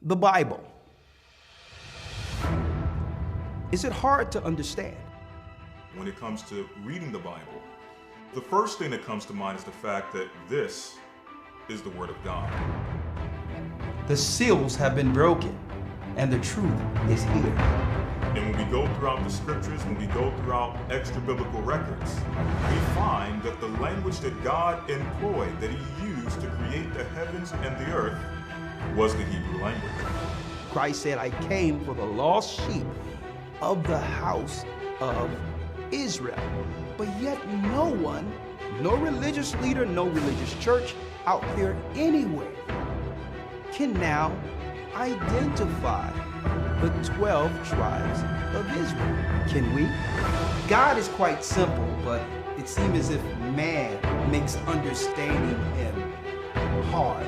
the Bible. Is it hard to understand? When it comes to reading the Bible, the first thing that comes to mind is the fact that this is the Word of God. The seals have been broken, and the truth is here. And when we go throughout the scriptures, when we go throughout extra biblical records, we find that the language that God employed, that He used to create the heavens and the earth, was the Hebrew language. Christ said, I came for the lost sheep of the house of Israel. But yet no one, no religious leader, no religious church out there anywhere can now identify the 12 tribes of Israel. Can we? God is quite simple, but it seems as if man makes understanding Him hard.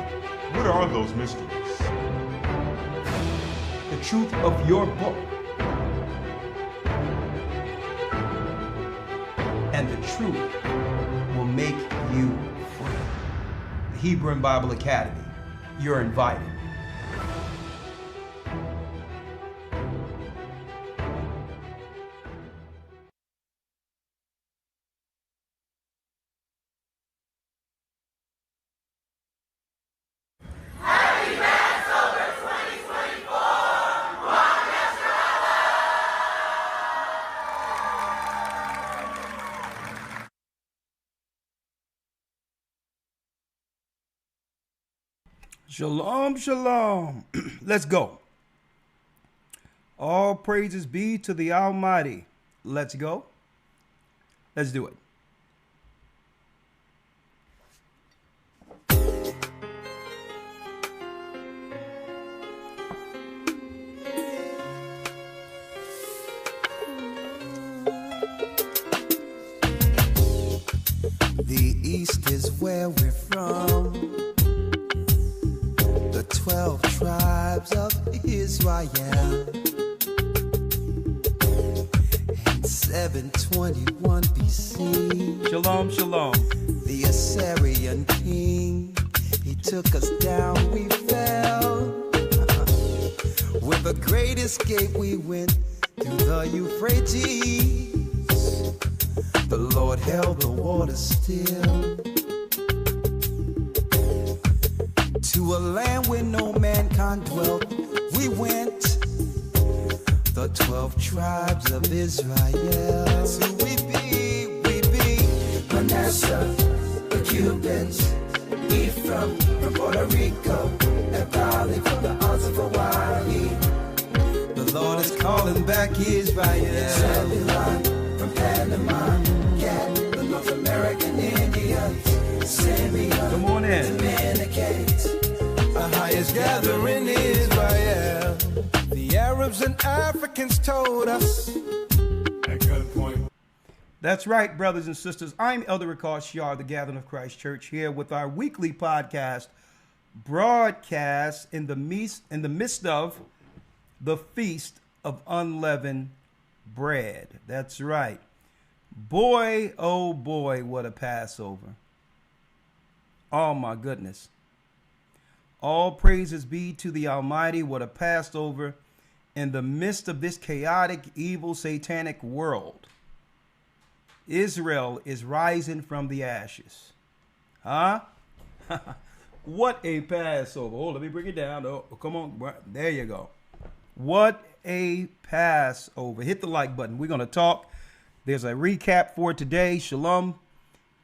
What are those mysteries? The truth of your book and the truth will make you free. The Hebrew and Bible Academy, you're invited. Shalom, shalom. Let's go. All praises be to the Almighty. Let's go. Let's do it. The East is where we're from. The 12 tribes of Israel. In 721 BC, Shalom, shalom. the Assyrian king, he took us down, we fell. With a great escape we went through the Euphrates. The Lord held the water still. To a land where no mankind dwelt, we went. The 12 tribes of Israel. So we be Manasseh, the Cubans, Ephraim from Puerto Rico, and Valley from the Isles of Hawaii. The Lord is calling back Israel. Zebulon from Panama, Gad, the North American Indians, Simeon, Come on in. Dominicans, AHAYAH's gathering Israel. The Arabs and Africans told us. At gunpoint. That's right, brothers and sisters. I'm Elder Shar, the Gathering of Christ Church, here with our weekly podcast broadcast in the midst of the Feast of Unleavened Bread. That's right. Boy, oh boy, what a Passover. Oh my goodness. All praises be to the Almighty. What a Passover in the midst of this chaotic, evil, satanic world. Israel is rising from the ashes. Huh? What a Passover. Oh, let me bring it down. Oh, come on. There you go. What a Passover. Hit the like button. We're going to talk. There's a recap for today. Shalom.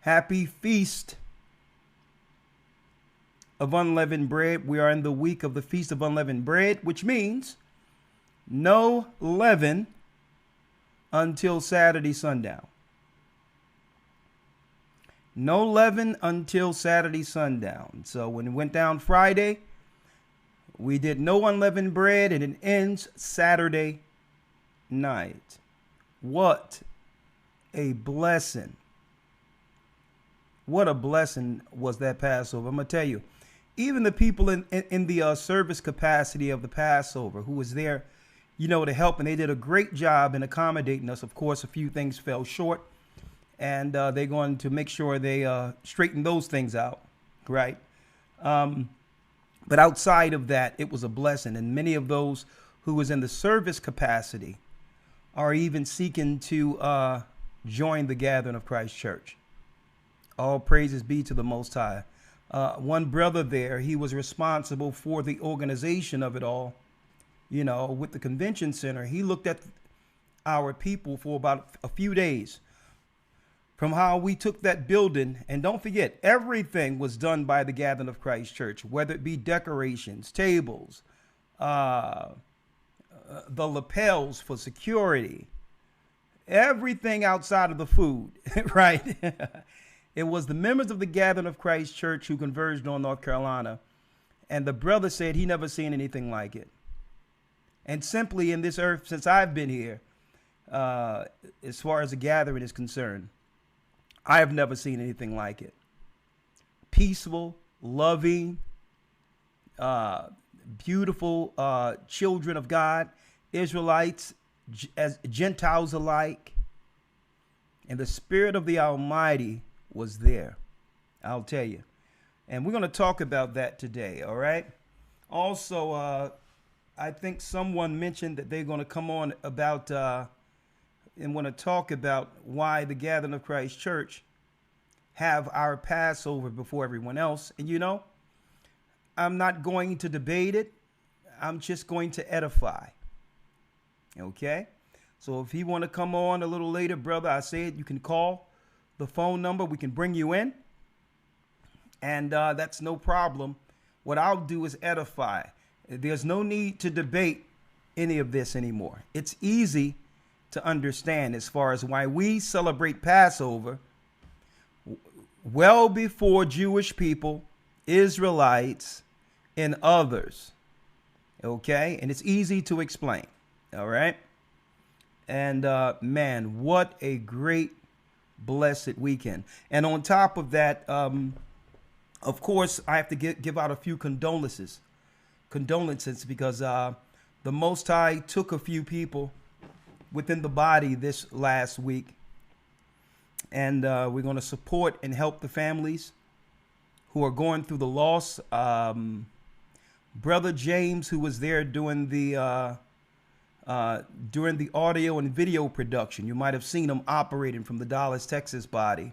Happy Feast of Unleavened Bread. We are in the week of the Feast of Unleavened Bread, which means no leaven until Saturday sundown. No leaven until Saturday sundown. So when it went down Friday, we did no unleavened bread, and it ends Saturday night. What a blessing. What a blessing was that Passover. I'm going to tell you, even the people in the service capacity of the Passover who was there, you know, to help, and they did a great job in accommodating us. Of course, a few things fell short, and they're going to make sure they straighten those things out, right? But outside of that, it was a blessing. And many of those who was in the service capacity are even seeking to join the gathering of Christ Church. All praises be to the Most High. One brother there, he was responsible for the organization of it all, with the convention center. He looked at our people for about a few days from how we took that building. And don't forget, everything was done by the Gathering of Christ Church, whether it be decorations, tables, the lapels for security, everything outside of the food, right? It was the members of the Gathering of Christ Church who converged on North Carolina. And the brother said he never seen anything like it. And simply in this earth, since I've been here, as far as the gathering is concerned, I have never seen anything like it. Peaceful, loving, beautiful children of God, Israelites, as Gentiles alike. And the Spirit of the Almighty was there. I'll tell you. And we're going to talk about that today, all right? Also, I think someone mentioned that they're going to come on about and want to talk about why the Gathering of Christ Church have our Passover before everyone else. And I'm not going to debate it. I'm just going to edify. Okay? So if you want to come on a little later, brother, I said you can call the phone number. We can bring you in. And that's no problem. What I'll do is edify. There's no need to debate any of this anymore. It's easy to understand as far as why we celebrate Passover well before Jewish people, Israelites, and others. Okay? And it's easy to explain. All right? And man, what a great, blessed weekend. And on top of that, of course, I have to give out a few condolences because the Most High took a few people within the body this last week. And we're going to support and help the families who are going through the loss. Brother James, who was there during the audio and video production, you might have seen him operating from the Dallas, Texas body.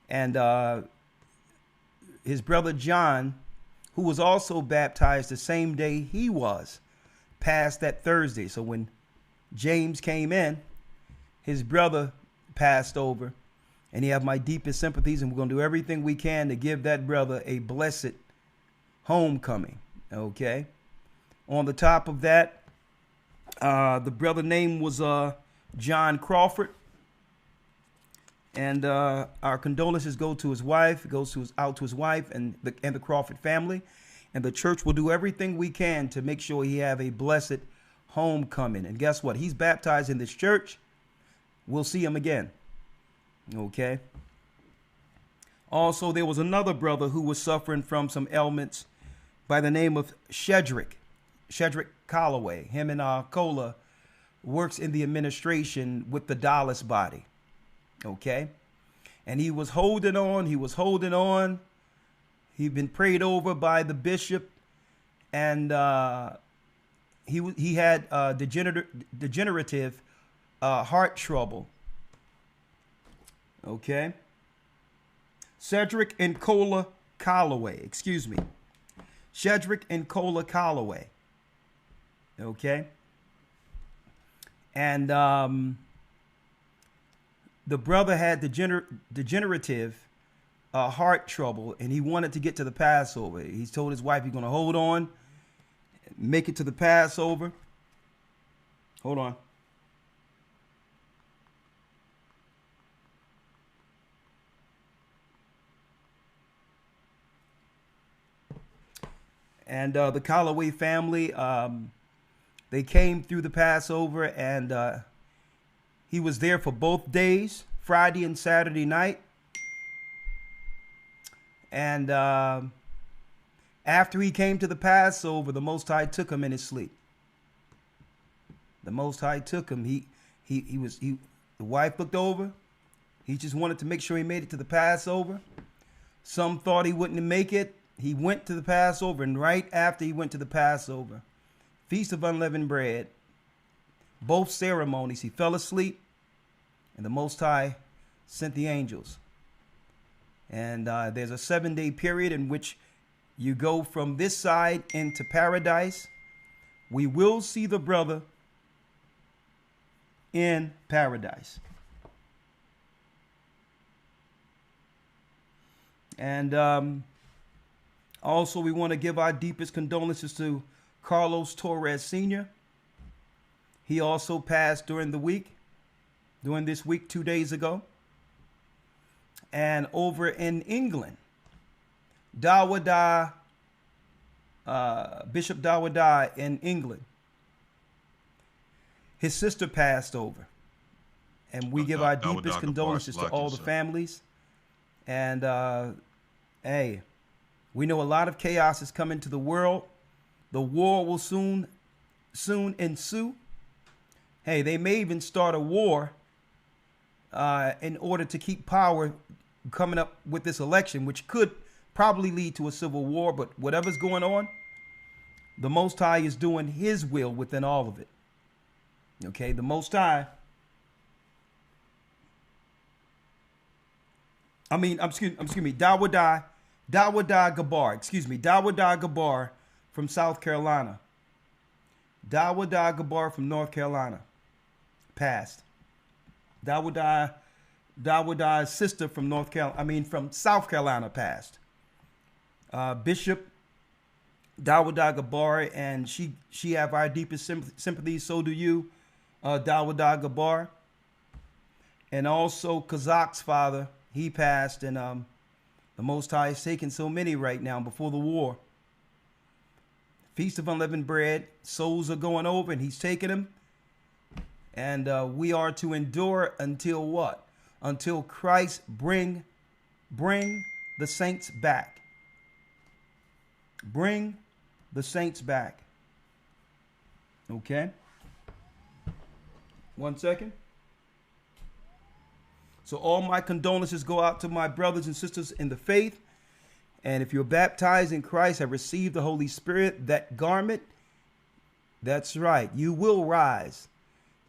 And his brother John, who was also baptized the same day he was, passed that Thursday. So when James came in, his brother passed over, and he have my deepest sympathies, and we're going to do everything we can to give that brother a blessed homecoming. Okay. On the top of that, the brother name was John Crawford, and our condolences go to his wife, out to his wife and the Crawford family, and the church will do everything we can to make sure he have a blessed homecoming. And guess what? He's baptized in this church. We'll see him again. Okay. Also, there was another brother who was suffering from some ailments by the name of Shedrick Calloway. Him and Cola works in the administration with the Dallas body. Okay. And he was holding on. He'd been prayed over by the bishop, and he had degenerative heart trouble. Okay. Shedrick and Cola Calloway. Shedrick and Cola Calloway. Okay. And the brother had degenerative heart trouble, and he wanted to get to the Passover. He told his wife he's going to hold on, make it to the Passover. Hold on. And the Calloway family, they came through the Passover, and he was there for both days, Friday and Saturday night. And after he came to the Passover, the Most High took him in his sleep. The Most High took him. The wife looked over. He just wanted to make sure he made it to the Passover. Some thought he wouldn't make it. he went to the Passover, and right after he went to the Passover, Feast of Unleavened Bread, both ceremonies, he fell asleep, and the Most High sent the angels. And there's a 7-day period in which you go from this side into paradise. We will see the brother in paradise. And also, we want to give our deepest condolences to Carlos Torres Sr. He also passed during this week, 2 days ago. And over in England, Bishop Dawada in England, his sister passed over. And we give our deepest condolences to all the families. And hey, we know a lot of chaos is coming to the world. The war will soon ensue. Hey, they may even start a war in order to keep power coming up with this election, which could probably lead to a civil war. But whatever's going on, the Most High is doing his will within all of it. Okay, the Most High. Excuse me, Dawada Gabar from South Carolina. Dawada Gabar from North Carolina passed. Dawada's sister from from South Carolina passed. Bishop Dawada Gabar, and she have our deepest sympathies. So do you, Dawada Gabar. And also Kazak's father, he passed, and the Most High is taking so many right now before the war. Feast of Unleavened Bread, souls are going over, and he's taking them. And we are to endure until what? Until Christ bring the saints back. Bring the saints back. Okay? 1 second. So all my condolences go out to my brothers and sisters in the faith. And if you're baptized in Christ, have received the Holy Spirit, that garment, that's right, you will rise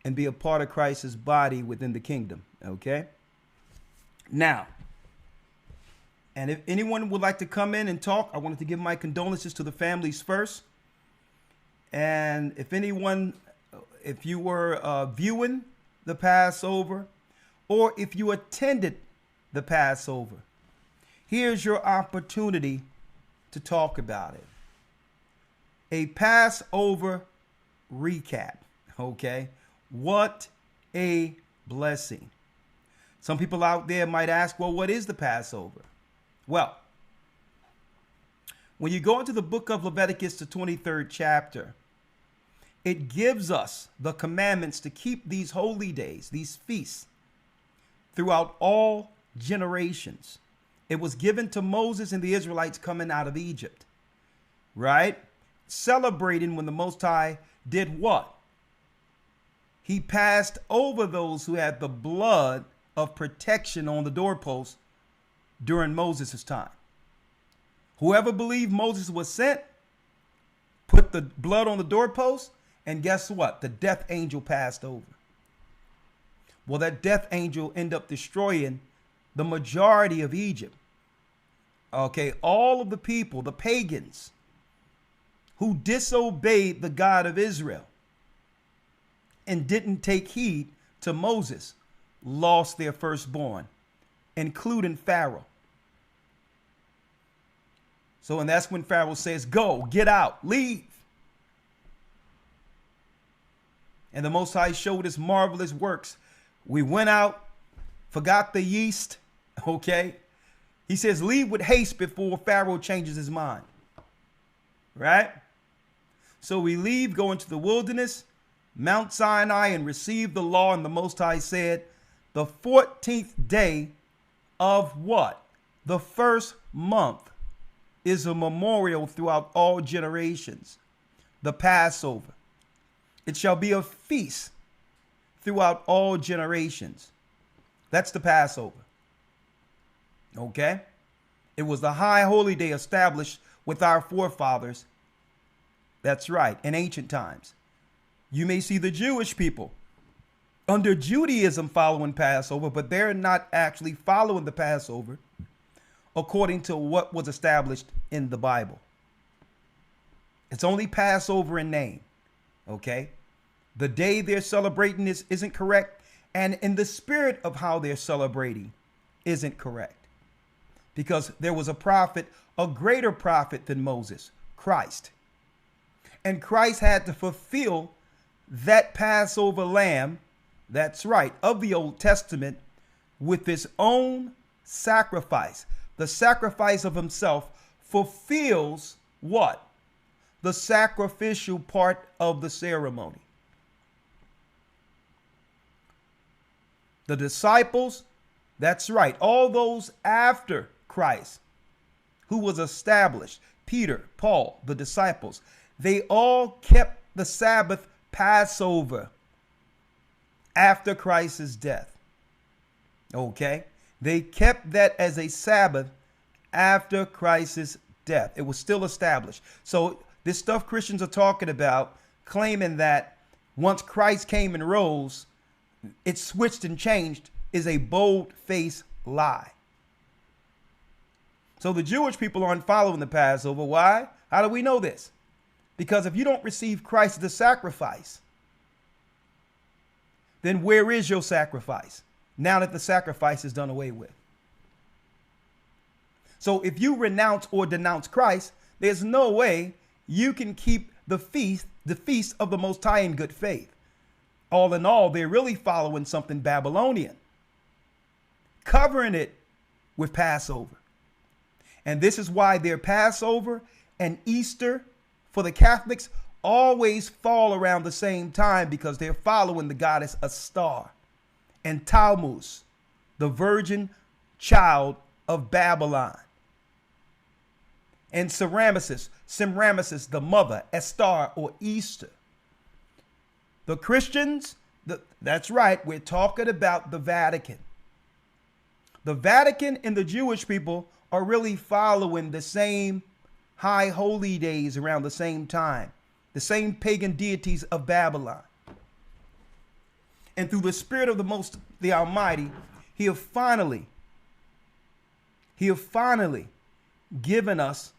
and be a part of Christ's body within the kingdom. Okay? Now, and if anyone would like to come in and talk, I wanted to give my condolences to the families first. And if you were viewing the Passover, or if you attended the Passover, here's your opportunity to talk about it. A Passover recap, okay? What a blessing. Some people out there might ask, well, what is the Passover? Well, when you go into the book of Leviticus, the 23rd chapter, it gives us the commandments to keep these holy days, these feasts, throughout all generations. It was given to Moses and the Israelites coming out of Egypt, right? Celebrating when the Most High did what? He passed over those who had the blood of protection on the doorpost during Moses' time. Whoever believed Moses was sent, put the blood on the doorpost, and guess what? The death angel passed over. Well, that death angel ended up destroying the majority of Egypt. Okay, all of the people, the pagans, who disobeyed the God of Israel and didn't take heed to Moses, lost their firstborn, including Pharaoh. So, and that's when Pharaoh says, go, get out, leave. And the Most High showed his marvelous works. We went out, forgot the yeast, okay? He says, leave with haste before Pharaoh changes his mind, right? So we leave, go into the wilderness, Mount Sinai, and receive the law. And the Most High said, the 14th day of what? The first month is a memorial throughout all generations. The Passover. It shall be a feast throughout all generations. That's the Passover. Okay? It was the high holy day established with our forefathers. That's right, in ancient times. You may see the Jewish people under Judaism following Passover, but they're not actually following the Passover according to what was established in the Bible. It's only Passover in name, okay? The day they're celebrating isn't correct, and in the spirit of how they're celebrating isn't correct. Because there was a prophet, a greater prophet than Moses, Christ. And Christ had to fulfill that Passover lamb, that's right, of the Old Testament, with his own sacrifice. The sacrifice of himself fulfills what? The sacrificial part of the ceremony. The disciples, that's right, all those after Christ who was established, Peter, Paul, the disciples, they all kept the Sabbath Passover after Christ's death. Okay? They kept that as a Sabbath after Christ's death. It was still established. So this stuff Christians are talking about, claiming that once Christ came and rose, it switched and changed, is a bold-faced lie. So the Jewish people aren't following the Passover. Why? How do we know this? Because if you don't receive Christ as the sacrifice, then where is your sacrifice now that the sacrifice is done away with? So if you renounce or denounce Christ, there's no way you can keep the feast of the Most High in good faith. All in all, they're really following something Babylonian, covering it with Passover. And this is why their Passover and Easter for the Catholics always fall around the same time, because they're following the goddess Astar and Tammuz, the virgin child of Babylon, and Semiramis, the mother, Astar or Easter. The Christians, that's right, we're talking about the Vatican. The Vatican and the Jewish people are really following the same high holy days around the same time, the same pagan deities of Babylon. And through the Spirit of the Almighty, he have finally given us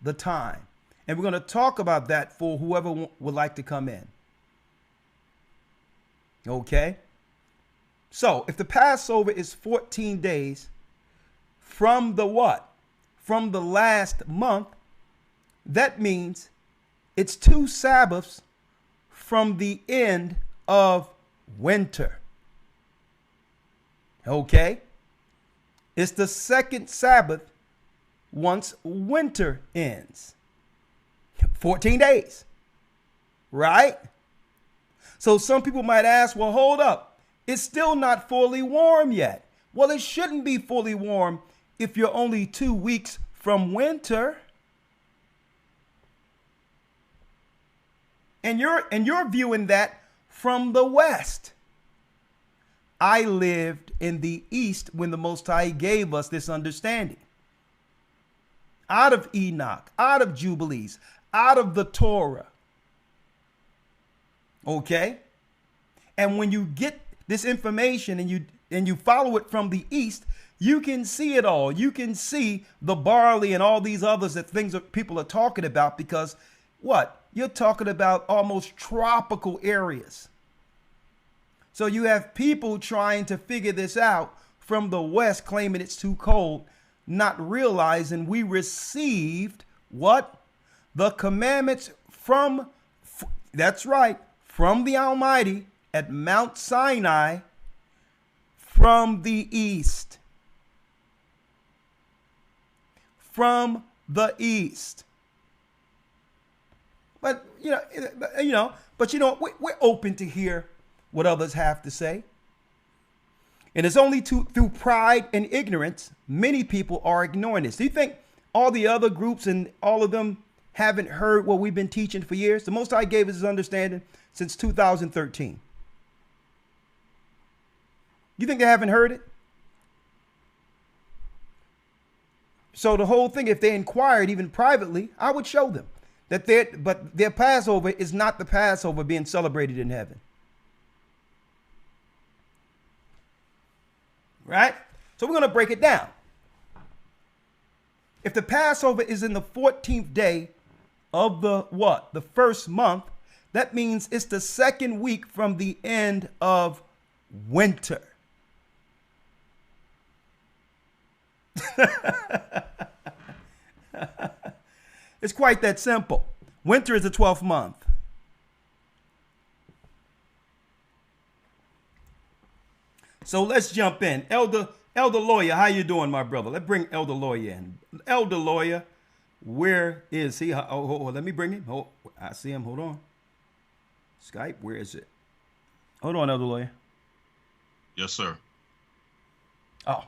the time. And we're going to talk about that for whoever would like to come in. Okay? So if the Passover is 14 days from the what? From the last month, that means it's 2 Sabbaths from the end of winter. Okay? It's the second Sabbath once winter ends. 14 days. Right? So some people might ask, well, hold up. It's still not fully warm yet. Well, it shouldn't be fully warm if you're only 2 weeks from winter. And you're viewing that from the west. I lived in the east when the Most High gave us this understanding. Out of Enoch, out of Jubilees, out of the Torah. Okay? And when you get this information and you follow it from the east, you can see it all. You can see the barley and all these others that people are talking about, because what? You're talking about almost tropical areas. So you have people trying to figure this out from the west, claiming it's too cold, not realizing we received what? The commandments that's right, from the Almighty at Mount Sinai from the east. From the east. But, we're open to hear what others have to say. And it's only through pride and ignorance, many people are ignoring this. Do you think all the other groups and all of them haven't heard what we've been teaching for years? The Most High gave us his understanding since 2013. You think they haven't heard it? So the whole thing, if they inquired even privately, I would show them that their Passover is not the Passover being celebrated in heaven. Right? So we're going to break it down. If the Passover is in the 14th day of the what? The first month, that means it's the second week from the end of winter. It's quite that simple. Winter is the 12th month. So let's jump in. Elder Lawyer, how you doing, my brother? Let's bring Elder Lawyer in. Elder Lawyer, where is he? Oh, let me bring him. Oh, I see him. Hold on. Skype, where is it? Hold on, Elder Lawyer. Yes, sir. Oh.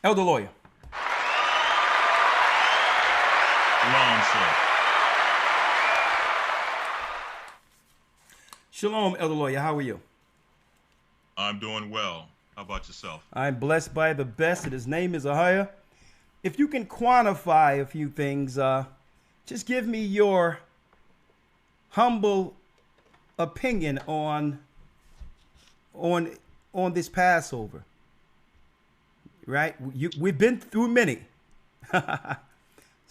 Elder Lawyer. Shalom, sir. Shalom, Elder Lawyer. How are you? I'm doing well. How about yourself? I'm blessed by the best, and his name is AHAYAH. If you can quantify a few things, just give me your humble opinion on this Passover. Right? We've been through many.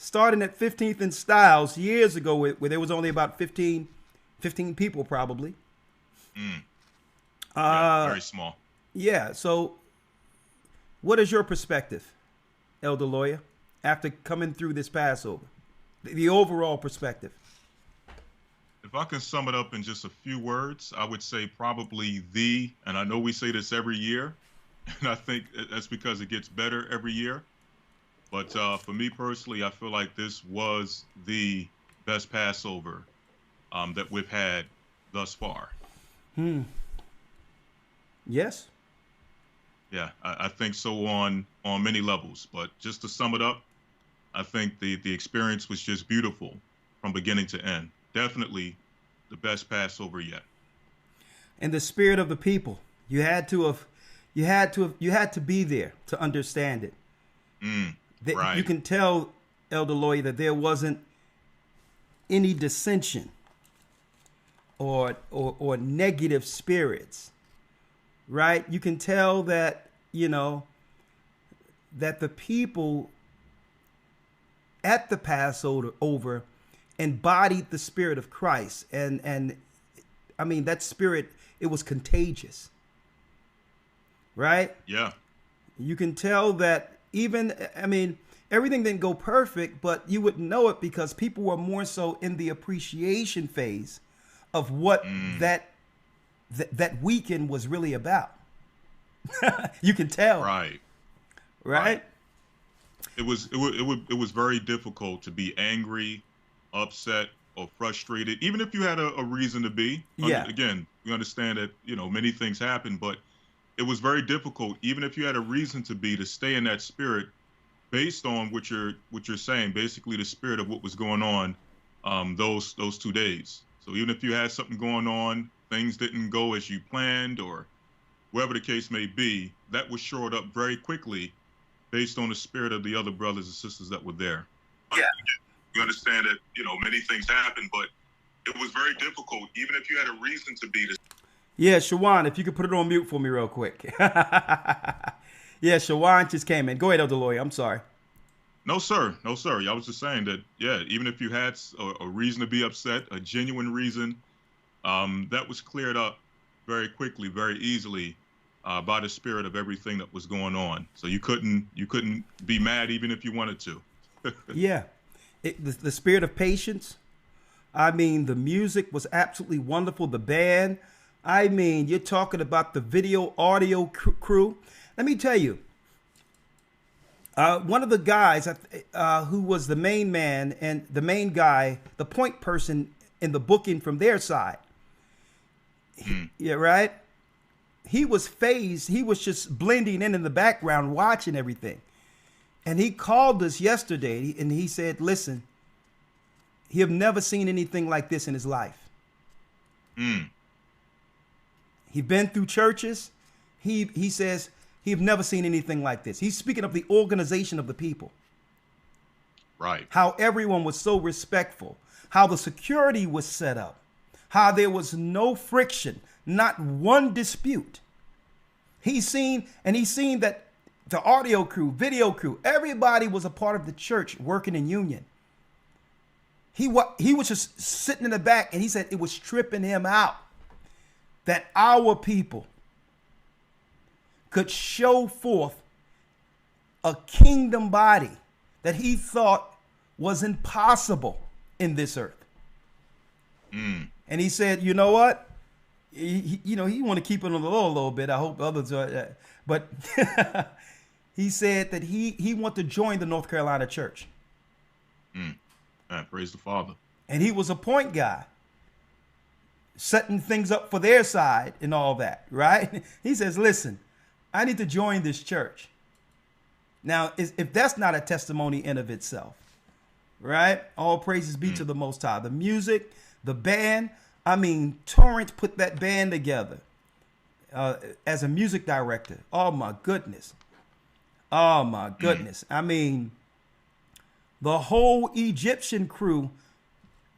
Starting at 15th and Styles years ago, where there was only about 15 people probably. Yeah, very small. Yeah. So what is your perspective, Elder Lawyer, after coming through this Passover? The overall perspective. If I can sum it up in just a few words, I would say probably and I know we say this every year, and I think that's because it gets better every year. But for me personally, I feel like this was the best Passover that we've had thus far. Yes. Yeah, I think so on many levels. But just to sum it up, I think the experience was just beautiful from beginning to end. Definitely the best Passover yet. And the spirit of the people, you had to be there to understand it. Right. You can tell, Elder Lawyer, that there wasn't any dissension or negative spirits, right? You can tell that, that the people at the Passover embodied the spirit of Christ. And I mean, that spirit, it was contagious, right? Yeah. You can tell that everything didn't go perfect, but you would know it because people were more so in the appreciation phase of what that weekend was really about. You can tell. Right. It was very difficult to be angry, upset, or frustrated, even if you had a reason to be. Yeah. Again, we understand that, many things happen, but it was very difficult, even if you had a reason to be, to stay in that spirit based on what you're saying, basically the spirit of what was going on those 2 days. So even if you had something going on, things didn't go as you planned, or whatever the case may be, that was shored up very quickly based on the spirit of the other brothers and sisters that were there. Yeah. You understand that, many things happen, but it was very difficult, even if you had a reason to be. Yeah, Shawan, if you could put it on mute for me real quick. Yeah, Shawan just came in. Go ahead, Elder Lawyer. I'm sorry. No, sir. I was just saying that, yeah, even if you had a reason to be upset, a genuine reason, that was cleared up very quickly, very easily by the spirit of everything that was going on. So you couldn't be mad even if you wanted to. Yeah. The spirit of patience. I mean, the music was absolutely wonderful. The band. I mean, you're talking about the video audio crew. Let me tell you, one of the guys who was the main man and the main guy, the point person in the booking from their side. Yeah, right. He was phased. He was just blending in the background, watching everything. And he called us yesterday and he said, listen, he have never seen anything like this in his life. He'd been through churches. He says He've never seen anything like this. He's speaking of the organization of the people. Right. How everyone was so respectful, how the security was set up, how there was no friction, not one dispute. He's seen that the audio crew, video crew, everybody was a part of the church working in union. He was just sitting in the back, and he said it was tripping him out that our people could show forth a kingdom body that he thought was impossible in this earth. And he said, you know what? He want to keep it on the low a little bit. I hope others are, but he said that he want to join the North Carolina church. Praise the Father. And he was a point guy, setting things up for their side and all that, right? He says, listen, I need to join this church. Now, if that's not a testimony in of itself, right? All praises be to the Most High. The music, the band, I mean, Torrance put that band together as a music director. Oh, my goodness. Oh, my goodness. I mean, the whole Egyptian crew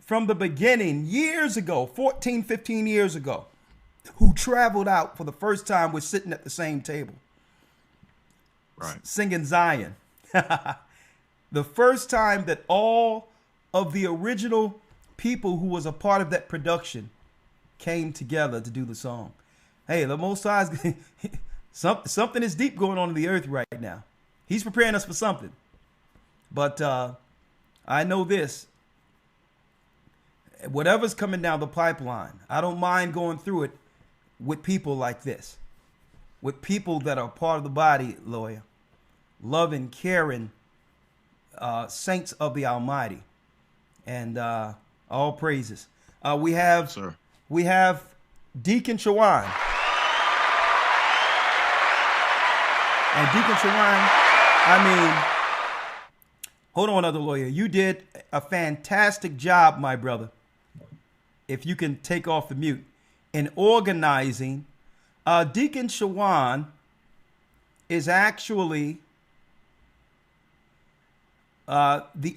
from the beginning, years ago, 14, 15 years ago, who traveled out for the first time was sitting at the same table. Right. Singing Zion. The first time that all of the original people who was a part of that production came together to do the song. Hey, the Most High, something is deep going on in the earth right now. He's preparing us for something. But I know this. Whatever's coming down the pipeline, I don't mind going through it with people like this. With people that are part of the body, lawyer. Loving, caring saints of the Almighty. And all praises. We have Deacon Shawan. And Deacon Shawan, I mean, hold on, other lawyer. You did a fantastic job, my brother. If you can take off the mute, in organizing. Deacon Shawan is actually the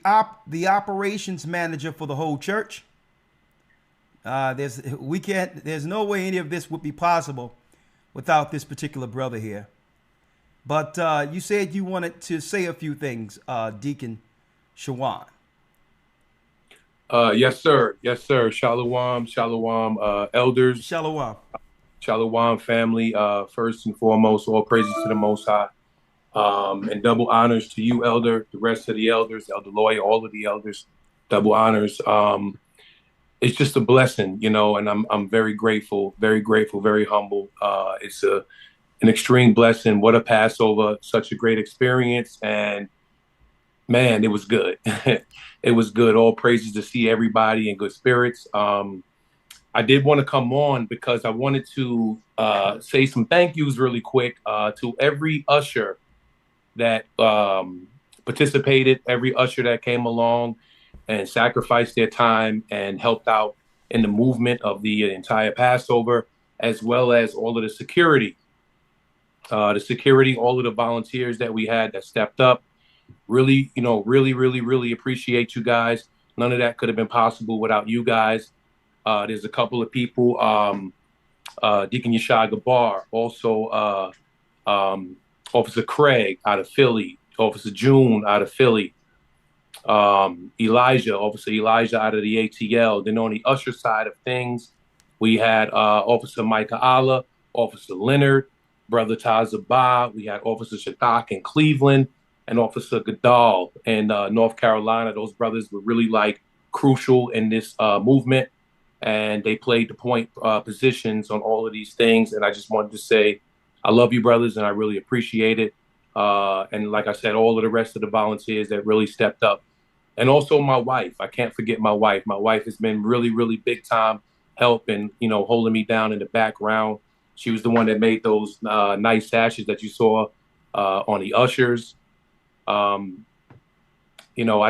operations manager for the whole church. There's no way any of this would be possible without this particular brother here. But you said you wanted to say a few things, Deacon Shawan. Yes, sir. Yes, sir. Shalom, shalom, elders. Shalom. Shalom, family. First and foremost, all praises to the Most High. And double honors to you, elder, the rest of the elders, Elder Lawyer, all of the elders. Double honors. It's just a blessing, and I'm very grateful, very humble. It's an extreme blessing. What a Passover, such a great experience. And man, it was good. It was good. All praises to see everybody in good spirits. I did want to come on because I wanted to say some thank yous really quick to every usher that participated, every usher that came along and sacrificed their time and helped out in the movement of the entire Passover, as well as all of the security. All of the volunteers that we had that stepped up. Really, really appreciate you guys. None of that could have been possible without you guys. There's a couple of people, Deacon YASHAYA Gabar, also Officer Craig out of Philly, Officer June out of Philly, Officer Elijah out of the ATL. Then on the usher side of things, we had Officer Micah Allah, Officer Leonard, Brother Tazabah. We had Officer Shadak in Cleveland and Officer Goodall in North Carolina. Those brothers were really crucial in this movement. And they played the point positions on all of these things. And I just wanted to say, I love you, brothers, and I really appreciate it. And like I said, all of the rest of the volunteers that really stepped up. And also my wife. I can't forget my wife. My wife has been really, really big time help and, holding me down in the background. She was the one that made those nice sashes that you saw on the ushers. I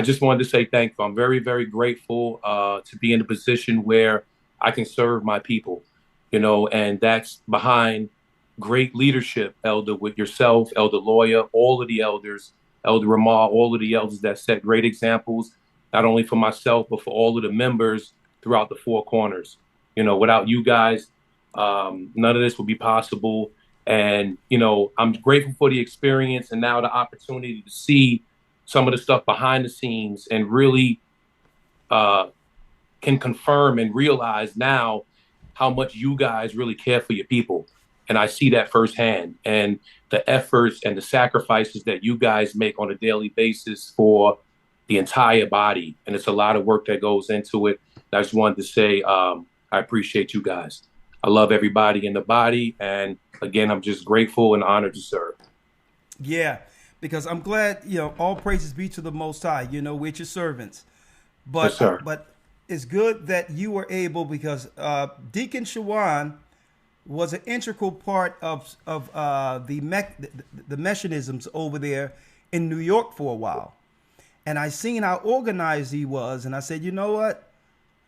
just wanted to say thank you. I'm very, very grateful to be in a position where I can serve my people, and that's behind great leadership, Elder, with yourself, Elder Lawyer, all of the elders, Elder Ramar, all of the elders that set great examples, not only for myself, but for all of the members throughout the four corners. You know, without you guys, none of this would be possible. And, you know, I'm grateful for the experience and now the opportunity to see some of the stuff behind the scenes and really can confirm and realize now how much you guys really care for your people. And I see that firsthand, and the efforts and the sacrifices that you guys make on a daily basis for the entire body. And it's a lot of work that goes into it. And I just wanted to say, I appreciate you guys. I love everybody in the body. And again, I'm just grateful and honored to serve. Yeah, because I'm glad, you know, all praises be to the Most High. You know, we're your servants. But, Yes, sir. but it's good that you were able, because Deacon Shawan was an integral part of the mechanisms over there in New York for a while. And I seen how organized he was, and I said, you know what?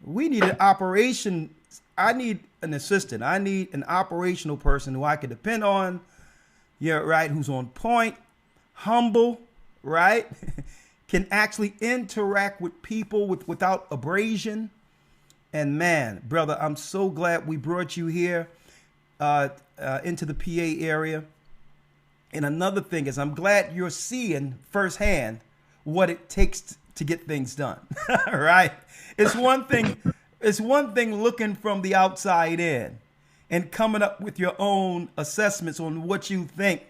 We need an operation. I need an assistant. I need an operational person who I can depend on. Yeah, right. Who's on point, humble, right? Can actually interact with people without abrasion. And man, brother, I'm so glad we brought you here into the PA area. And another thing is, I'm glad you're seeing firsthand what it takes to get things done. Right? It's one thing looking from the outside in and coming up with your own assessments on what you think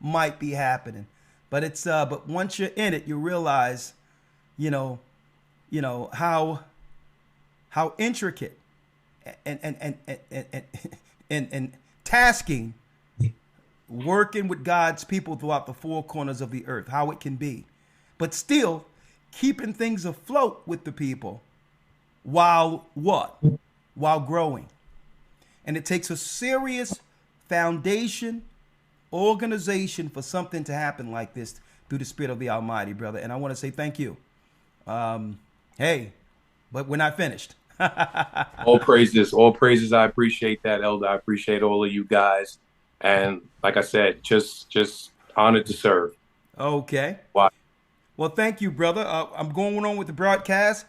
might be happening. But it's but once you're in it, you realize, you know how intricate and tasking working with God's people throughout the four corners of the earth, how it can be, but still keeping things afloat with the people while growing. And it takes a serious foundation, organization for something to happen like this through the Spirit of the Almighty, brother. And I want to say thank you. Hey, but we're not finished. All praises. I appreciate that, Elder. I appreciate all of you guys. And like I said, just honored to serve. Okay. Wow. Well, thank you, brother. I'm going on with the broadcast.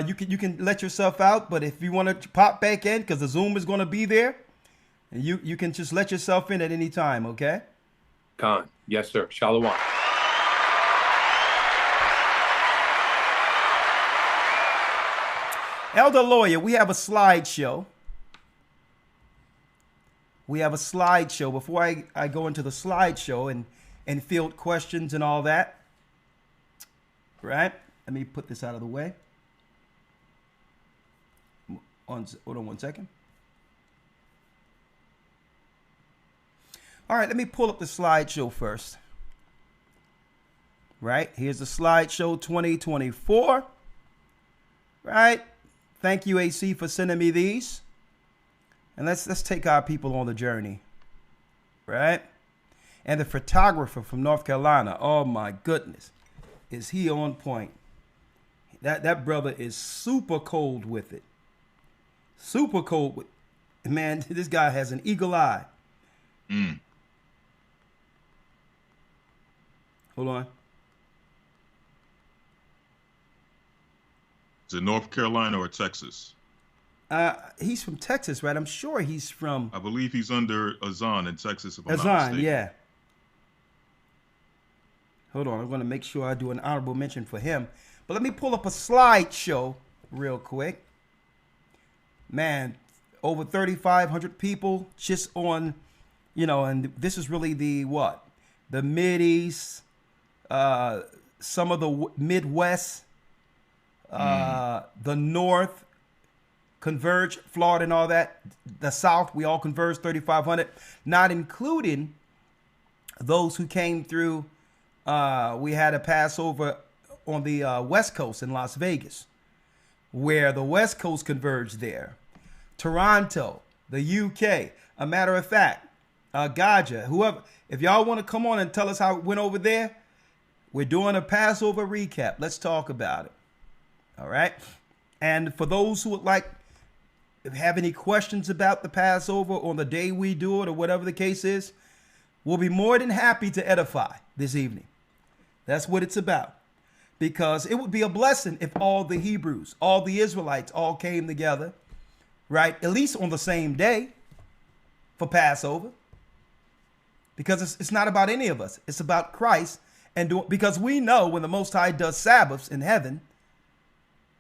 You can let yourself out, but if you want to pop back in, because the Zoom is going to be there, and you can just let yourself in at any time, okay? Khan. Yes, sir. Shalom. Elder Lawyer, we have a slideshow. Before I go into the slideshow and field questions and all that, right? Let me put this out of the way. Hold on one second. All right, let me pull up the slideshow first. Right, here's the slideshow 2024. Right, thank you, AC, for sending me these. And let's take our people on the journey. Right, and the photographer from North Carolina. Oh my goodness, is he on point? That brother is super cold with it. Super cold with, man. This guy has an eagle eye. Hold on. Is it North Carolina or Texas? He's from Texas, right? I'm sure he's from. I believe he's under Azan in Texas. If I'm not Azan, mistaken. yeah. Hold on, I'm going to make sure I do an honorable mention for him. But let me pull up a slideshow real quick. Man, over 3,500 people just on, and this is really the what? The Mideast, some of the Midwest, the North, Converge, Florida and all that. The South, we all converge 3,500, not including those who came through. We had a Passover on the West Coast in Las Vegas, where the West Coast converged there. Toronto, the UK. A matter of fact, Gaja, whoever, if y'all want to come on and tell us how it went over there, we're doing a Passover recap. Let's talk about it. All right. And for those who would like if you have any questions about the Passover on the day we do it or whatever the case is, we'll be more than happy to edify this evening. That's what it's about. Because it would be a blessing if all the Hebrews, all the Israelites all came together, right? At least on the same day for Passover. Because it's not about any of us. It's about Christ. And because we know when the Most High does Sabbaths in heaven,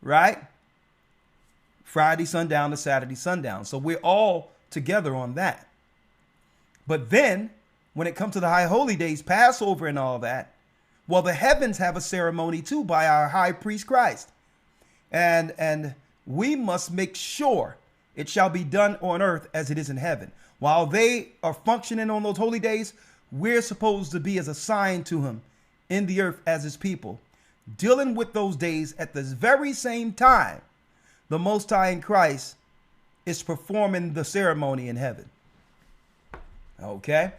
right? Friday sundown to Saturday sundown. So we're all together on that. But then when it comes to the high holy days, Passover and all that, well, the heavens have a ceremony too by our high priest Christ. And we must make sure it shall be done on earth as it is in heaven. While they are functioning on those holy days, we're supposed to be as a sign to him in the earth as his people, dealing with those days at the very same time the Most High in Christ is performing the ceremony in heaven. Okay?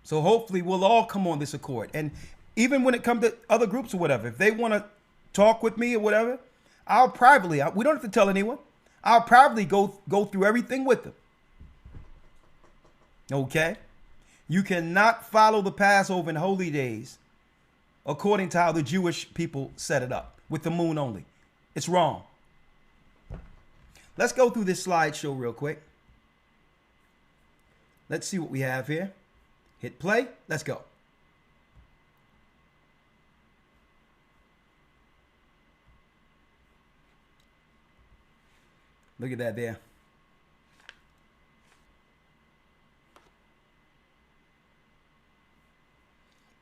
So hopefully we'll all come on this accord. And even when it comes to other groups or whatever, if they want to talk with me or whatever, I'll privately, we don't have to tell anyone. I'll privately go through everything with them. Okay? You cannot follow the Passover and holy days according to how the Jewish people set it up, with the moon only. It's wrong. Let's go through this slideshow real quick. Let's see what we have here. Hit play. Let's go. Look at that there.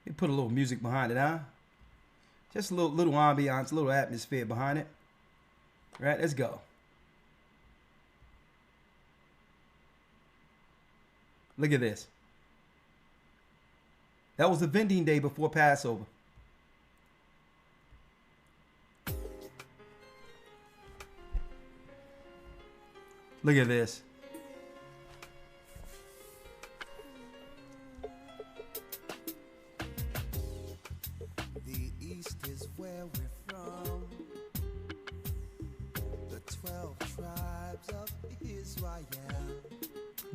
You put a little music behind it, huh? Just a little ambiance, a little atmosphere behind it. Right, let's go. Look at this. That was the vending day before Passover. Look at this. The East is where we're from. The 12 tribes of Israel.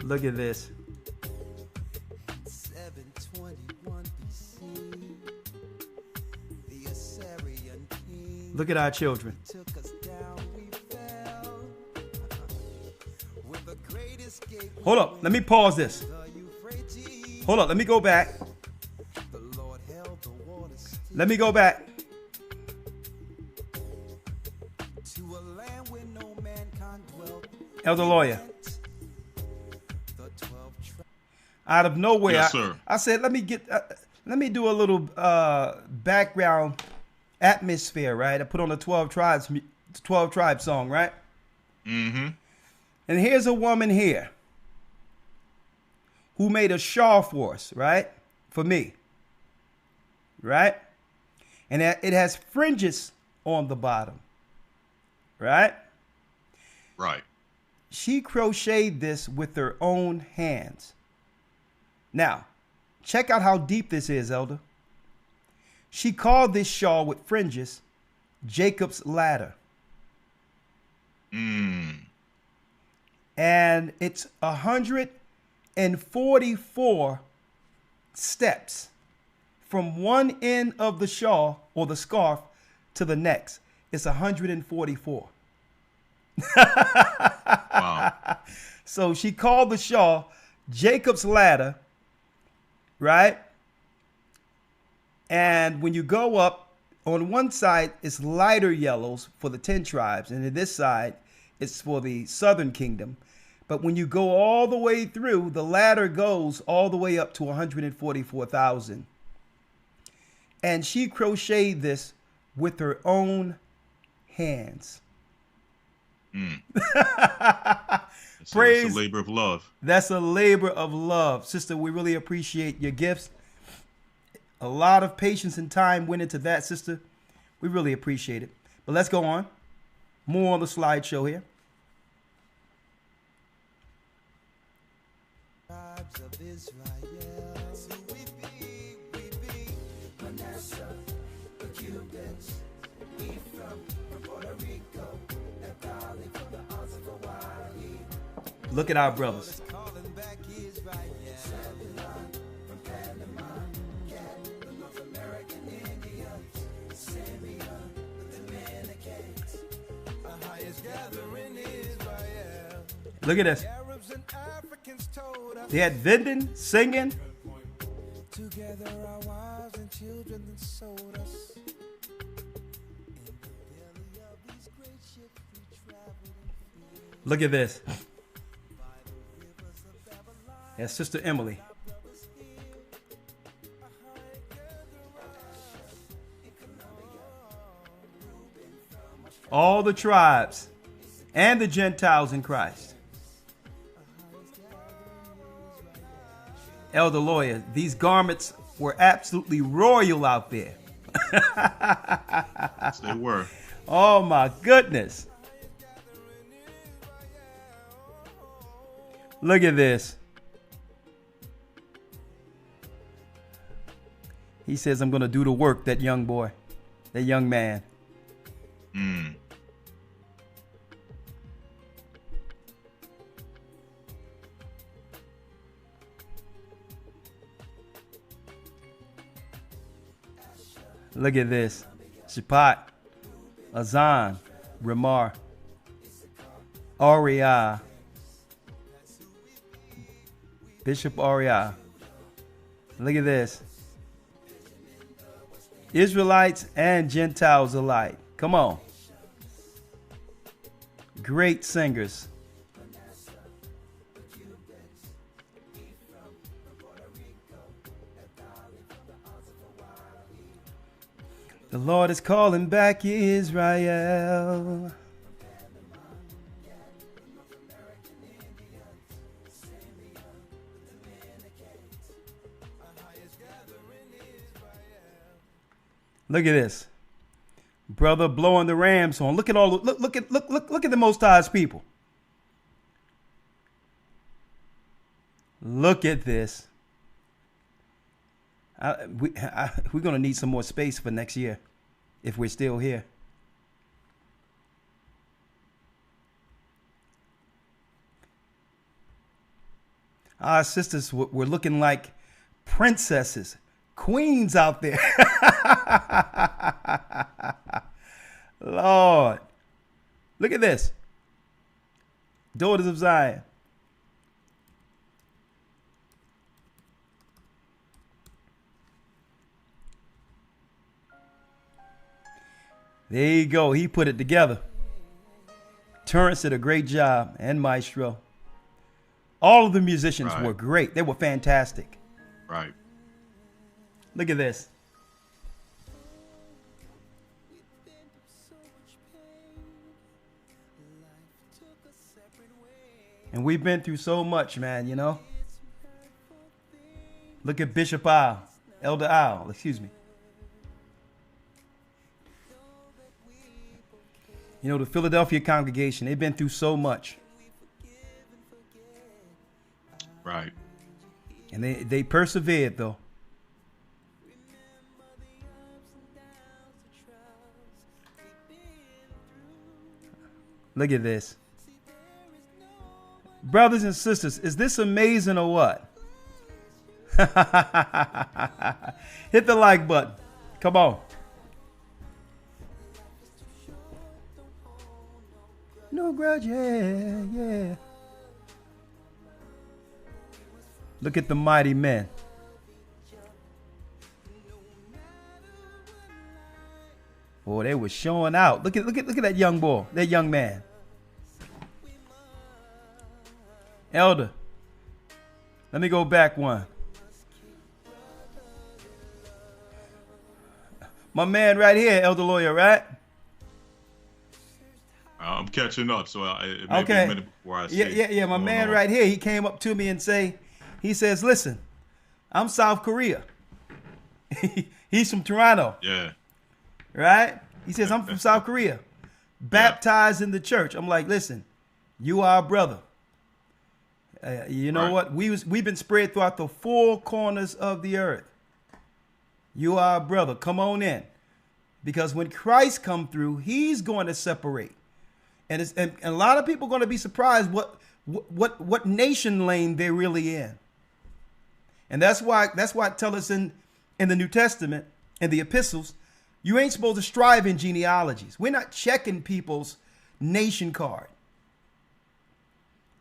Look at this. 721 BC. The Assyrian king. Look at our children. Took us down, we fell. With the great escape. Hold up. Let me pause this. The Euphrates. Hold up. Let me go back. The Lord held the waters still. Let me go back. To a land where no mankind dwelt. Elder Lawyer. The 12 tribes. Out of nowhere, Yes, sir. I said, let me do a little background atmosphere, right? I put on the 12 tribes song, right? Mm-hmm. And here's a woman here who made a shawl for us, right? For me, right? And it has fringes on the bottom, right? Right. She crocheted this with her own hands. Now, check out how deep this is, Elder. She called this shawl with fringes Jacob's ladder. And it's 144 steps from one end of the shawl or the scarf to the next. It's 144. Wow. So she called the shawl Jacob's ladder, right? And when you go up, on one side, it's lighter yellows for the 10 tribes. And on this side, it's for the southern kingdom. But when you go all the way through, the ladder goes all the way up to 144,000. And she crocheted this with her own hands. Praise. It's a labor of love. That's a labor of love. Sister, we really appreciate your gifts. A lot of patience and time went into that, sister. We really appreciate it. But let's go on. More on the slideshow here. Tribes of Israel. So we be Manasseh, the Cubans, Ephraim, from Puerto Rico, Nepal, Look at our brothers. Look at this. They had vending, singing. Together our wives and children that sold us. Look at this. That's Sister Emily. All the tribes and the Gentiles in Christ. Elder Lawyer, these garments were absolutely royal out there. Yes, they were. Oh my goodness. Look at this. He says, I'm going to do the work, that young boy, that young man. Mm. Look at this. Shapat, Azan, Ramar, AHAYAH, Bishop AHAYAH. Look at this. Israelites and Gentiles alike. Come on. Great singers. The Lord is calling back Israel. Look at this. Brother blowing the ram's horn. Look at all look at the Most High's people. Look at this. We're going to need some more space for next year if we're still here. Our sisters were looking like princesses, queens out there. Lord. Look at this. Daughters of Zion. There you go. He put it together. Terrence did a great job, and Maestro. All of the musicians were great. They were fantastic. Right. Look at this. And we've been through so much, man, you know. Look at Bishop Al, Elder Al, excuse me. You know, the Philadelphia congregation, they've been through so much. Right. And they persevered, though. Look at this. Brothers and sisters, is this amazing or what? Hit the like button. Come on. No grudge, yeah. Look at the mighty men. Boy, they were showing out. Look at that young boy, that young man. Elder, let me go back one. My man right here, Elder Lawyer, right? I'm catching up, so it may be a minute before I see. Yeah. My man right here, he came up to me and he says, listen, I'm South Korea. He's from Toronto. Yeah. Right? He says, I'm from South Korea. Baptized in the church. I'm like, listen, you are a brother. You know what? We've been spread throughout the four corners of the earth. You are a brother. Come on in. Because when Christ come through, he's going to separate. And a lot of people are going to be surprised what nation lane they're really in. And that's why it tells us in the New Testament, in the epistles, you ain't supposed to strive in genealogies. We're not checking people's nation card.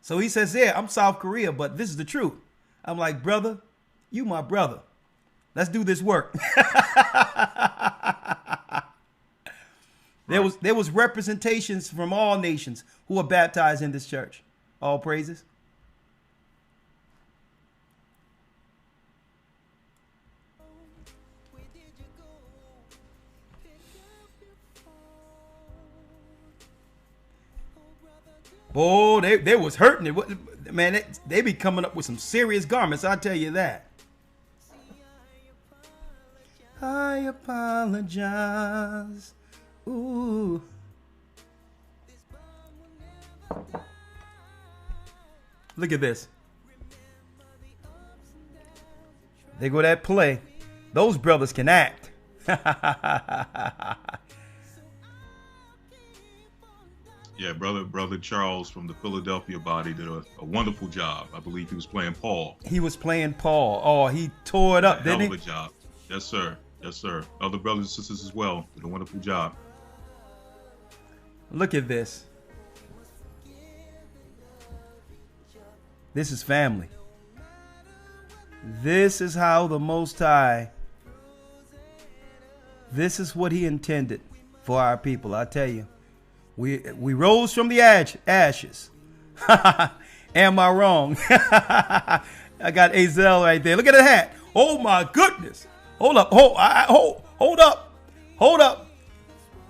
So he says, yeah, I'm South Korea, but this is the truth. I'm like, brother, you my brother. Let's do this work. There was representations from all nations who were baptized in this church. All praises. Oh, they was hurting it. Man, they be coming up with some serious garments, I'll tell you that. I apologize. Ooh. Look at this. They go that play. Those brothers can act. Yeah, brother Charles from the Philadelphia body did a wonderful job. I believe he was playing Paul. He was playing Paul. Oh, he tore it up, didn't he? Hell of a job. Yes, sir. Yes, sir. Other brothers and sisters as well did a wonderful job. Look at this. This is family. This is how the Most High, this is what he intended for our people. I tell you, we rose from the ashes. Am I wrong? I got Azel right there. Look at the hat. Oh my goodness. Hold up. Hold up.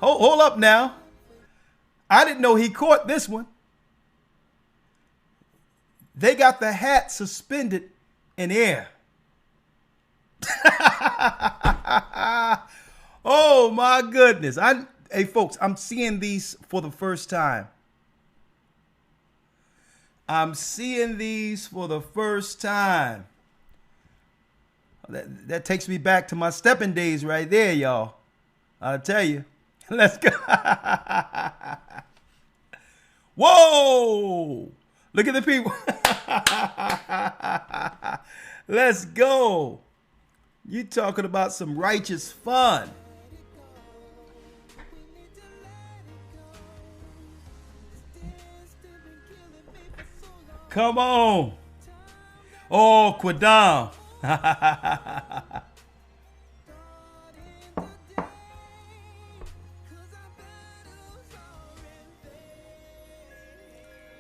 Hold up now. I didn't know he caught this one. They got the hat suspended in air. Oh my goodness. Hey folks, I'm seeing these for the first time. I'm seeing these for the first time. That takes me back to my stepping days right there, y'all. I'll tell you. Let's go. Whoa! Look at the people. Let's go. You talking about some righteous fun. Come on. Oh, Quadam.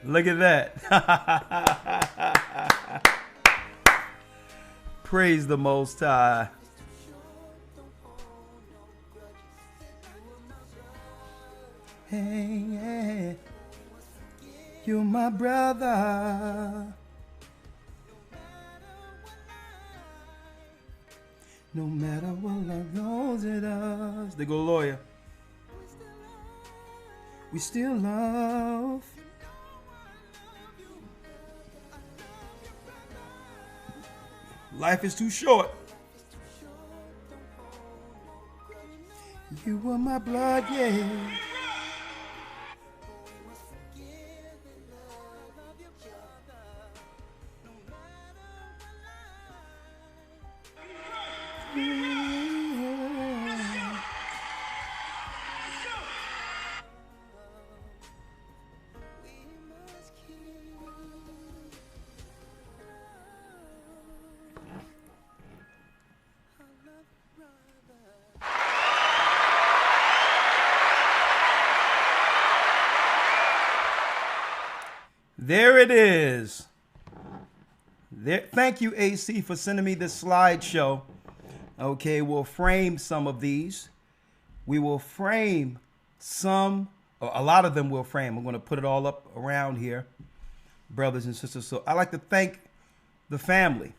Look at that. Praise the Most High. Hey, yeah. You're my brother. No matter what life throws at us. They go lawyer. We still love. Life is too short. You were my blood, yeah. There it is. There. Thank you, AC, for sending me this slideshow. Okay, we'll frame some of these. We will frame some, or a lot of them we'll frame. I'm going to put it all up around here, brothers and sisters. So I'd like to thank the family,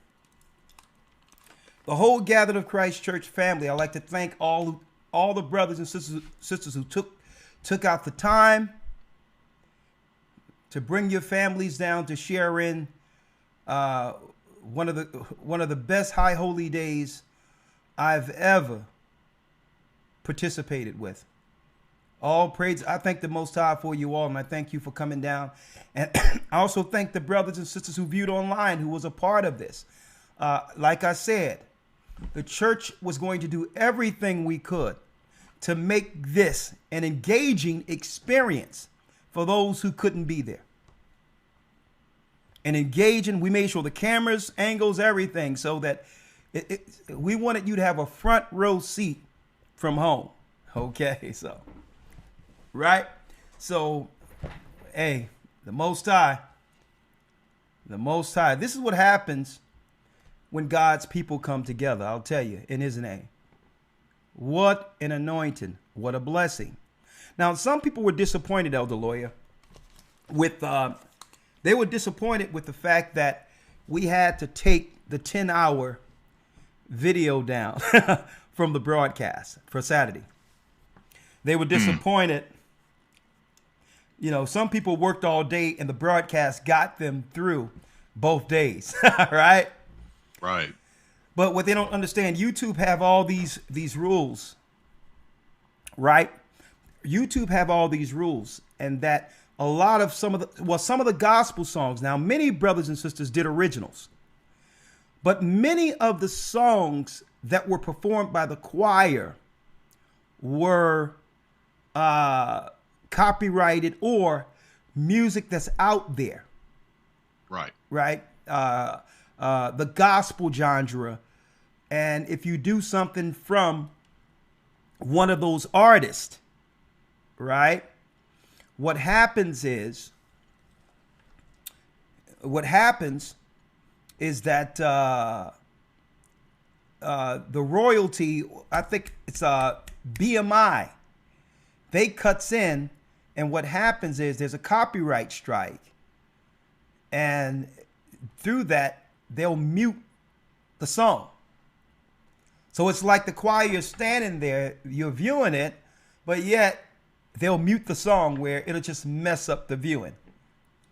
the whole Gathered of Christ Church family. I'd like to thank all the brothers and sisters who took out the time to bring your families down to share in one of the best high holy days I've ever participated with. All praise. I thank the Most High for you all, and I thank you for coming down. And I also thank the brothers and sisters who viewed online, who was a part of this. Like I said, the church was going to do everything we could to make this an engaging experience for those who couldn't be there. And engaging, we made sure the cameras, angles, everything, so that we wanted you to have a front row seat from home. Okay, so, right? So, hey, the Most High, this is what happens when God's people come together, I'll tell you, in his name. What an anointing. What a blessing. Now, some people were disappointed, Elder Lawyer, they were disappointed with the fact that we had to take the 10-hour video down from the broadcast for Saturday. They were disappointed. You know, some people worked all day and the broadcast got them through both days, right? Right. But what they don't understand, YouTube have all these rules, right? YouTube have all these rules, and that a lot of some of the gospel songs. Now, many brothers and sisters did originals, but many of the songs that were performed by the choir were copyrighted or music that's out there. Right. Right. The gospel genre. And if you do something from one of those artists, right, what happens is that the royalty, I think it's BMI, they cuts in, and what happens is there's a copyright strike, and through that they'll mute the song. So it's like the choir is standing there, you're viewing it, but yet they'll mute the song where it'll just mess up the viewing,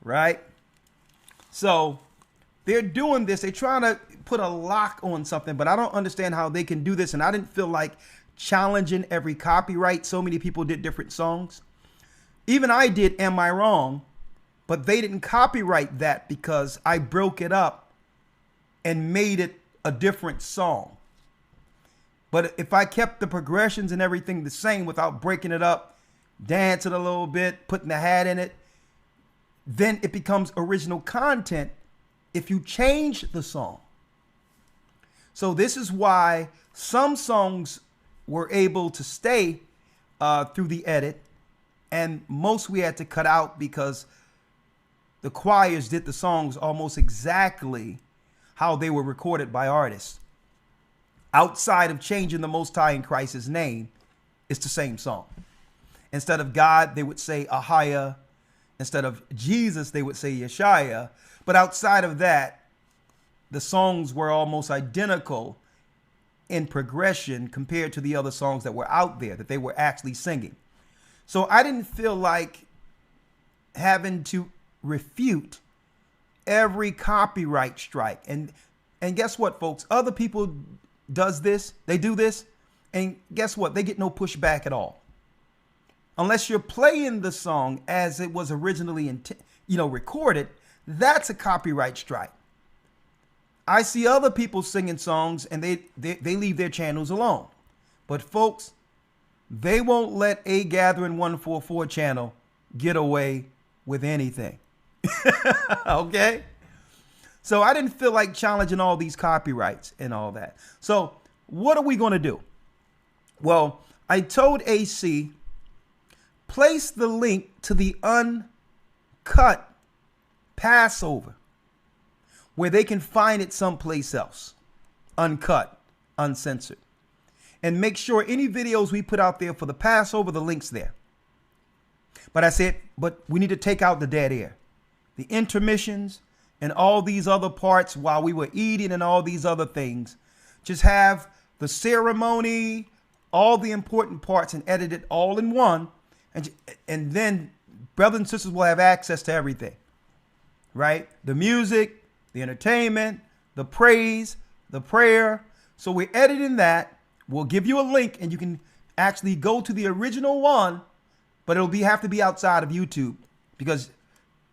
right? So they're doing this. They're trying to put a lock on something, but I don't understand how they can do this. And I didn't feel like challenging every copyright. So many people did different songs. Even I did Am I Wrong? But they didn't copyright that because I broke it up and made it a different song. But if I kept the progressions and everything the same without breaking it up, dancing a little bit, putting the hat in it, then it becomes original content if you change the song. So this is why some songs were able to stay through the edit, and most we had to cut out because the choirs did the songs almost exactly how they were recorded by artists. Outside of changing the Most High in Christ's name, it's the same song. Instead of God, they would say AHAYAH. Instead of Jesus, they would say YASHAYA. But outside of that, the songs were almost identical in progression compared to the other songs that were out there that they were actually singing. So I didn't feel like having to refute every copyright strike. And guess what, folks? Other people does this, they do this, and guess what? They get no pushback at all. Unless you're playing the song as it was originally recorded, that's a copyright strike. I see other people singing songs and they leave their channels alone. But folks, they won't let A Gathering 144 channel get away with anything. Okay? So I didn't feel like challenging all these copyrights and all that. So what are we going to do? Well, I told AC, place the link to the uncut Passover where they can find it someplace else, uncut, uncensored. And make sure any videos we put out there for the Passover, the link's there. But I said, but we need to take out the dead air, the intermissions, and all these other parts while we were eating and all these other things. Just have the ceremony, all the important parts, and edit it all in one. And then brothers and sisters will have access to everything, right? The music, the entertainment, the praise, the prayer. So we're editing that. We'll give you a link and you can actually go to the original one but have to be outside of YouTube because,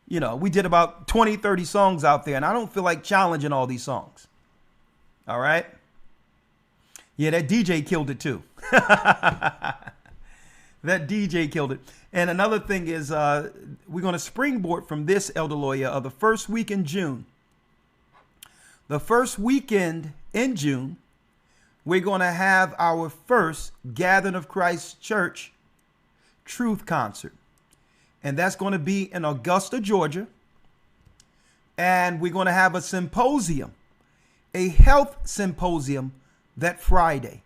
you know, we did about 20, 30 songs out there, and I don't feel like challenging all these songs. All right? Yeah, that DJ killed it too. That DJ killed it. And another thing is we're going to springboard from this, Elder Lawyer, of the first week in June. The first weekend in June, we're going to have our first Gathering of Christ Church Truth Concert. And that's going to be in Augusta, Georgia. And we're going to have a symposium, a health symposium that Friday.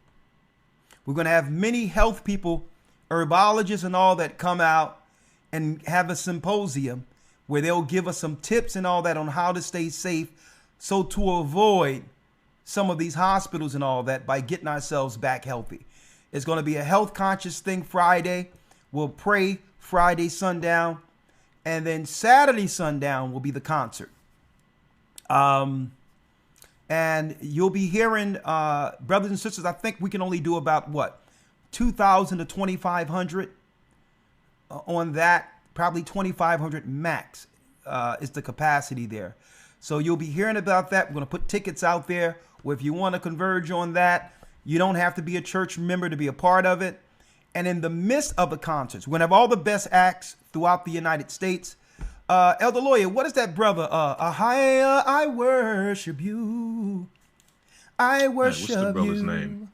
We're going to have many health people, herbologists and all that come out and have a symposium where they'll give us some tips and all that on how to stay safe. So to avoid some of these hospitals and all that by getting ourselves back healthy. It's going to be a health conscious thing Friday. We'll pray Friday sundown. And then Saturday sundown will be the concert. And you'll be hearing, brothers and sisters, I think we can only do about, 2,000 to 2,500 on that. Probably 2,500 max is the capacity there. So you'll be hearing about that. We're going to put tickets out there. Where if you want to converge on that, you don't have to be a church member to be a part of it. And in the midst of the concerts, we're going to have all the best acts throughout the United States. Elder Lawyer, what is that, brother? AHAYAH, I worship you. I worship you. What's the brother's name?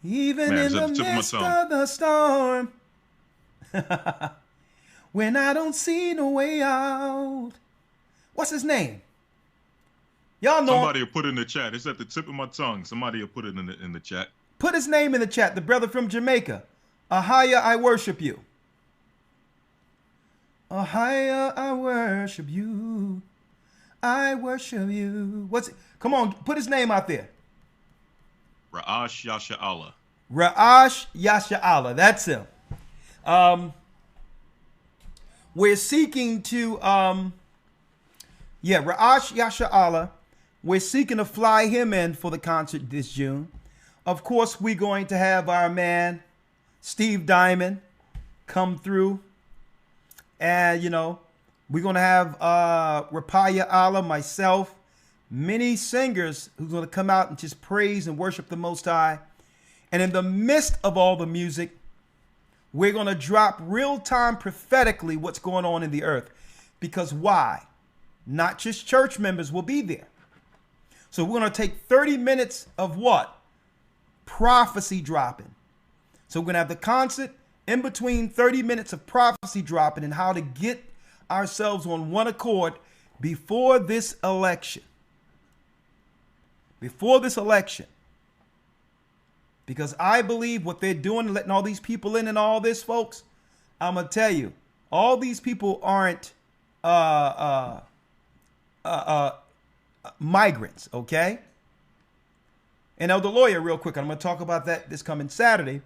Even in the midst of the storm. When I don't see no way out. What's his name? Y'all know. Somebody will put it in the chat. It's at the tip of my tongue. Somebody will put it in the chat. Put his name in the chat. The brother from Jamaica. AHAYAH, I worship you. AHAYAH, I worship you. I worship you. What's it? Come on, put his name out there. YASHAYA. YASHAYA. That's him. We're seeking to YASHAYA. We're seeking to fly him in for the concert this June. Of course, we're going to have our man Steve Diamond come through. And, you know, we're going to have Rapaya Allah, myself, many singers who's going to come out and just praise and worship the Most High. And in the midst of all the music, we're going to drop real time prophetically what's going on in the earth. Because why? Not just church members will be there. So we're going to take 30 minutes of what? Prophecy dropping. So we're going to have the concert in between 30 minutes of prophecy dropping and how to get ourselves on one accord before this election. Before this election. Because I believe what they're doing, letting all these people in and all this, folks, I'm going to tell you, all these people aren't migrants, okay? And Elder Lawyer, real quick, I'm going to talk about that this coming Saturday.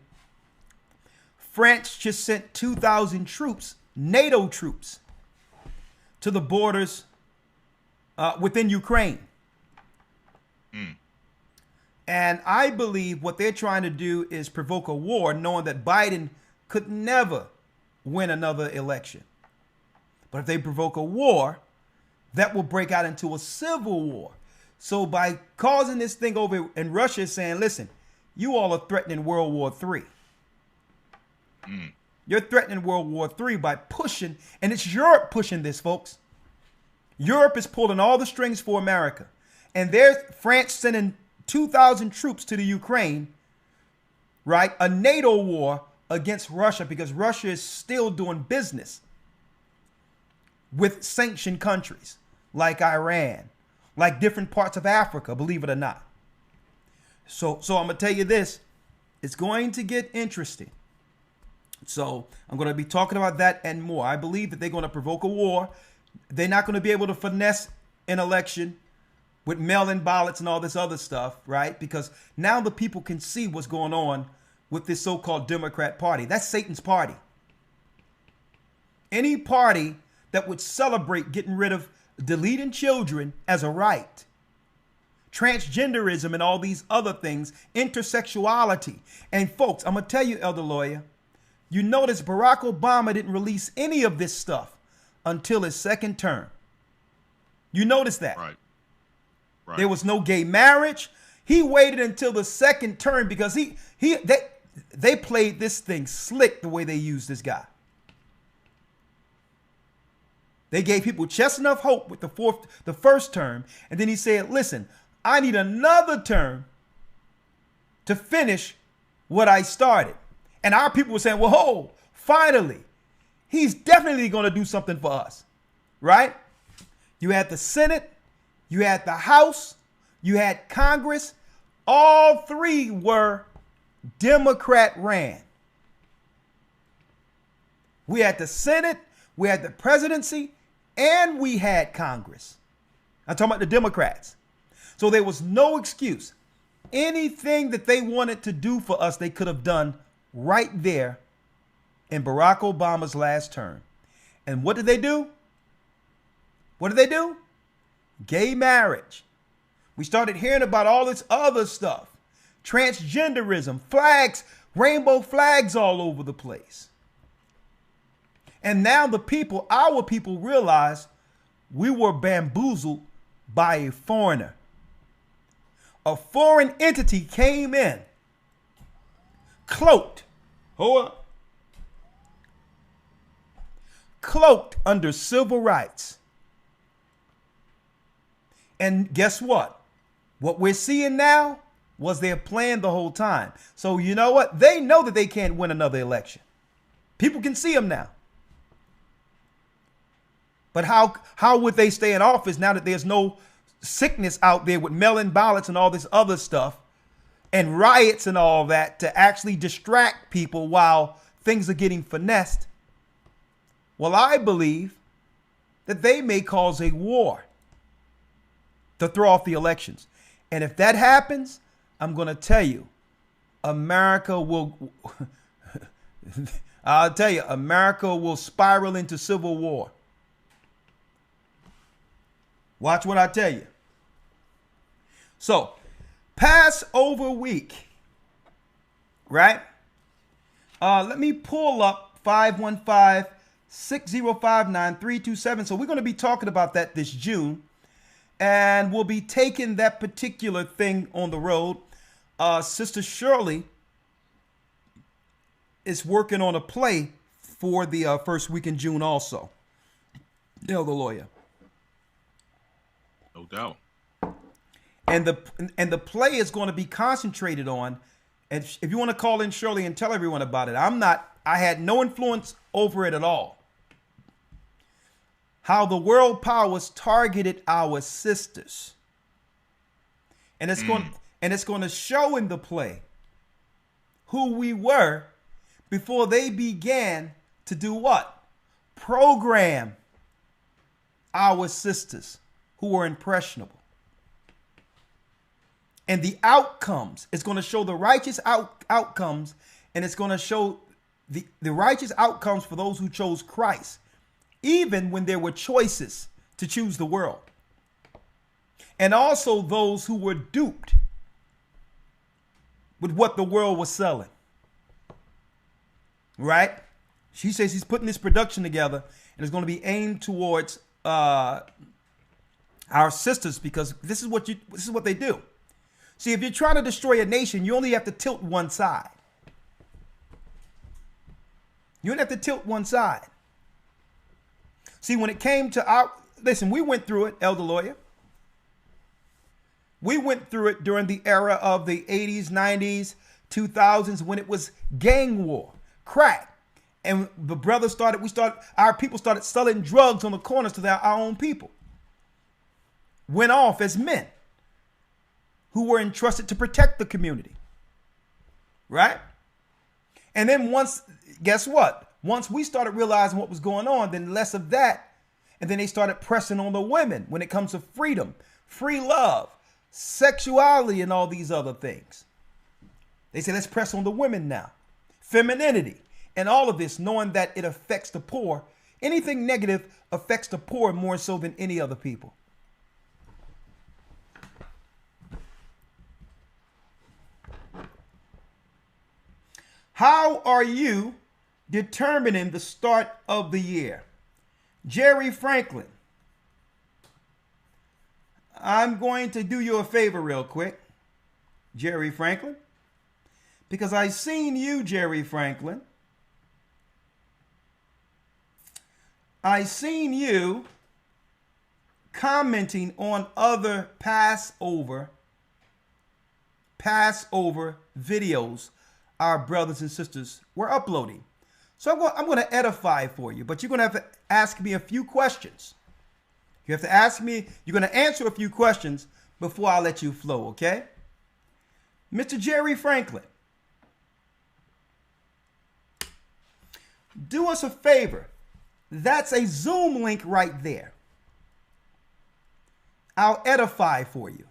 France just sent 2,000 troops, NATO troops, to the borders within Ukraine. And I believe what they're trying to do is provoke a war, knowing that Biden could never win another election. But if they provoke a war, that will break out into a civil war. So by causing this thing over, and Russia is saying, listen, you all are threatening World War III. You're threatening World War III by pushing, and it's Europe pushing this, folks. Europe is pulling all the strings for America. And there's France sending 2,000 troops to the Ukraine, right? A NATO war against Russia because Russia is still doing business with sanctioned countries like Iran, like different parts of Africa, believe it or not. So I'm going to tell you this. It's going to get interesting. So I'm going to be talking about that and more. I believe that they're going to provoke a war. They're not going to be able to finesse an election with mail-in ballots and all this other stuff, right? Because now the people can see what's going on with this so-called Democrat Party. That's Satan's party. Any party that would celebrate getting rid of deleting children as a right, transgenderism and all these other things, intersexuality. And folks, I'm going to tell you, Elder Lawyer, You notice Barack Obama didn't release any of this stuff until his second term. You notice that? Right. Right. There was no gay marriage. He waited until the second term because they played this thing slick the way they used this guy. They gave people just enough hope with the first term, and then he said, "Listen, I need another term to finish what I started." And our people were saying, "Whoa, finally, he's definitely going to do something for us," right? You had the Senate, you had the House, you had Congress. All three were Democrat ran. We had the Senate, we had the presidency, and we had Congress. I'm talking about the Democrats. So there was no excuse. Anything that they wanted to do for us, they could have done right there in Barack Obama's last term. And what did they do? What did they do? Gay marriage. We started hearing about all this other stuff. Transgenderism, flags, rainbow flags all over the place. And now the people, our people, realize we were bamboozled by a foreigner. A foreign entity came in, cloaked, cloaked under civil rights. And guess what? What we're seeing now was their plan the whole time. So you know what? They know that they can't win another election. People can see them now. But how would they stay in office now that there's no sickness out there with mail-in ballots and all this other stuff and riots and all that to actually distract people while things are getting finessed? Well, I believe that they may cause a war to throw off the elections. And if that happens, I'm going to tell you, America will, I'll tell you, America will spiral into civil war. Watch what I tell you. So, Passover week, right? Let me pull up 515-6059-327. So we're going to be talking about that this June. And we'll be taking that particular thing on the road. Sister Shirley is working on a play for the first week in June also. Elder Lawyer. No doubt. And the play is going to be concentrated on, and if you want to call in Shirley and tell everyone about it, I had no influence over it at all. How the world powers targeted our sisters. And it's going to show in the play who we were before they began to do what? Program our sisters who were impressionable. And the outcomes, it's going to show the righteous outcomes, and it's going to show the righteous outcomes for those who chose Christ, even when there were choices to choose the world. And also those who were duped with what the world was selling. Right? She says she's putting this production together, and it's going to be aimed towards our sisters, because this is what they do. See, if you're trying to destroy a nation, you only have to tilt one side. You only have to tilt one side. See, when it came to listen, we went through it, Elder Lawyer. We went through it during the era of the 80s, 90s, 2000s, when it was gang war, crack. And our people started selling drugs on the corners to our own people. Went off as men who were entrusted to protect the community. Right? And then guess what? Once we started realizing what was going on, then less of that. And then they started pressing on the women when it comes to freedom, free love, sexuality, and all these other things. They say, let's press on the women now. Femininity and all of this, knowing that it affects the poor. Anything negative affects the poor more so than any other people. How are you determining the start of the year. Jerry Franklin, I'm going to do you a favor real quick, Jerry Franklin, because I seen you, Jerry Franklin. I seen you commenting on other Passover videos our brothers and sisters were uploading. So I'm going to edify for you, but you're going to have to ask me a few questions. You have to ask me, you're going to answer a few questions before I let you flow, okay? Mr. Jerry Franklin, do us a favor. That's a Zoom link right there. I'll edify for you.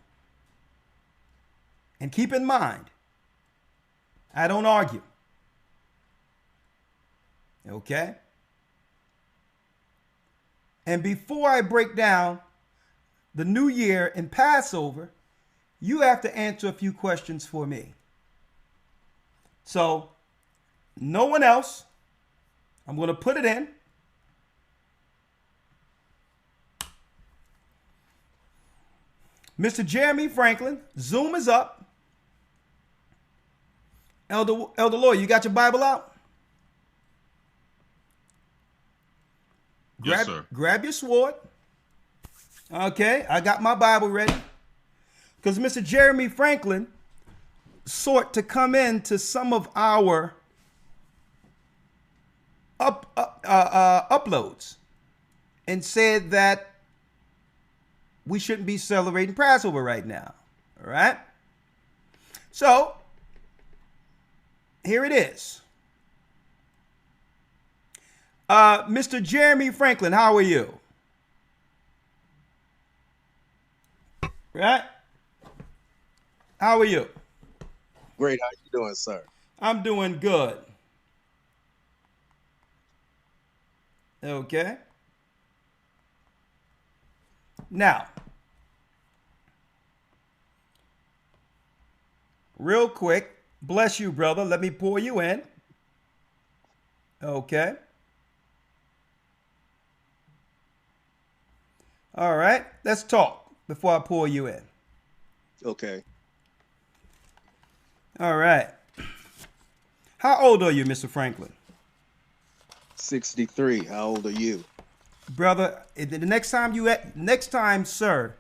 And keep in mind, I don't argue. Okay? And before I break down the new year and Passover, you have to answer a few questions for me. So, no one else. I'm going to put it in. Mr. Jeremy Franklin, Zoom is up. Elder Lloyd, you got your Bible out? Yes, sir. Grab your sword. Okay, I got my Bible ready. Because Mr. Jeremy Franklin sought to come into some of our uploads and said that we shouldn't be celebrating Passover right now. All right? So, here it is. Mr. Jeremy Franklin, how are you? Right? How are you? Great. How you doing, sir? I'm doing good. Okay. Now, real quick, bless you, brother. Let me pour you in. Okay. All right. Let's talk before I pour you in. Okay. All right. How old are you, Mr. Franklin? 63. How old are you? Brother, the next time, sir,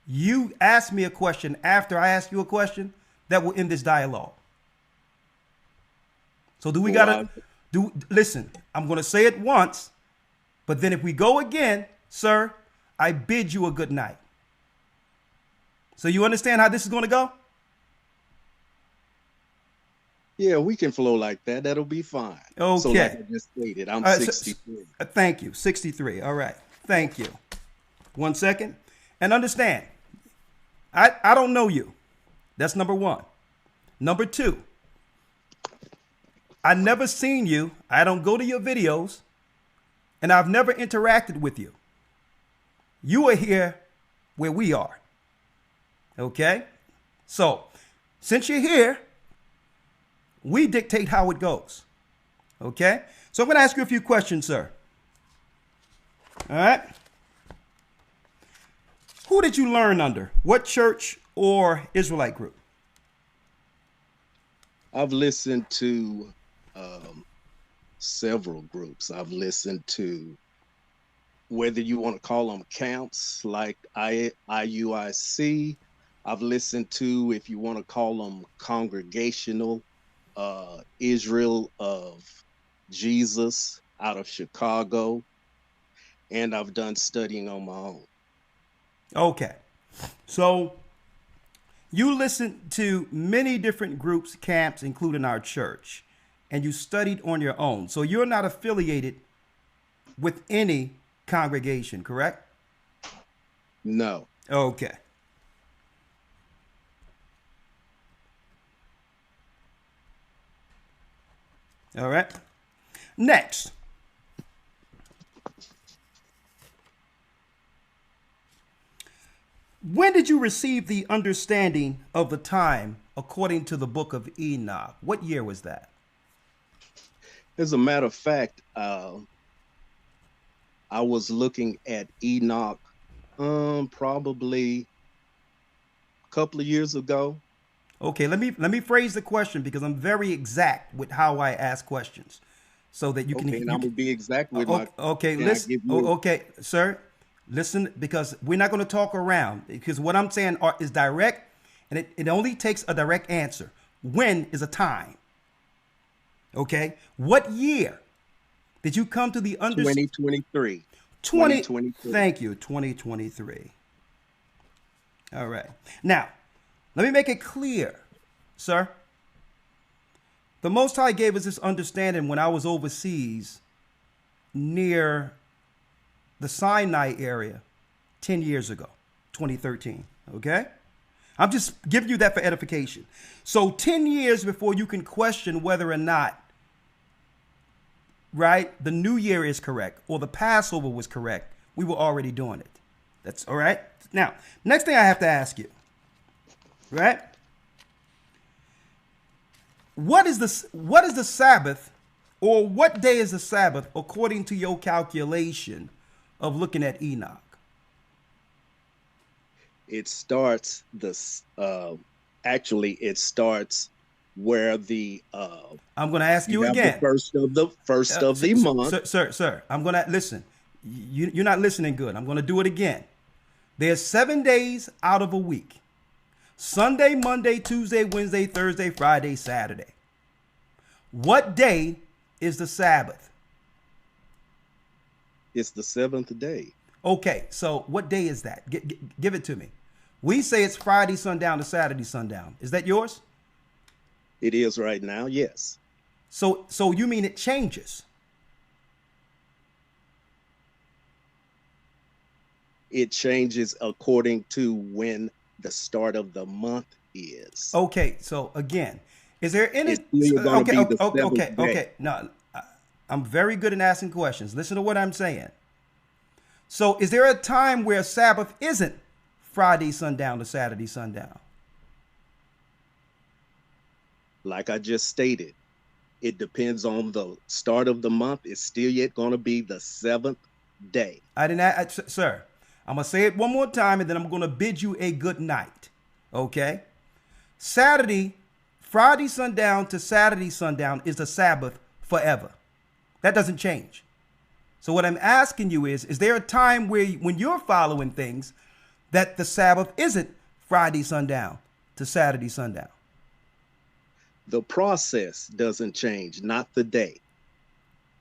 you ask me a question after I ask you a question, that will end this dialogue. So listen, I'm going to say it once, but then if we go again, sir, I bid you a good night. So you understand how this is going to go? Yeah, we can flow like that. That'll be fine. Okay. So like I just stated, I'm 63. Thank you. 63. All right. Thank you. 1 second. And understand, I don't know you. That's number one. Number two, I never seen you. I don't go to your videos. And I've never interacted with you. You are here where we are. Okay? So, since you're here, we dictate how it goes. Okay? So I'm going to ask you a few questions, sir. All right? Who did you learn under? What church or Israelite group? I've listened to several groups. I've listened to, whether you want to call them camps like IUIC. I've listened to, if you want to call them congregational, Israel of Jesus out of Chicago, and I've done studying on my own. Okay. So you listened to many different groups, camps, including our church, and you studied on your own. So you're not affiliated with any congregation, correct? No. Okay. All right. Next. When did you receive the understanding of the time according to the book of Enoch? What year was that? As a matter of fact, I was looking at Enoch probably a couple of years ago. Okay, let me phrase the question because I'm very exact with how I ask questions, so that you can. Okay, and I'm gonna be exact with Okay, can I listen. give you- Okay, sir, listen, because we're not going to talk around. Because what I'm saying is direct, and it only takes a direct answer. When is a time? Okay, what year did you come to the understanding? 2023. 2023. Thank you, 2023. All right. Now, let me make it clear, sir. The Most High gave us this understanding when I was overseas near the Sinai area 10 years ago, 2013. Okay? I'm just giving you that for edification. So 10 years before you can question whether or not, right, the New Year is correct or the Passover was correct, we were already doing it. That's all right. Now, next thing I have to ask you, right? What is the Sabbath, or what day is the Sabbath according to your calculation of looking at Enoch? It starts actually it starts where the I'm going to ask you have again. The first of the month. Sir, I'm going to listen. You're not listening good. I'm going to do it again. There's 7 days out of a week. Sunday, Monday, Tuesday, Wednesday, Thursday, Friday, Saturday. What day is the Sabbath? It's the seventh day. Okay, so what day is that? Give it to me. We say it's Friday sundown to Saturday sundown. Is that yours? It is right now, yes. So you mean it changes? It changes according to when the start of the month is. Okay, so again, is there any? Okay. No, I'm very good at asking questions. Listen to what I'm saying. So, is there a time where Sabbath isn't Friday sundown to Saturday sundown? Like I just stated, it depends on the start of the month. It's still yet going to be the seventh day. Sir, I'm going to say it one more time and then I'm going to bid you a good night. Okay? Friday sundown to Saturday sundown is the Sabbath forever. That doesn't change. So what I'm asking you is there a time where when you're following things that the Sabbath isn't Friday sundown to Saturday sundown? The process doesn't change, not the day.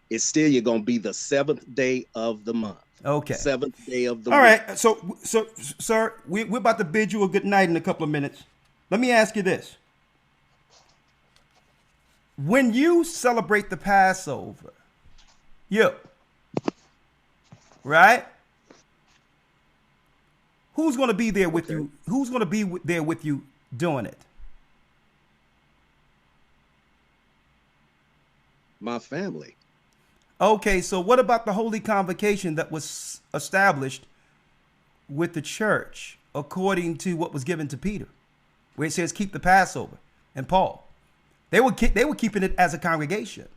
It's still you're going to be the seventh day of the month. Okay. Seventh day of the week. All right. So, sir, we're about to bid you a good night in a couple of minutes. Let me ask you this. When you celebrate the Passover, right? Who's going to be there with you? Who's going to be there with you doing it? My family. Okay, so what about the Holy Convocation that was established with the church according to what was given to Peter, where it says keep the Passover, and Paul? They were keeping it as a congregation.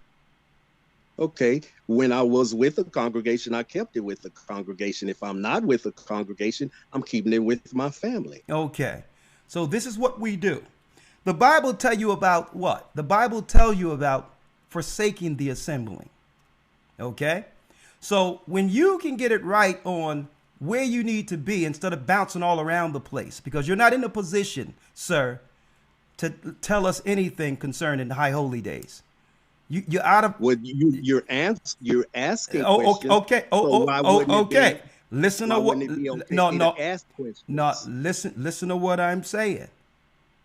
Okay, when I was with the congregation, I kept it with the congregation. If I'm not with the congregation, I'm keeping it with my family. Okay, so this is what we do. The Bible tell you about what? The Bible tell you about forsaking the assembling. Okay, so when you can get it right on where you need to be instead of bouncing all around the place, because you're not in a position, sir, to tell us anything concerning the high holy days. You're out of. Well, you're asking. Okay. Okay. Listen to what. Listen to what I'm saying.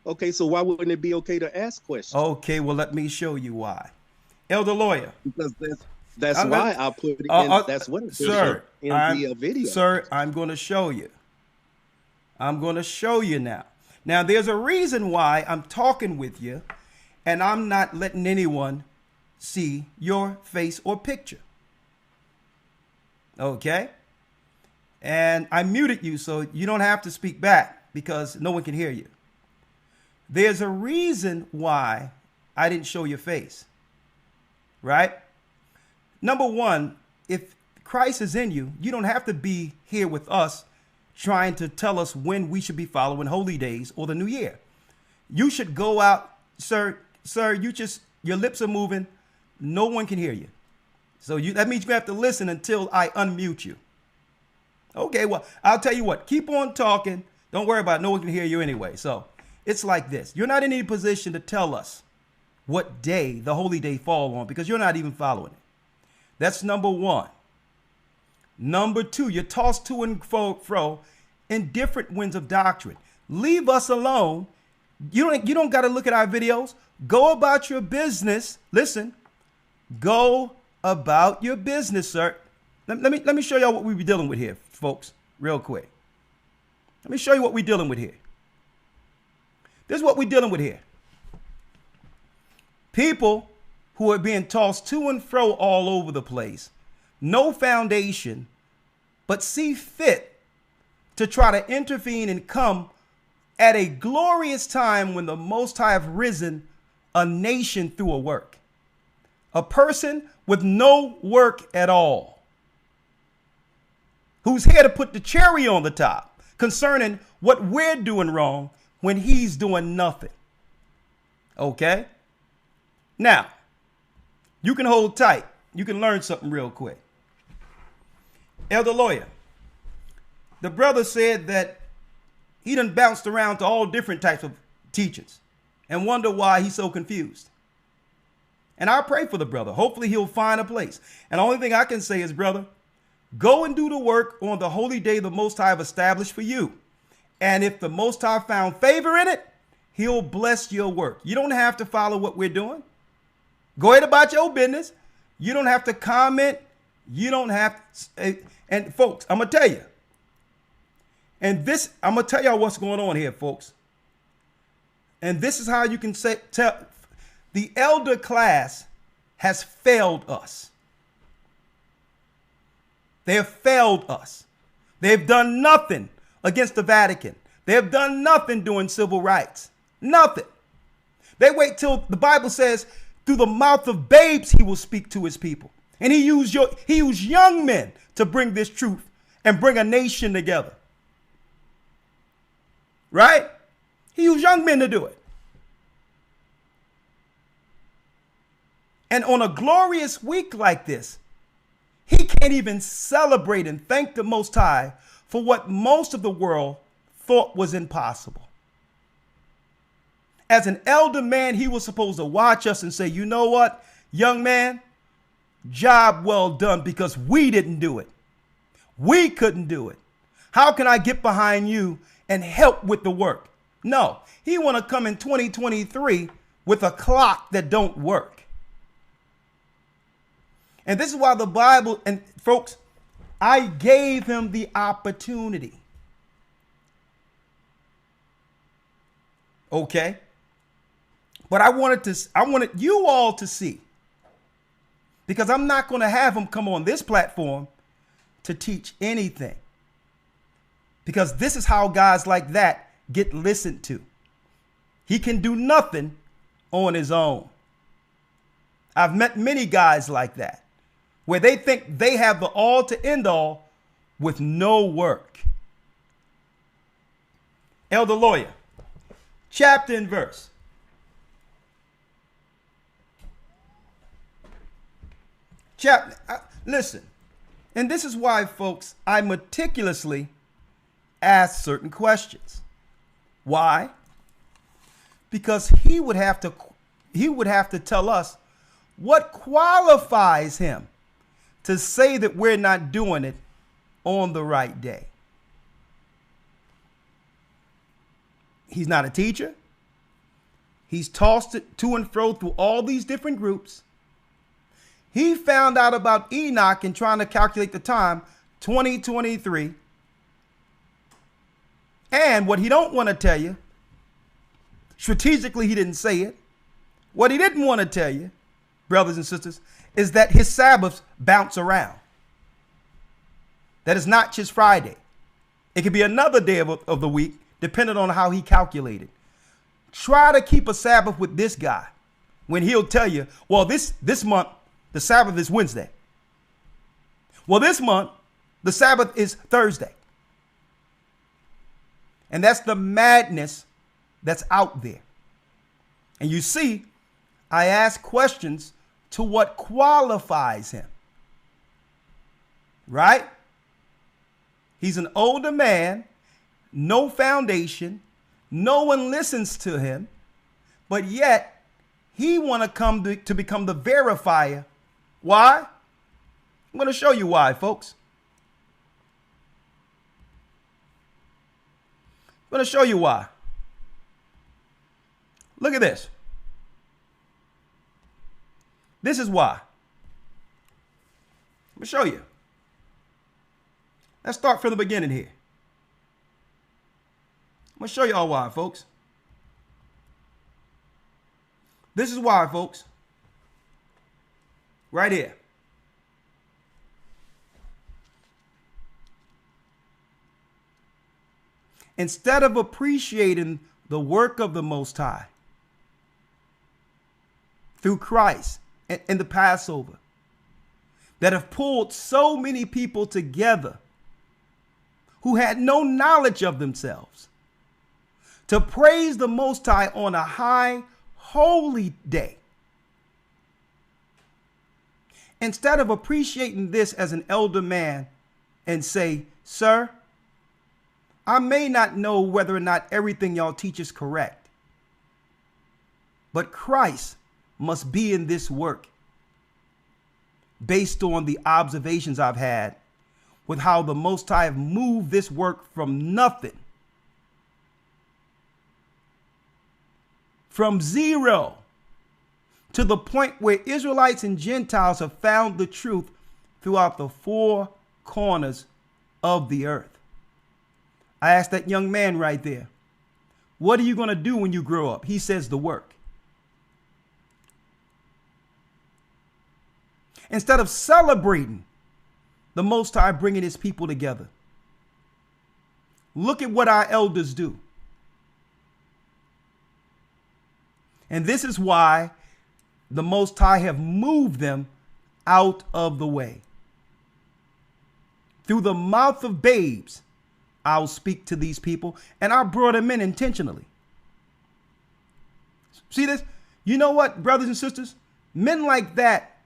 Okay, so why wouldn't it be okay to ask questions? Okay, well, let me show you why. Elder Lawyer. Because that's why I put it in. That's what it sir, in the video. Sir, I'm going to show you. I'm going to show you now. Now, there's a reason why I'm talking with you, and I'm not letting anyone see your face or picture. Okay? And I muted you so you don't have to speak back because no one can hear you. There's a reason why I didn't show your face. right? Number one, if Christ is in you, you don't have to be here with us trying to tell us when we should be following holy days or the new year. You should go out, sir, your lips are moving. No one can hear you. So that means you have to listen until I unmute you. Okay, well, I'll tell you what, keep on talking. Don't worry about it. No one can hear you anyway. So it's like this. You're not in any position to tell us what day the holy day fall on because you're not even following it. That's number one. Number two, you're tossed to and fro in different winds of doctrine. Leave us alone. You don't got to look at our videos. Go about your business. Listen, go about your business, sir. Let me show y'all what we be dealing with here, folks, real quick. Let me show you what we're dealing with here. This is what we're dealing with here. People who are being tossed to and fro all over the place, no foundation, but see fit to try to intervene and come at a glorious time when the Most High have risen a nation through a work. A person with no work at all, who's here to put the cherry on the top concerning what we're doing wrong when he's doing nothing. Okay? Now, you can hold tight. You can learn something real quick. Elder Lawyer, the brother said that he done bounced around to all different types of teachings and wonder why he's so confused. And I pray for the brother. Hopefully he'll find a place. And the only thing I can say is, brother, go and do the work on the holy day the Most High have established for you. And if the Most High found favor in it, he'll bless your work. You don't have to follow what we're doing. Go ahead about your business. You don't have to comment. You don't have to. And folks, I'm going to tell you. And this, I'm going to tell y'all what's going on here, folks. And this is how you can tell the elder class has failed us. They have failed us. They've done nothing against the Vatican. They have done nothing doing civil rights. Nothing. They wait till the Bible says through the mouth of babes he will speak to his people. And he used young men to bring this truth and bring a nation together. Right? He used young men to do it. And on a glorious week like this, he can't even celebrate and thank the Most High for what most of the world thought was impossible. As an elder man, he was supposed to watch us and say, you know what, young man, job well done because we didn't do it. We couldn't do it. How can I get behind you and help with the work? No, he want to come in 2023 with a clock that don't work. And this is why the Bible, and folks, I gave him the opportunity. Okay. But I wanted you all to see, because I'm not going to have him come on this platform to teach anything, because this is how guys like that get listened to. He can do nothing on his own. I've met many guys like that, where they think they have the all to end all with no work. Elder Lawyer, chapter and verse. Listen, and this is why, folks, I meticulously ask certain questions. Why? Because he would have to tell us what qualifies him to say that we're not doing it on the right day. He's not a teacher. He's tossed it to and fro through all these different groups. He found out about Enoch and trying to calculate the time, 2023. And what he don't want to tell you, strategically he didn't say it. What he didn't want to tell you, brothers and sisters, is that his Sabbaths bounce around. That is not just Friday. It could be another day of the week, depending on how he calculated. Try to keep a Sabbath with this guy when he'll tell you, well, this month The Sabbath is Wednesday. Well, this month, the Sabbath is Thursday. And that's the madness that's out there. And you see, I ask questions to what qualifies him. Right? He's an older man, no foundation, no one listens to him, but yet he want to come to become the verifier. Why? I'm going to show you why, folks. I'm going to show you why. Look at this. This is why. I'm going to show you. Let's start from the beginning here. I'm going to show you all why, folks. This is why, folks. Right here. Instead of appreciating the work of the Most High through Christ and the Passover that have pulled so many people together who had no knowledge of themselves to praise the Most High on a high, holy day. Instead of appreciating this as an elder man and say, sir, I may not know whether or not everything y'all teach is correct, but Christ must be in this work based on the observations I've had with how the Most High have moved this work from nothing, from zero, to the point where Israelites and Gentiles have found the truth throughout the four corners of the earth. I asked that young man right there, what are you going to do when you grow up? He says the work. Instead of celebrating the Most High bringing his people together, look at what our elders do. And this is why the Most High have moved them out of the way. Through the mouth of babes, I'll speak to these people, and I brought them in intentionally. See this? You know what, brothers and sisters? Men like that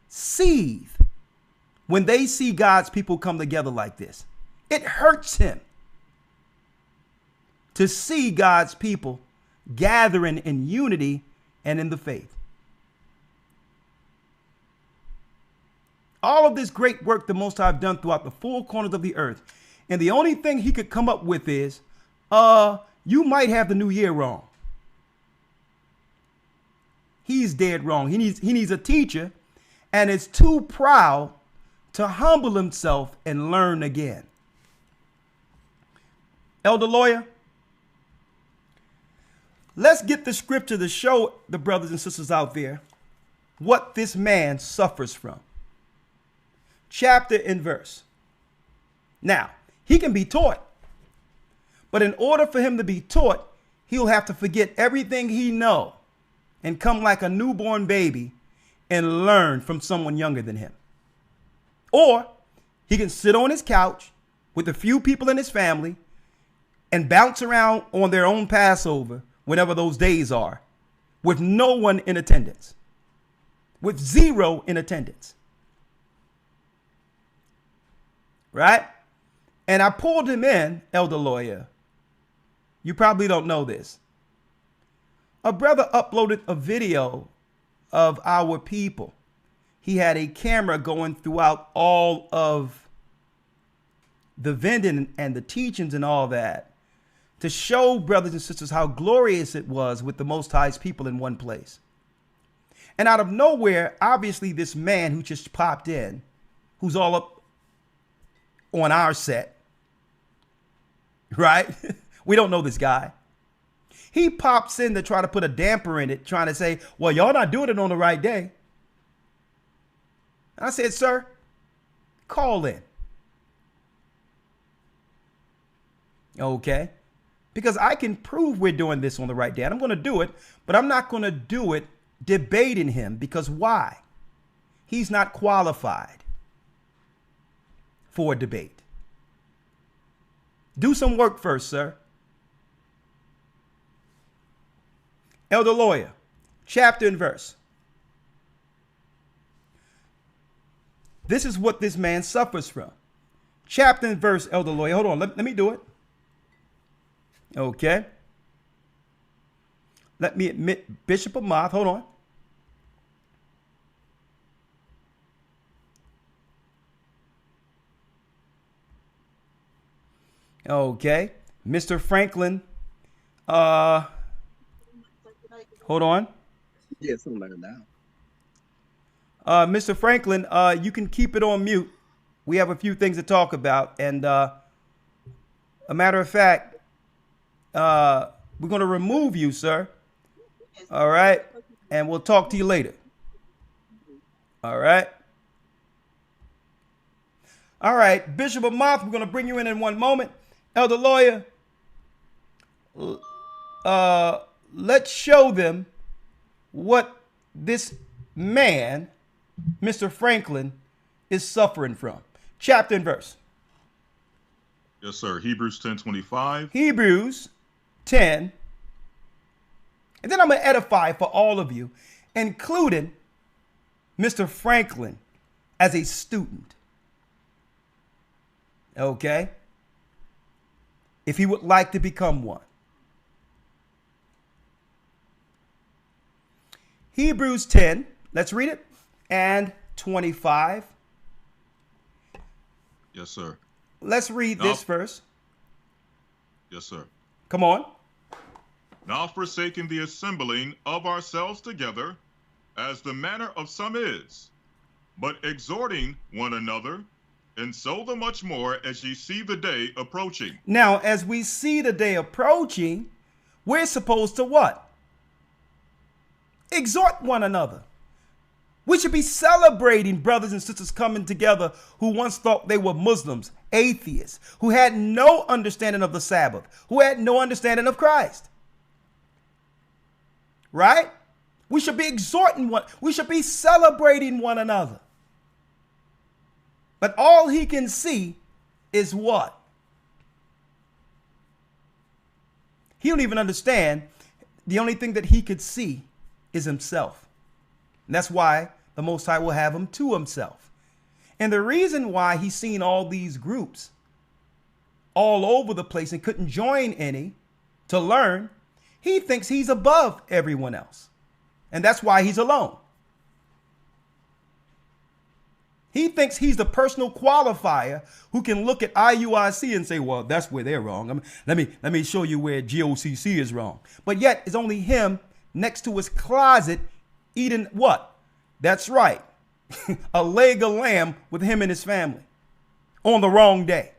seethe when they see God's people come together like this. It hurts him to see God's people gathering in unity and in the faith. All of this great work the Most High have done throughout the four corners of the earth. And the only thing he could come up with is, you might have the new year wrong. He's dead wrong. He needs a teacher, and is too proud to humble himself and learn again. Elder Lawyer, let's get the scripture to show the brothers and sisters out there what this man suffers from. Chapter and verse. Now, he can be taught, but in order for him to be taught, he'll have to forget everything he knows and come like a newborn baby and learn from someone younger than him. Or he can sit on his couch with a few people in his family and bounce around on their own Passover, whenever those days are, with no one in attendance, with zero in attendance. Right? And I pulled him in, Elder Lawyer. You probably don't know this. A brother uploaded a video of our people. He had a camera going throughout all of the vending and the teachings and all that to show brothers and sisters how glorious it was with the Most High's people in one place. And out of nowhere, obviously this man who just popped in, who's all up on our set, right? We don't know this guy. He pops in to try to put a damper in it, trying to say, well, y'all not doing it on the right day. And I said, sir, call in. Okay? Because I can prove we're doing this on the right day. And I'm going to do it, but I'm not going to do it debating him. Because why? he's not qualified for a debate. Do some work first, sir. Elder Lawyer, chapter and verse. This is what this man suffers from. Chapter and verse, Elder Lawyer. Hold on, let me do it. Okay. Let me admit Bishop Amath. Hold on. Okay. Mr. Franklin. Hold on. Yes, I'm learning now. Mr. Franklin, you can keep it on mute. We have a few things to talk about. And a matter of fact, we're going to remove you, sir. All right. And we'll talk to you later. All right. All right. Bishop Amath, we're going to bring you in one moment. Elder Lawyer, let's show them what this man, Mr. Franklin, is suffering from. Chapter and verse. Yes, sir. Hebrews 10:25. Hebrews 10. And then I'm going to edify for all of you, including Mr. Franklin as a student. Okay? If he would like to become one. Hebrews 10, let's read it, and 25. Yes, sir. Let's read this first. Yes, sir. Come on. Not forsaking the assembling of ourselves together, as the manner of some is, but exhorting one another, and so the much more as ye see the day approaching. Now, as we see the day approaching, we're supposed to what? Exhort one another. We should be celebrating brothers and sisters coming together who once thought they were Muslims, atheists, who had no understanding of the Sabbath, who had no understanding of Christ. Right? We should be exhorting we should be celebrating one another. But all he can see is what? He don't even understand. The only thing that he could see is himself. And that's why the Most High will have him to himself. And the reason why he's seen all these groups all over the place and couldn't join any to learn, he thinks he's above everyone else. And that's why he's alone. He thinks he's the personal qualifier who can look at IUIC and say, well, that's where they're wrong. Let me show you where GOCC is wrong. But yet it's only him next to his closet eating what? That's right. A leg of lamb with him and his family on the wrong day.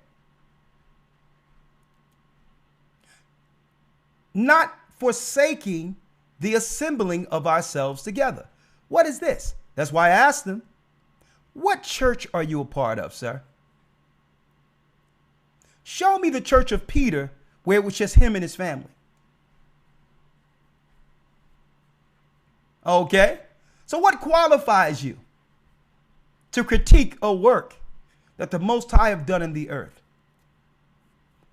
Not forsaking the assembling of ourselves together. What is this? That's why I asked him, what church are you a part of, sir? Show me the church of Peter where it was just him and his family. Okay. So what qualifies you to critique a work that the Most High have done in the earth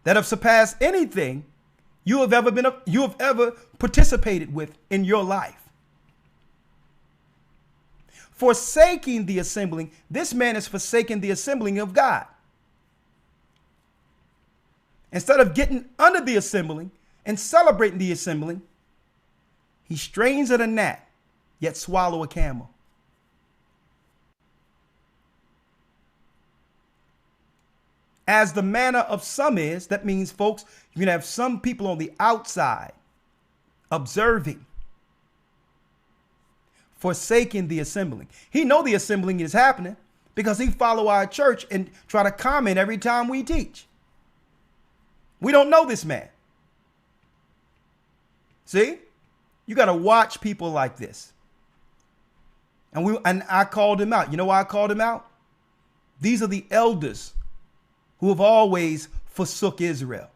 that have surpassed anything you have ever participated with in your life? Forsaking the assembling, this man is forsaking the assembling of God. Instead of getting under the assembling and celebrating the assembling, he strains at a gnat, yet swallow a camel. As the manner of some is, that means, folks, you're going to have some people on the outside observing, forsaking the assembling. He know the assembling is happening because he follow our church and try to comment every time we teach. We don't know this man. See? You got to watch people like this. And I called him out. You know why I called him out? These are the elders who have always forsook Israel.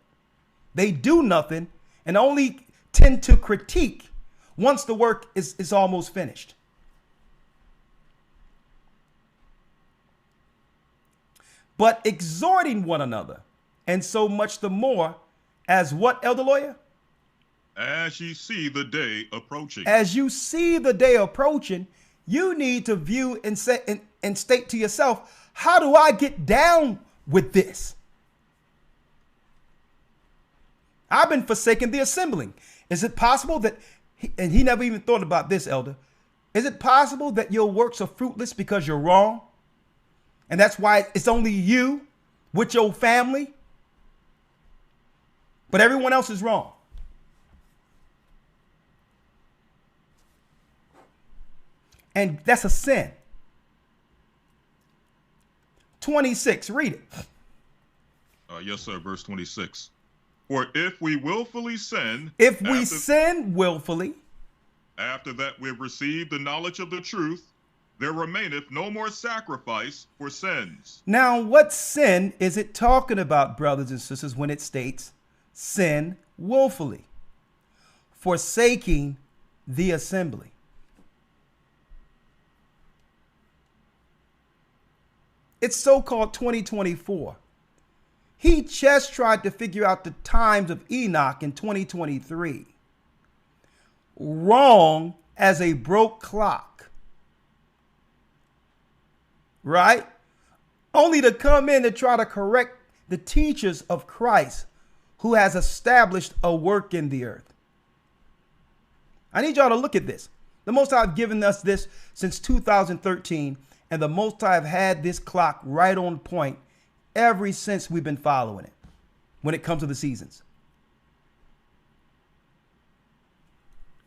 They do nothing and only tend to critique once the work is almost finished. but exhorting one another, and so much the more as what, Elder Lawyer? As ye see the day approaching. As you see the day approaching, you need to view and say and state to yourself, how do I get down with this? I've been forsaking the assembling. Is it possible that, and he never even thought about this, Elder, is it possible that your works are fruitless because you're wrong? And that's why it's only you with your family, but everyone else is wrong. And that's a sin. 26, read it. Yes, sir. Verse 26. For if we willfully sin, if we sin willfully, after that we have received the knowledge of the truth, there remaineth no more sacrifice for sins. Now, what sin is it talking about, brothers and sisters, when it states sin willfully? Forsaking the assembly. It's so-called 2024. He just tried to figure out the times of Enoch in 2023. Wrong as a broke clock. Right? Only to come in to try to correct the teachers of Christ who has established a work in the earth. I need y'all to look at this. The Most High have given us this since 2013, and the Most High have had this clock right on point ever since we've been following it when it comes to the seasons.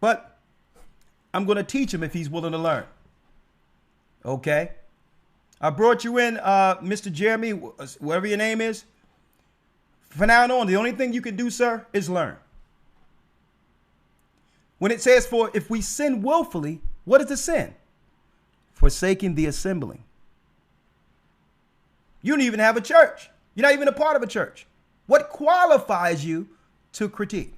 But I'm going to teach him if he's willing to learn. Okay? I brought you in, Mr. Jeremy, whatever your name is. From now on, the only thing you can do, sir, is learn. When it says, for if we sin willfully, what is the sin? Forsaking the assembling. You don't even have a church. You're not even a part of a church. What qualifies you to critique?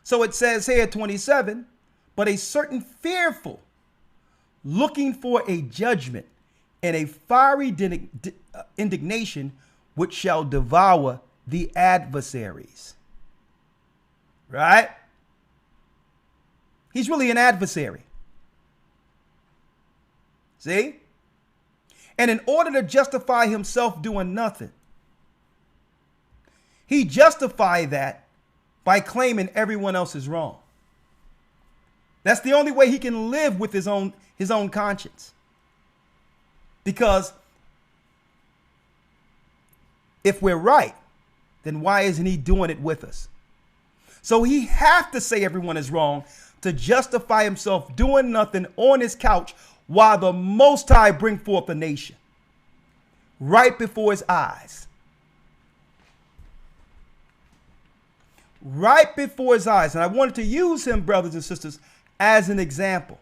So it says here, 27, but a certain fearful, looking for a judgment and a fiery indignation which shall devour the adversaries. Right? He's really an adversary. See? And in order to justify himself doing nothing, he justified that by claiming everyone else is wrong. That's the only way he can live with his own conscience. Because if we're right, then why isn't he doing it with us? So he has to say everyone is wrong to justify himself doing nothing on his couch while the Most High bring forth a nation right before his eyes. Right before his eyes. And I wanted to use him, brothers and sisters, as an example.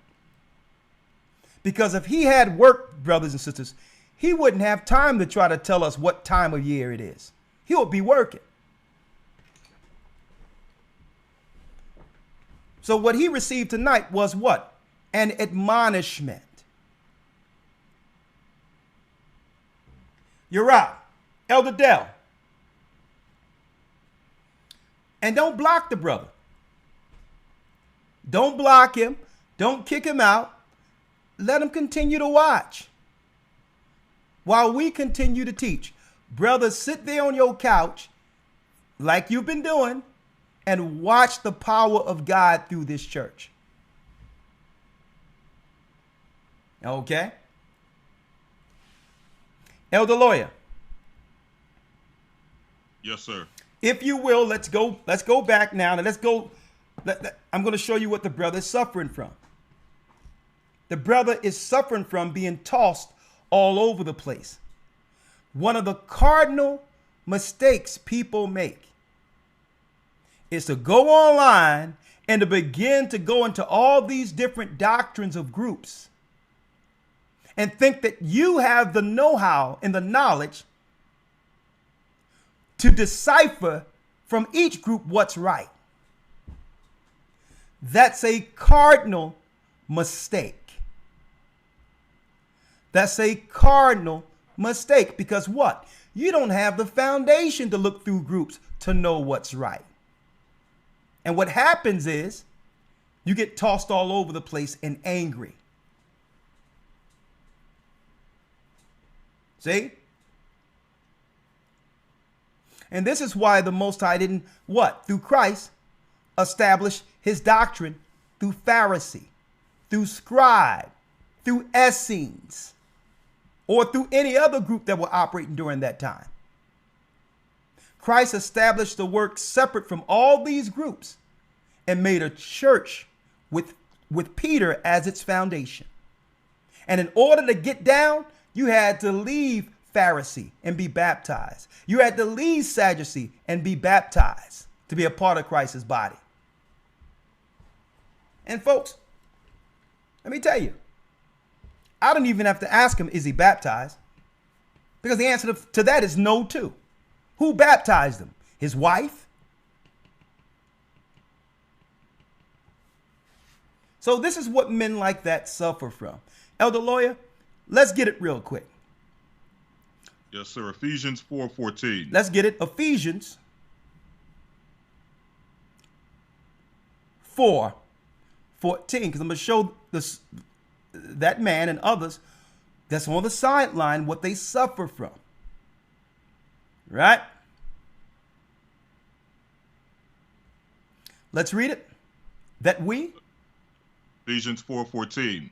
Because if he had work, brothers and sisters, he wouldn't have time to try to tell us what time of year it is. He would be working. So what he received tonight was what? An admonishment. You're right, Elder Dell. And don't block the brother. Don't block him. Don't kick him out. Let him continue to watch while we continue to teach. Brother, sit there on your couch like you've been doing and watch the power of God through this church. Okay? Elder Lawyer. Yes, sir. If you will, let's go back now and I'm going to show you what the brother is suffering from. The brother is suffering from being tossed all over the place. One of the cardinal mistakes people make is to go online and to begin to go into all these different doctrines of groups and think that you have the know-how and the knowledge to decipher from each group what's right. That's a cardinal mistake. That's a cardinal mistake, because what? You don't have the foundation to look through groups to know what's right. And what happens is you get tossed all over the place and angry. See? And this is why the Most High didn't, what? Through Christ, establish his doctrine through Pharisee, through scribe, through Essenes, or through any other group that were operating during that time. Christ established the work separate from all these groups and made a church with Peter as its foundation. And in order to get down, you had to leave Pharisee and be baptized. You had to leave Sadducee and be baptized to be a part of Christ's body. And folks, let me tell you, I don't even have to ask him, is he baptized? Because the answer to that is no, too. Who baptized him? His wife? So this is what men like that suffer from. Elder Lawyer, let's get it real quick. Yes, sir. Ephesians 4:14. Let's get it. Ephesians 4:14, because I'm going to show this, that man and others that's on the sideline what they suffer from. Right? Let's read it. That we, Ephesians 4:14,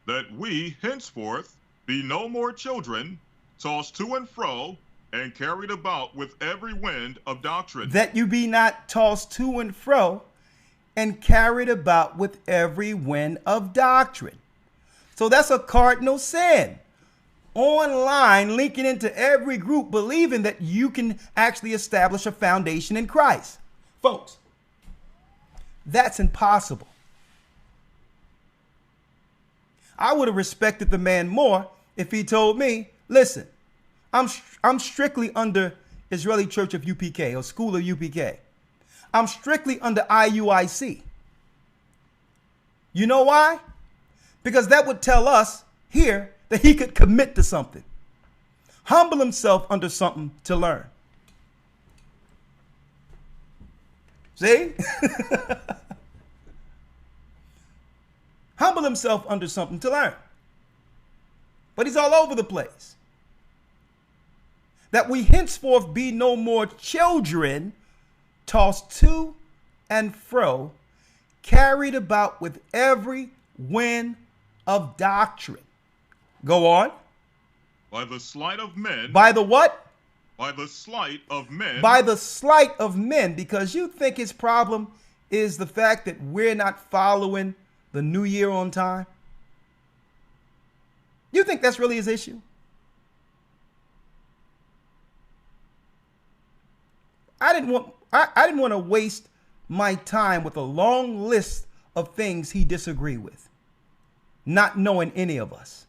that we henceforth be no more children, tossed to and fro, and carried about with every wind of doctrine. that you be not tossed to and fro and carried about with every wind of doctrine. So that's a cardinal sin. Online, linking into every group, believing that you can actually establish a foundation in Christ. Folks, that's impossible. I would have respected the man more if he told me, listen, I'm strictly under Israeli Church of UPK or School of UPK. I'm strictly under IUIC. You know why? Because that would tell us here that he could commit to something. Humble himself under something to learn. See? Humble himself under something to learn. But he's all over the place. That we henceforth be no more children, tossed to and fro, carried about with every wind of doctrine. Go on. By the sleight of men. By the what? By the sleight of men. By the sleight of men, because you think his problem is the fact that we're not following the new year on time. You think that's really his issue? I didn't want to waste my time with a long list of things he disagreed with, not knowing any of us.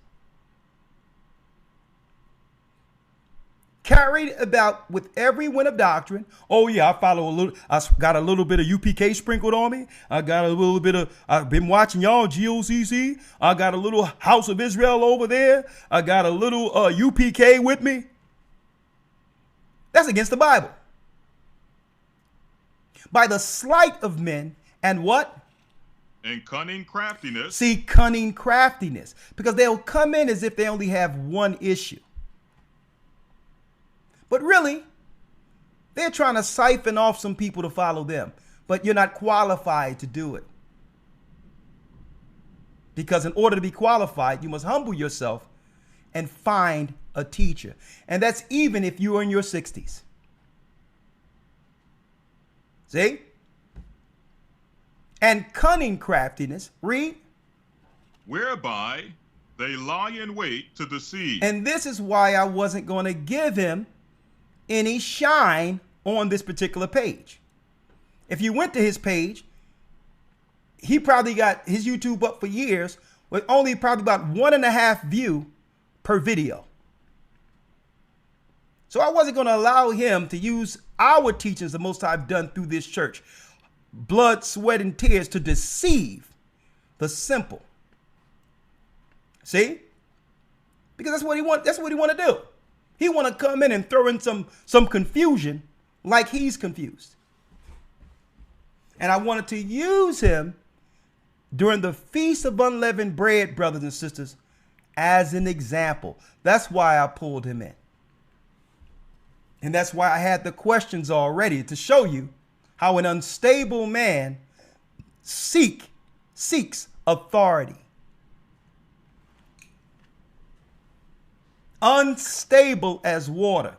Carried about with every wind of doctrine. Oh yeah, I got a little bit of UPK sprinkled on me. I got a little bit of, I've been watching y'all GOCC. I got a little House of Israel over there. I got a little UPK with me. That's against the Bible. By the sleight of men and what? And cunning craftiness. See, cunning craftiness. Because they'll come in as if they only have one issue. But really, they're trying to siphon off some people to follow them. But you're not qualified to do it. Because in order to be qualified, you must humble yourself and find a teacher. And that's even if you're in your 60s. See? And cunning craftiness, read. Whereby they lie in wait to deceive. And this is why I wasn't going to give him any shine on this particular page. If you went to his page, he probably got his YouTube up for years with only probably about 1.5 view per video. So I wasn't going to allow him to use our teachings, the most I've done through this church, blood, sweat, and tears, to deceive the simple. See? Because that's what he want to do. He want to come in and throw in some confusion like he's confused. And I wanted to use him during the Feast of Unleavened Bread, brothers and sisters, as an example. That's why I pulled him in. And that's why I had the questions already, to show you how an unstable man seeks authority. Unstable as water.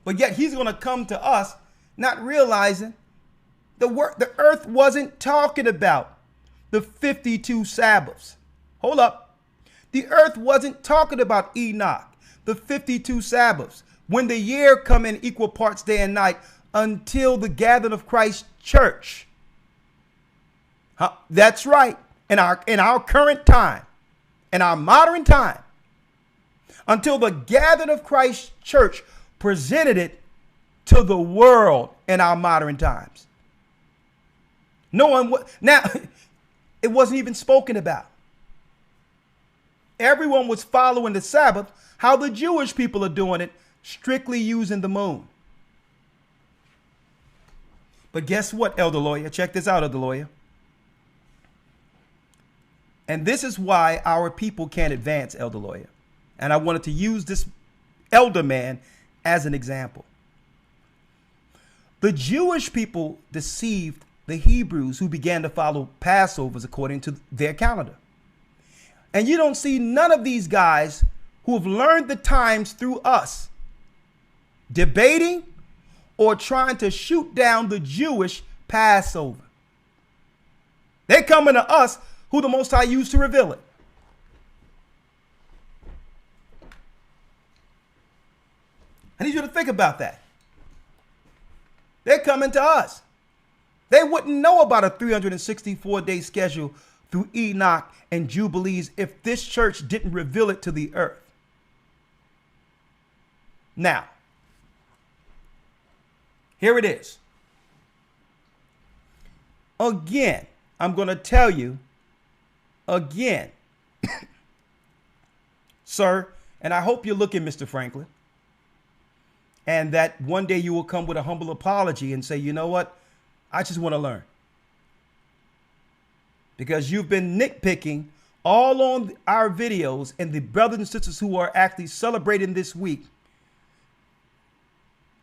But yet he's going to come to us not realizing the earth wasn't talking about the 52 Sabbaths. Hold up. The earth wasn't talking about Enoch, the 52 Sabbaths, when the year come in equal parts day and night, until the gathering of Christ's church. That's right. In our current time, in our modern time, until the gathering of Christ's church presented it to the world in our modern times. No one now it wasn't even spoken about. Everyone was following the Sabbath, how the Jewish people are doing it, strictly using the moon. But guess what, Elder Lawyer? Check this out, Elder Lawyer. And this is why our people can't advance, Elder Lawyer. And I wanted to use this elder man as an example. The Jewish people deceived the Hebrews, who began to follow Passovers according to their calendar. And you don't see none of these guys who have learned the times through us debating or trying to shoot down the Jewish Passover. They're coming to us, who the Most High used to reveal it. I need you to think about that. They're coming to us. They wouldn't know about a 364-day schedule through Enoch and Jubilees if this church didn't reveal it to the earth. Now, here it is. Again, I'm going to tell you again, sir, and I hope you're looking, Mr. Franklin, and that one day you will come with a humble apology and say, you know what? I just want to learn. Because you've been nitpicking all on our videos, and the brothers and sisters who are actually celebrating this week,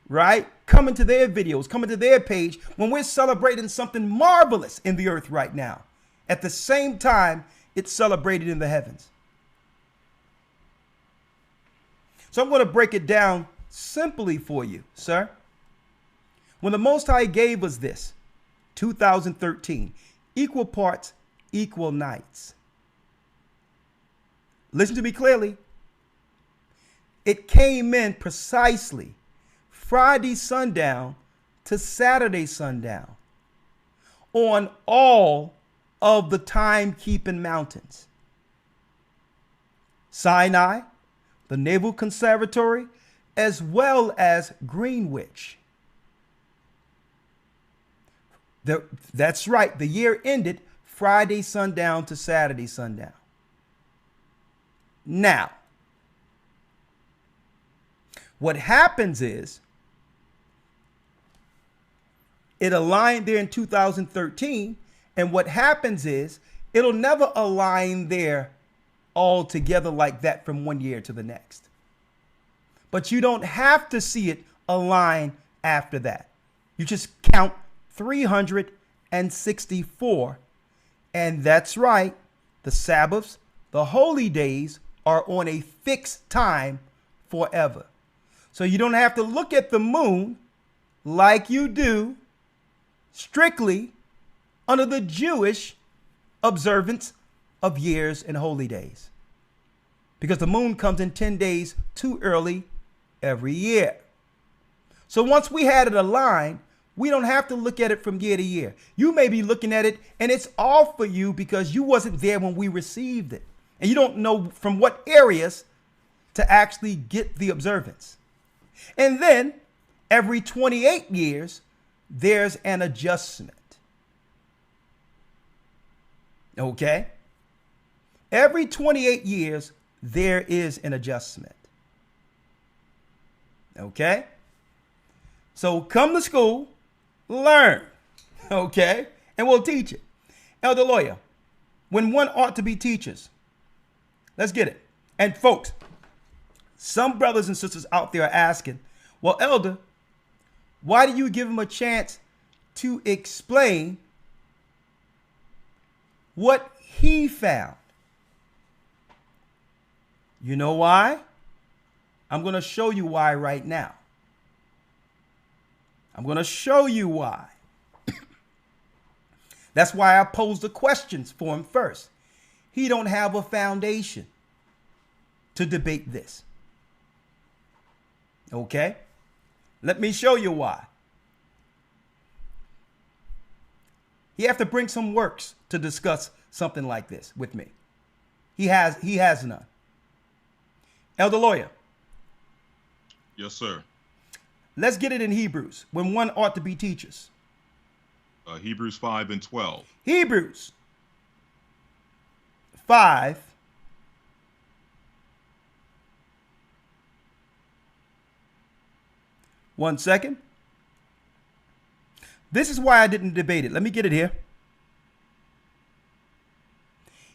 right? Coming to their videos, coming to their page when we're celebrating something marvelous in the earth right now. At the same time, it's celebrated in the heavens. So I'm going to break it down simply for you, sir. When the Most High gave us this, 2013, equal parts, equal nights. Listen to me clearly. It came in precisely Friday sundown to Saturday sundown on all of the timekeeping mountains. Sinai, the Naval Conservatory, as well as Greenwich. That's right. The year ended Friday sundown to Saturday sundown. Now, what happens is it aligned there in 2013. And what happens is it'll never align there all together like that from one year to the next. But you don't have to see it align after that. You just count 364. And that's right. The Sabbaths, the holy days are on a fixed time forever. So you don't have to look at the moon like you do strictly under the Jewish observance of years and holy days. Because the moon comes in 10 days too early every year. So once we had it aligned, we don't have to look at it from year to year. You may be looking at it and it's off for you because you wasn't there when we received it. And you don't know from what areas to actually get the observance. And then every 28 years, there's an adjustment. Okay? Every 28 years, there is an adjustment. Okay? So come to school, learn, okay? And we'll teach it. Elder Lawyer, when one ought to be teachers, let's get it. And folks, some brothers and sisters out there are asking, well, Elder, why do you give him a chance to explain what he found? You know why? I'm going to show you why right now. I'm going to show you why. That's why I posed the questions for him first. He don't have a foundation to debate this. Okay? Let me show you why. He have to bring some works to discuss something like this with me. He has none. Elder Lawyer. Yes, sir. Let's get it in Hebrews, when one ought to be teachers. Hebrews 5 and 12. Hebrews 5. One second. This is why I didn't debate it. Let me get it here.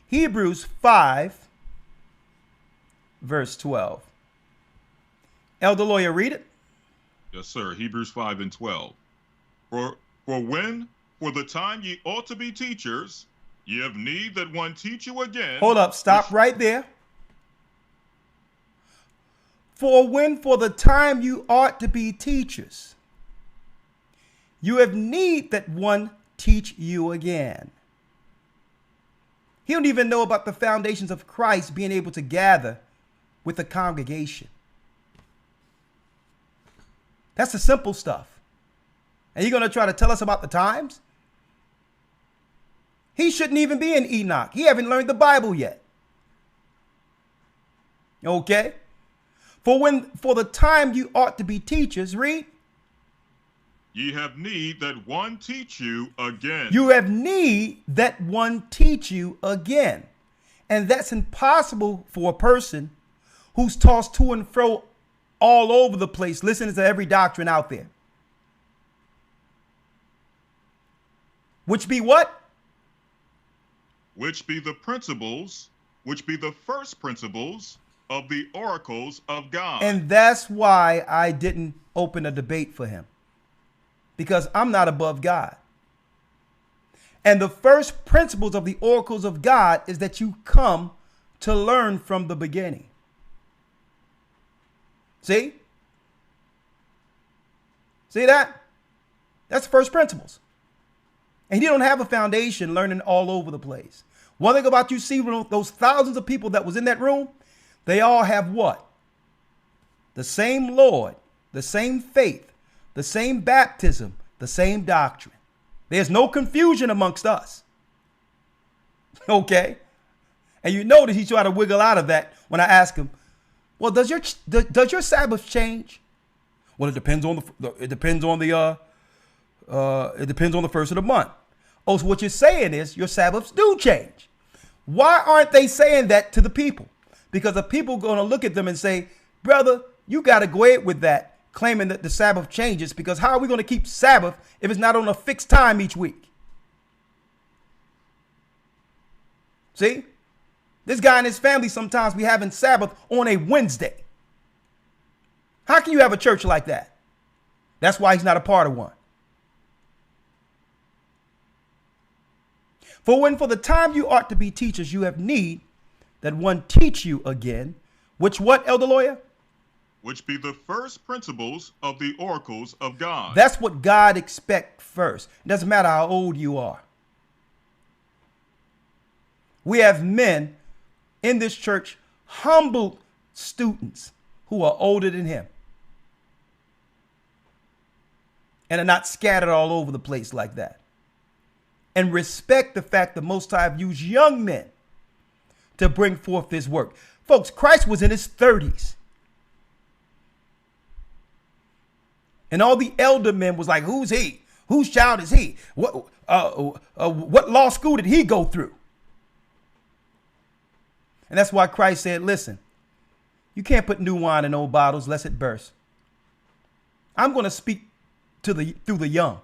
Hebrews 5, verse 12. Elder Lawyer, read it. Yes, sir. Hebrews 5 and 12. For the time ye ought to be teachers, ye have need that one teach you again. Hold up. Stop right there. For the time you ought to be teachers, you have need that one teach you again. He don't even know about the foundations of Christ being able to gather with the congregation. That's the simple stuff. And you're going to try to tell us about the times? He shouldn't even be in Enoch. He haven't learned the Bible yet. Okay? For the time you ought to be teachers, read. Ye have need that one teach you again. You have need that one teach you again. And that's impossible for a person who's tossed to and fro all over the place, listening to every doctrine out there. Which be what? Which be the principles, which be the first principles of the oracles of God. And that's why I didn't open a debate for him. Because I'm not above God. And the first principles of the oracles of God is that you come to learn from the beginning. See? See that? That's the first principles. And you don't have a foundation learning all over the place. One thing about you see those thousands of people that was in that room, they all have what? The same Lord, the same faith, the same baptism, the same doctrine. There's no confusion amongst us. Okay? And you notice he tried to wiggle out of that when I asked him, well, does your Sabbath change? Well, it depends on the first of the month. Oh, so what you're saying is your Sabbaths do change. Why aren't they saying that to the people? Because the people are going to look at them and say, brother, you got to go ahead with that, claiming that the Sabbath changes, because how are we going to keep Sabbath if it's not on a fixed time each week? See? This guy and his family sometimes be having Sabbath on a Wednesday. How can you have a church like that? That's why he's not a part of one. For the time you ought to be teachers, you have need that one teach you again, which what, Elder Lawyer? Which be the first principles of the oracles of God. That's what God expects first. It doesn't matter how old you are. We have men in this church, humble students who are older than him and are not scattered all over the place like that. And respect the fact that Most High have used young men to bring forth this work. Folks, Christ was in his 30s. And all the elder men was like, who's he? Whose child is he? What law school did he go through? And that's why Christ said, listen, you can't put new wine in old bottles lest it burst. I'm going to speak through the young,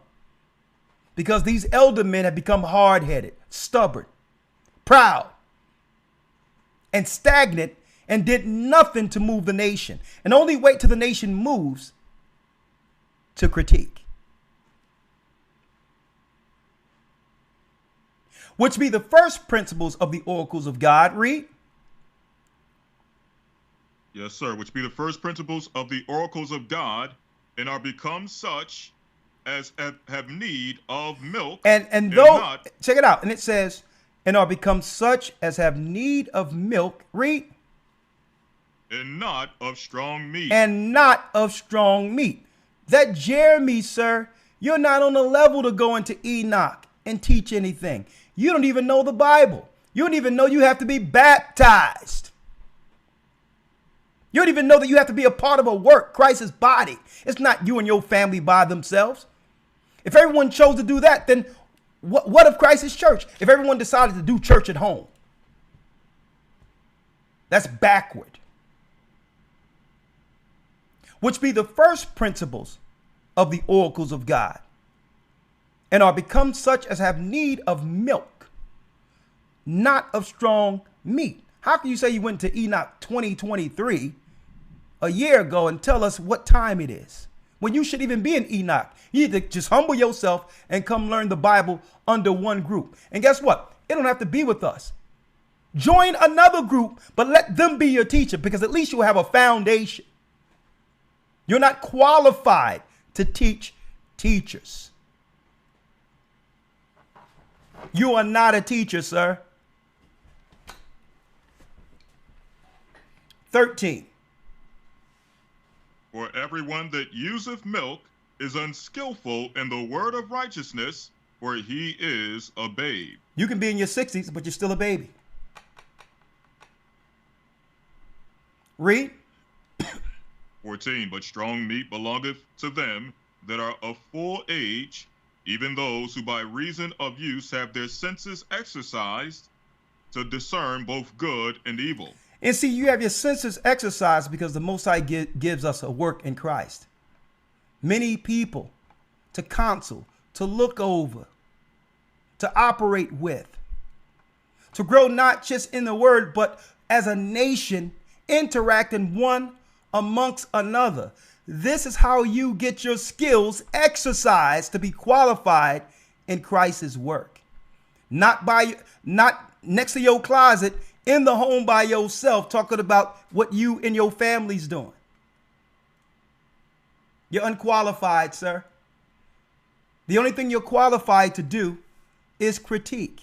because these elder men have become hard-headed, stubborn, proud, and stagnant, and did nothing to move the nation. And only wait till the nation moves to critique. Which be the first principles of the oracles of God. Read. Yes, sir. Which be the first principles of the oracles of God, and are become such as have need of milk. And though, check it out. And it says, and are become such as have need of milk. Read. And not of strong meat. And not of strong meat. That Jeremy, sir, you're not on the level to go into Enoch and teach anything. You don't even know the Bible. You don't even know you have to be baptized. You don't even know that you have to be a part of a work, Christ's body. It's not you and your family by themselves. If everyone chose to do that, then what of Christ's church? If everyone decided to do church at home, that's backward. Which be the first principles of the oracles of God, and are become such as have need of milk, not of strong meat. How can you say you went to Enoch 2023 a year ago and tell us what time it is, when you should even be in Enoch? You need to just humble yourself and come learn the Bible under one group. And guess what? It don't have to be with us. Join another group, but let them be your teacher, because at least you'll have a foundation. You're not qualified to teach teachers. You are not a teacher, sir. 13. For everyone that useth milk is unskillful in the word of righteousness, for he is a babe. You can be in your 60s, but you're still a baby. Read. 14. But strong meat belongeth to them that are of full age, even those who by reason of use have their senses exercised to discern both good and evil. And see, you have your senses exercised because the Most High gives us a work in Christ. Many people to counsel, to look over, to operate with, to grow not just in the word, but as a nation interacting one amongst another. This is how you get your skills exercised to be qualified in Christ's work. Not next to your closet, in the home by yourself, talking about what you and your family's doing. You're unqualified, sir. The only thing you're qualified to do is critique.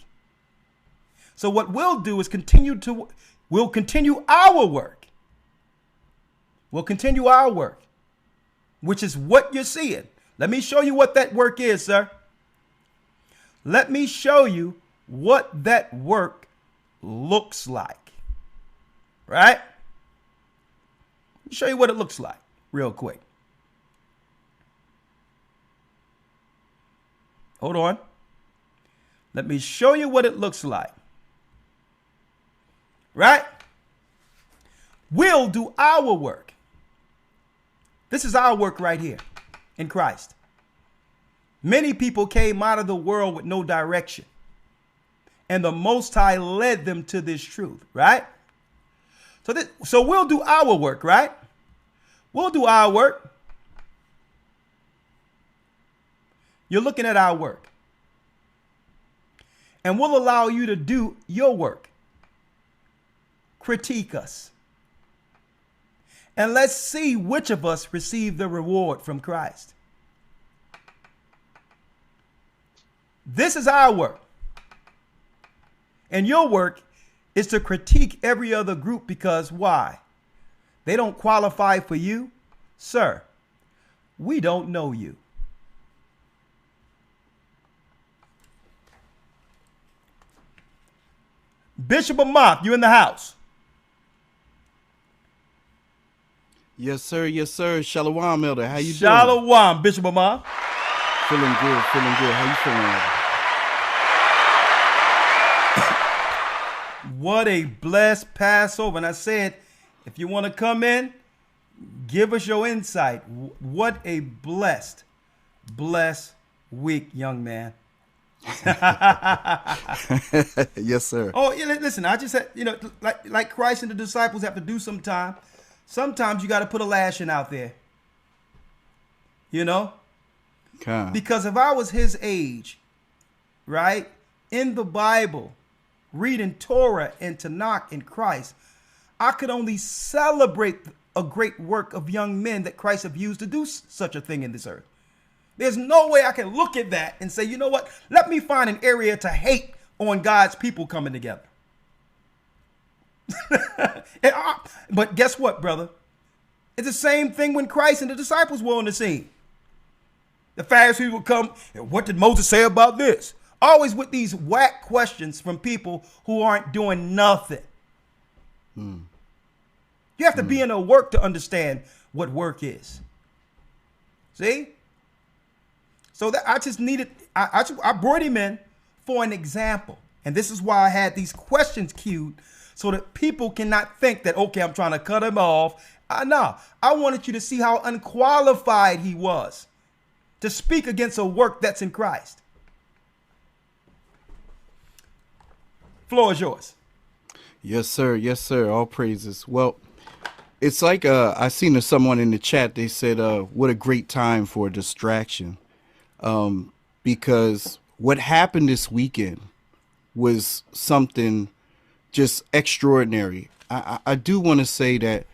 So what we'll do is we'll continue our work. We'll continue our work, which is what you're seeing. Let me show you what that work is, sir. Let me show you what that work looks like. Right? Let me show you what it looks like real quick. Hold on. Let me show you what it looks like. Right? We'll do our work. This is our work right here in Christ. Many people came out of the world with no direction, and the Most High led them to this truth, right? So we'll do our work, right? We'll do our work. You're looking at our work, and we'll allow you to do your work. Critique us. And let's see which of us receive the reward from Christ. This is our work. And your work is to critique every other group, because why? They don't qualify for you? Sir, we don't know you. Bishop Amok, you in the house? Yes, sir. Yes, sir. Shalom, Elder. How you doing? Shalom, Bishop Amok. Feeling good. Feeling good. How you feeling, Elder? What a blessed Passover. And I said, if you want to come in, give us your insight. What a blessed week, young man. Yes, sir. Oh, yeah, listen, I just had, like Christ and the disciples have to do sometime. Sometimes you got to put a lashing out there. Okay. Because if I was his age, right, in the Bible, reading Torah and Tanakh in Christ, I could only celebrate a great work of young men that Christ have used to do such a thing in this earth. There's no way I can look at that and say, you know what? Let me find an area to hate on God's people coming together. But guess what, brother? It's the same thing when Christ and the disciples were on the scene. The Pharisees would come, and what did Moses say about this? Always with these whack questions from people who aren't doing nothing. You have to be in a work to understand what work is. See? So that I just needed, I brought him in for an example. And this is why I had these questions queued so that people cannot think that, okay, I'm trying to cut him off. No, I wanted you to see how unqualified he was to speak against a work that's in Christ. Floor is yours. Yes, sir. Yes, sir. All praises. Well, it's like I seen someone in the chat. They said, what a great time for a distraction. Because what happened this weekend was something just extraordinary. I do want to say that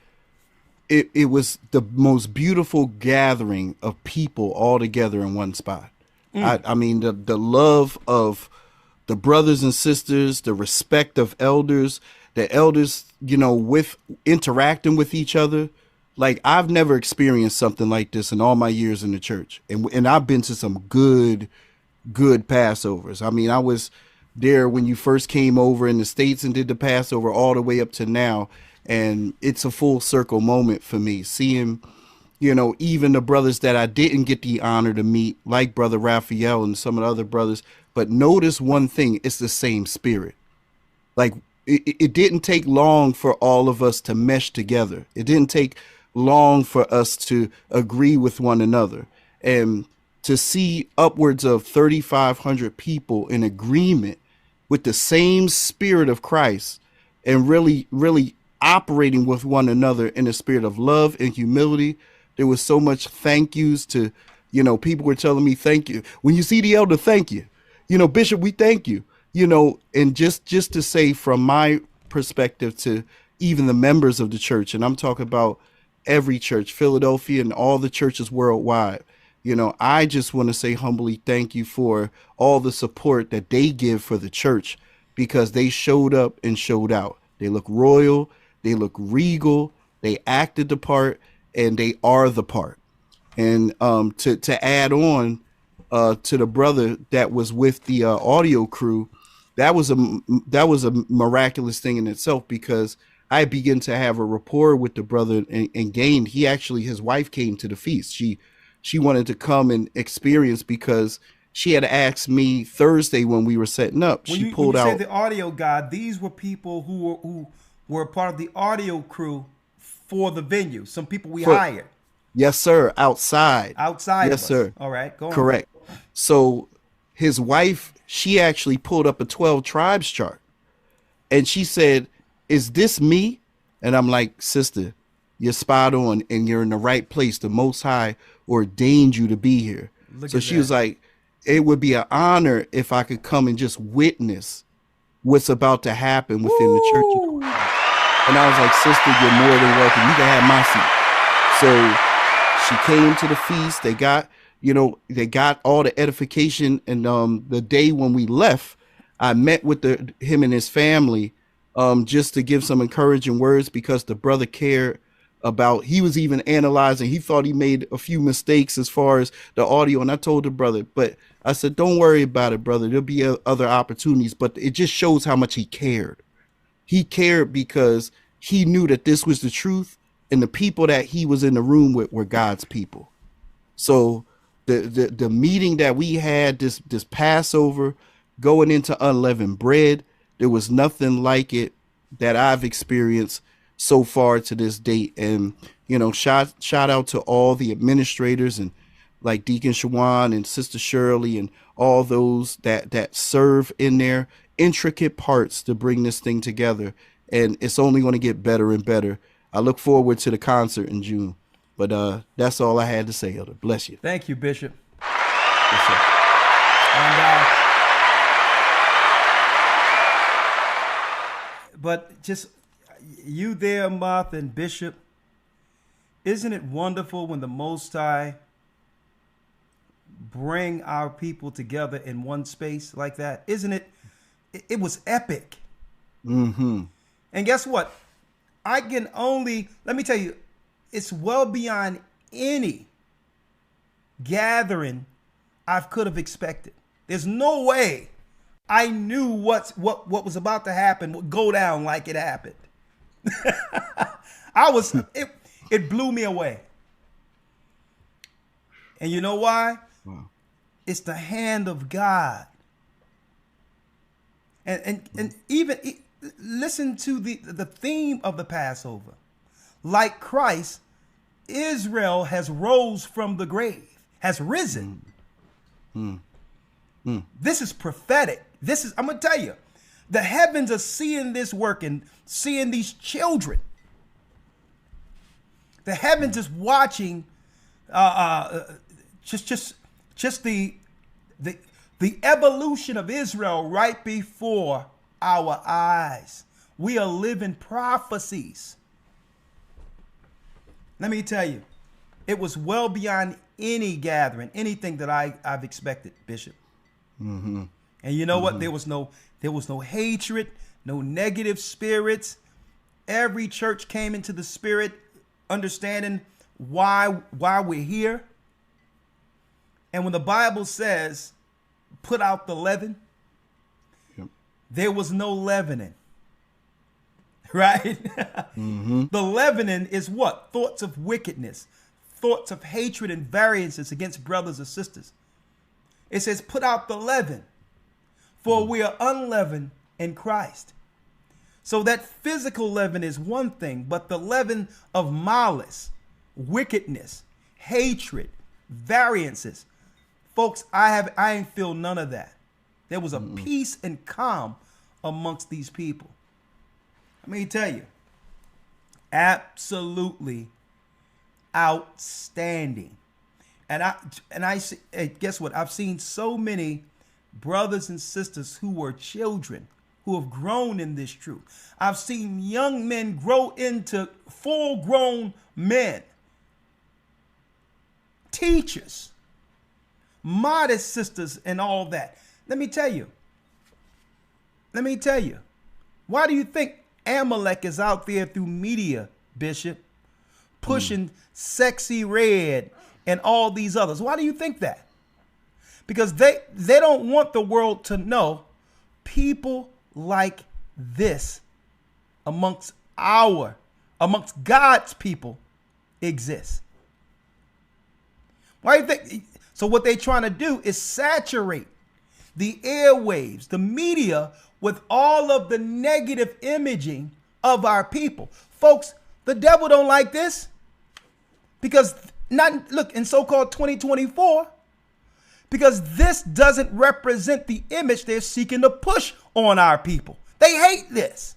it was the most beautiful gathering of people all together in one spot. I mean, the love of the brothers and sisters, the respect of elders, the elders, with interacting with each other. Like, I've never experienced something like this in all my years in the church. And I've been to some good Passovers. I mean, I was there when you first came over in the States and did the Passover all the way up to now. And it's a full circle moment for me, seeing, even the brothers that I didn't get the honor to meet, like Brother Raphael and some of the other brothers. But notice one thing, it's the same spirit. Like, it didn't take long for all of us to mesh together. It didn't take long for us to agree with one another. And to see upwards of 3,500 people in agreement with the same spirit of Christ and really operating with one another in a spirit of love and humility. There was so much thank yous to, people were telling me, thank you. When you see the elder, thank you. Bishop, we thank you. And just to say from my perspective to even the members of the church, and I'm talking about every church, Philadelphia and all the churches worldwide, I just want to say humbly thank you for all the support that they give for the church, because they showed up and showed out. They look royal, they look regal, they acted the part, and they are the part. And to add on to the brother that was with the audio crew, that was a miraculous thing in itself, because I began to have a rapport with the brother and gained. His wife came to the feast. She wanted to come and experience, because she had asked me Thursday when we were setting up. When you said the audio guy, these were people who were part of the audio crew for the venue. Some people we hired. Yes, sir. Outside. Yes, sir. All right. Go on. Correct. So his wife, she actually pulled up a 12 tribes chart, and she said, "Is this me?" And I'm like, "Sister, you're spot on, and you're in the right place. The Most High ordained you to be here." So she was like, "It would be an honor if I could come and just witness what's about to happen within the church." And I was like, "Sister, you're more than welcome. You can have my seat." So she came to the feast. They got all the edification. And the day when we left, I met with him and his family just to give some encouraging words, because the brother cared about, he was even analyzing. He thought he made a few mistakes as far as the audio. And I told the brother, but I said, "Don't worry about it, brother. There'll be other opportunities." But it just shows how much he cared. He cared because he knew that this was the truth, and the people that he was in the room with were God's people. So the meeting that we had this Passover, going into unleavened bread, there was nothing like it that I've experienced so far to this date. And, you know, shout out to all the administrators and like Deacon Shawan and Sister Shirley and all those that serve in their intricate parts to bring this thing together. And it's only going to get better and better. I look forward to the concert in June. But that's all I had to say, Elder. Bless you. Thank you, Bishop. Yes, sir. And, but just you there, Martha and Bishop, isn't it wonderful when the Most High bring our people together in one space like that? Isn't it? It was epic. Mm-hmm. And guess what? Let me tell you, it's well beyond any gathering I could have expected. There's no way I knew what was about to happen would go down like it happened. It blew me away. And you know why? Wow. It's the hand of God. And even listen to the theme of the Passover. Like Christ, Israel has rose from the grave, has risen. This is prophetic. I'm going to tell you, the heavens are seeing this work and seeing these children. The heavens is watching just the evolution of Israel right before our eyes. We are living prophecies. Let me tell you, it was well beyond any gathering, anything that I've expected, Bishop. Mm-hmm. And you know what? There was no hatred, no negative spirits. Every church came into the spirit, understanding why we're here. And when the Bible says, put out the leaven, there was no leavening. Right? The leavening is what? Thoughts of wickedness, thoughts of hatred and variances against brothers or sisters. It says, put out the leaven, for we are unleavened in Christ. So that physical leaven is one thing, but the leaven of malice, wickedness, hatred, variances, folks, I ain't feel none of that. There was a peace and calm amongst these people. Let me tell you, absolutely outstanding. And I guess what? I've seen so many brothers and sisters who were children who have grown in this truth. I've seen young men grow into full-grown men, teachers, modest sisters, and all that. Let me tell you. Why do you think Amalek is out there through media, Bishop, pushing Sexy Red and all these others? Why do you think that? Because they don't want the world to know people like this amongst God's people exist. Why do you think? So what they're trying to do is saturate the airwaves, the media, with all of the negative imaging of our people. Folks, the devil don't like this because in so-called 2024, because this doesn't represent the image they're seeking to push on our people. They hate this.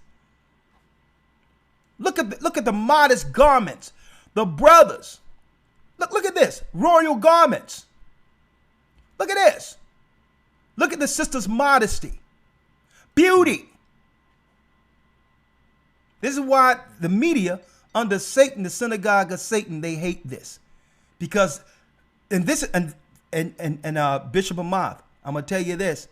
Look at the modest garments, the brothers. Look at this, royal garments. Look at this. Look at the sisters' modesty, beauty. This is why the media under Satan, the synagogue of Satan, they hate this, because Bishop Amath, I'm gonna tell you this.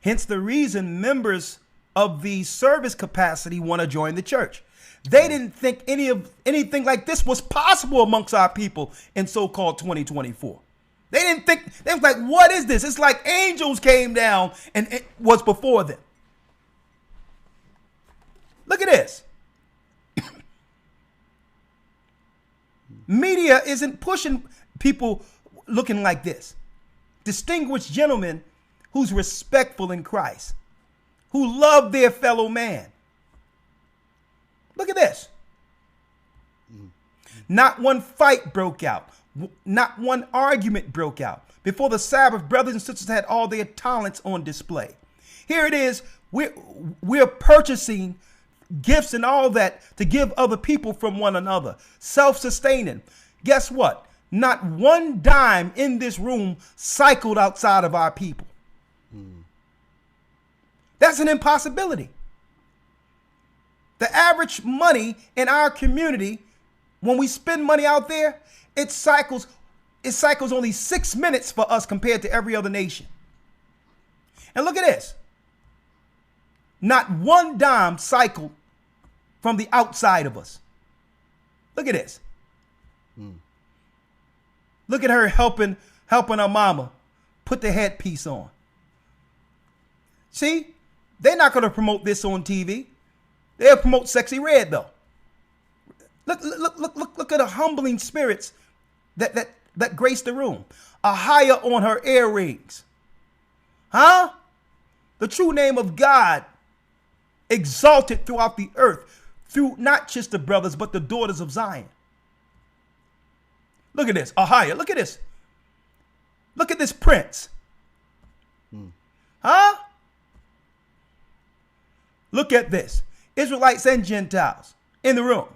Hence the reason members of the service capacity want to join the church. They didn't think anything like this was possible amongst our people in so-called 2024. They didn't think, they was like, what is this? It's like angels came down and it was before them. Look at this. Media isn't pushing people looking like this. Distinguished gentlemen who's respectful in Christ, who love their fellow man. Look at this. Not one fight broke out. Not one argument broke out. Before the Sabbath, brothers and sisters had all their talents on display. Here it is. We're purchasing gifts and all that to give other people from one another. Self-sustaining. Guess what? Not one dime in this room cycled outside of our people. That's an impossibility. The average money in our community, when we spend money out there, it cycles only 6 minutes for us compared to every other nation. And look at this. Not one dime cycled from the outside of us. Look at this. Look at her helping her mama put the headpiece on. See, they're not going to promote this on TV. They'll promote Sexy Red though. Look at the humbling spirits that grace the room. AHAYAH on her earrings. Huh? The true name of God exalted throughout the earth through not just the brothers, but the daughters of Zion. Look at this. AHAYAH. Look at this. Look at this prince. Huh? Look at this. Israelites and Gentiles in the room.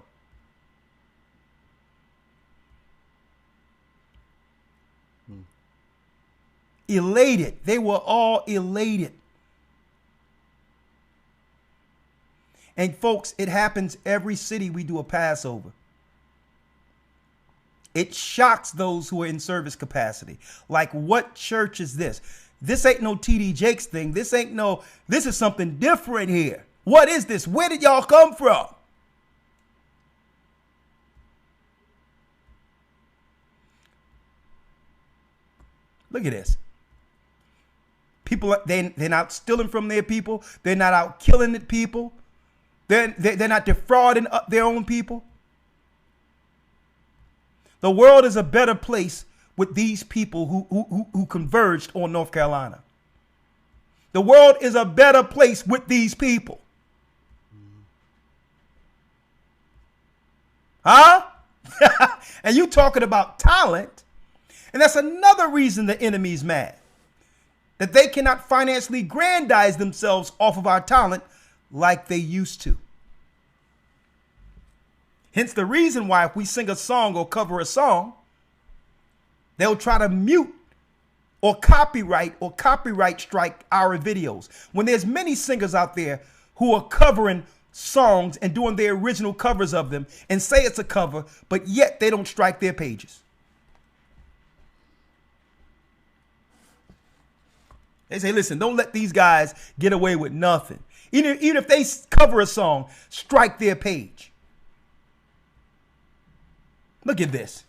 Elated. They were all elated. And folks, it happens every city we do a Passover. It shocks those who are in service capacity. Like, what church is this? This ain't no TD Jakes thing. This is something different here. What is this? Where did y'all come from? Look at this. People, they're not stealing from their people. They're not out killing the people. They're not defrauding their own people. The world is a better place with these people who converged on North Carolina. The world is a better place with these people. Huh? And you talking about talent. And that's another reason the enemy's mad. That they cannot financially aggrandize themselves off of our talent like they used to. Hence the reason why if we sing a song or cover a song, they'll try to mute or copyright strike our videos. When there's many singers out there who are covering songs and doing their original covers of them and say it's a cover, but yet they don't strike their pages. They say, listen, don't let these guys get away with nothing. Even if they cover a song, strike their page. Look at this.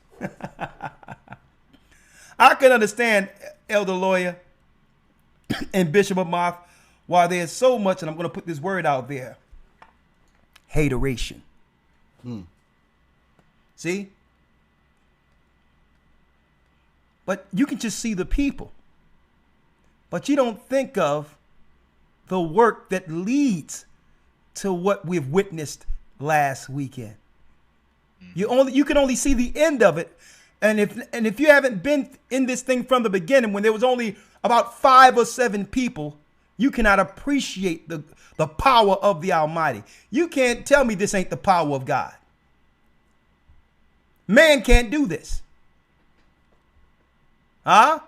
I can understand, Elder Lawyer and Bishop Amoth, why there's so much, and I'm going to put this word out there, hateration. See? But you can just see the people. But you don't think of the work that leads to what we've witnessed last weekend. You can only see the end of it. And if you haven't been in this thing from the beginning, when there was only about 5 or 7 people, you cannot appreciate the power of the Almighty. You can't tell me this ain't the power of God. Man can't do this. Huh?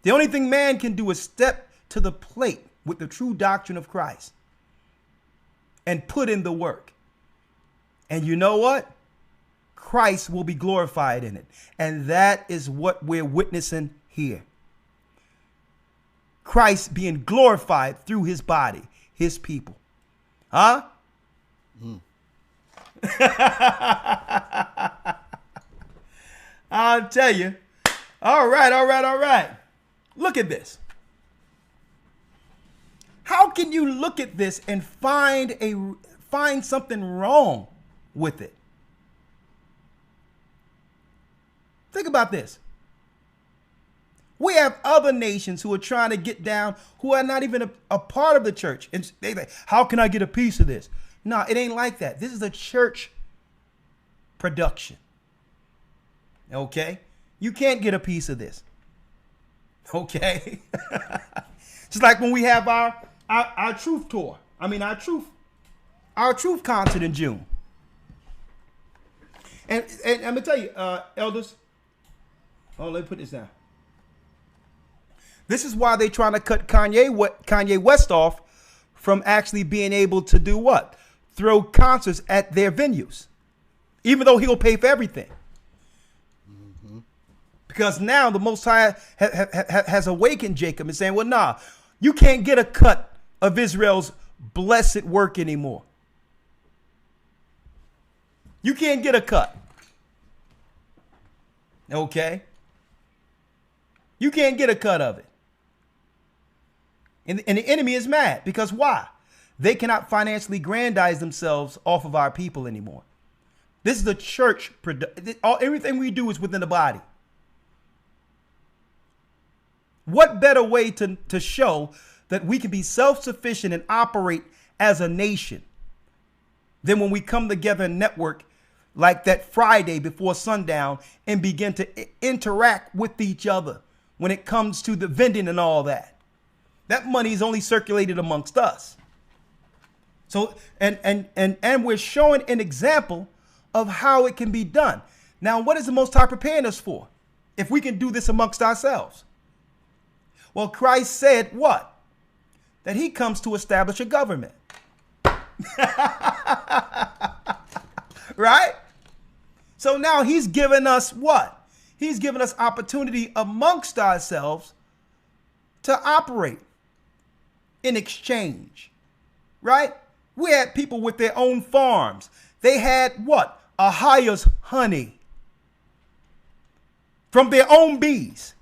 The only thing man can do is step to the plate with the true doctrine of Christ and put in the work. And you know what? Christ will be glorified in it. And that is what we're witnessing here. Christ being glorified through his body, his people. Huh? I'll tell you. All right. Look at this. How can you look at this and find something wrong with it? Think about this. We have other nations who are trying to get down, who are not even a part of the church. And they like, how can I get a piece of this? No, it ain't like that. This is a church production. Okay? You can't get a piece of this. Okay? Just like when we have our truth tour. I mean, our truth concert in June. And I'm going to tell you, elders. Oh, let me put this down. This is why they're trying to cut Kanye West off from actually being able to do what? Throw concerts at their venues. Even though he'll pay for everything. Mm-hmm. Because now the Most High has awakened Jacob and saying, well, nah, you can't get a cut of Israel's blessed work anymore. You can't get a cut. Okay? You can't get a cut of it. And the enemy is mad because why? They cannot financially grandize themselves off of our people anymore. This is the church. Everything we do is within the body. What better way to show that we can be self-sufficient and operate as a nation than when we come together and network like that Friday before sundown and begin to interact with each other when it comes to the vending and all that. That money is only circulated amongst us. So, and we're showing an example of how it can be done. Now, what is the Most High preparing us for? If we can do this amongst ourselves. Well, Christ said what? That he comes to establish a government. Right? So now he's given us what? He's given us opportunity amongst ourselves to operate in exchange. Right? We had people with their own farms. They had what? AHAYAH's honey from their own bees.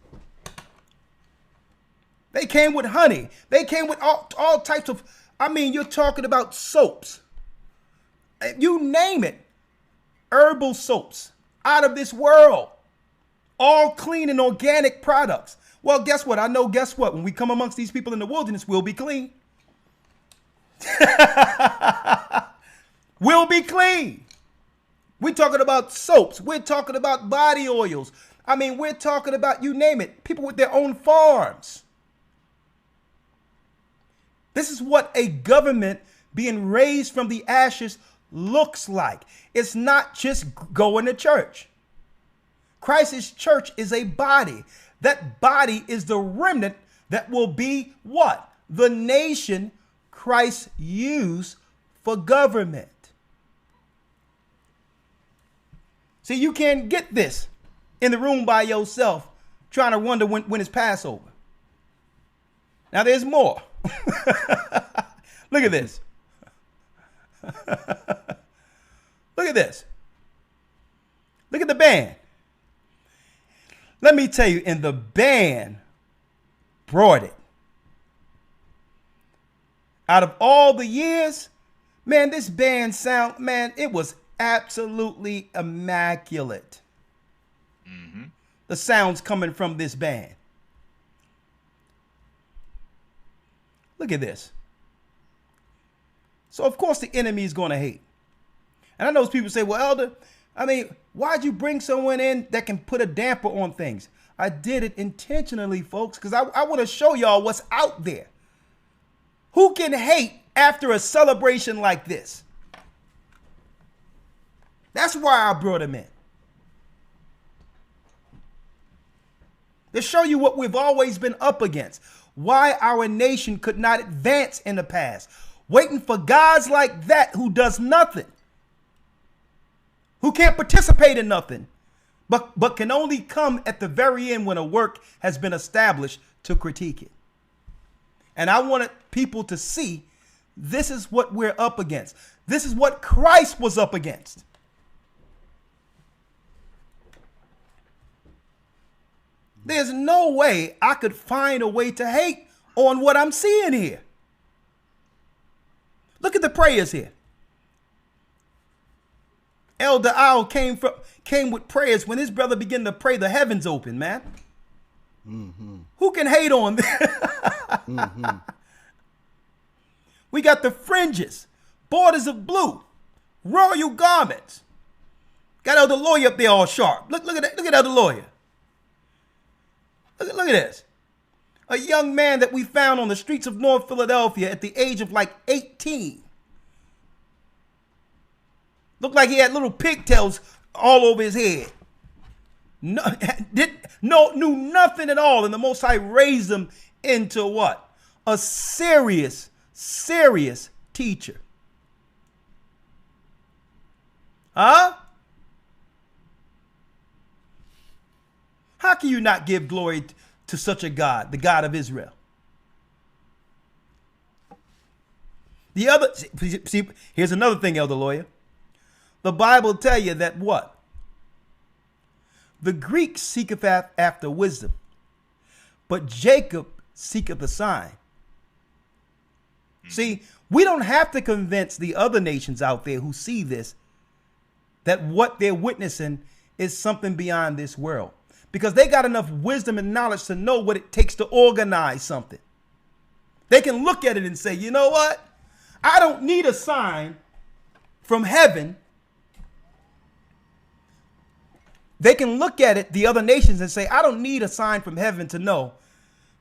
They came with honey. They came with all types of, I mean, you're talking about soaps. You name it. Herbal soaps out of this world. All clean and organic products. Well, guess what? Guess what? When we come amongst these people in the wilderness, we'll be clean. We'll be clean. We're talking about soaps. We're talking about body oils. I mean, we're talking about, you name it, people with their own farms. This is what a government being raised from the ashes looks like. It's not just going to church. Christ's church is a body. That body is the remnant that will be what? The nation Christ used for government. See, you can't get this in the room by yourself trying to wonder when it's Passover. Now there's more. Look at this. Look at this. Look at the band. Let me tell you, and the band brought it. Out of all the years, man, this band sound, man, it was absolutely immaculate. Mm-hmm. The sounds coming from this band. Look at this. So, of course, the enemy is going to hate. And I know people say, well, Elder, I mean, why'd you bring someone in that can put a damper on things? I did it intentionally, folks, because I want to show y'all what's out there. Who can hate after a celebration like this? That's why I brought him in. To show you what we've always been up against. Why our nation could not advance in the past. Waiting for guys like that who does nothing. Who can't participate in nothing. But can only come at the very end when a work has been established to critique it. And I wanted people to see this is what we're up against. This is what Christ was up against. There's no way I could find a way to hate on what I'm seeing here. Look at the prayers here. Elder Al came with prayers. When his brother began to pray, the heavens open, man. Mm-hmm. Who can hate on this? Mm-hmm. We got the fringes. borders of blue, royal garments. Got Elder Lawyer up there all sharp. Look at that. Look at Elder Lawyer. Look at this. A young man that we found on the streets of North Philadelphia at the age of like 18. Looked like he had little pigtails all over his head. Knew nothing at all. And the Most High raised him into what? A serious teacher. Huh? How can you not give glory to such a God, the God of Israel? The other, see, here's another thing, Elder Lawyer. The Bible tell you that what? The Greek seeketh after wisdom, but Jacob seeketh a sign. See, we don't have to convince the other nations out there who see this that what they're witnessing is something beyond this world, because they got enough wisdom and knowledge to know what it takes to organize something. They can look at it and say, you know what? I don't need a sign from heaven. They can look at it, the other nations, and say, I don't need a sign from heaven to know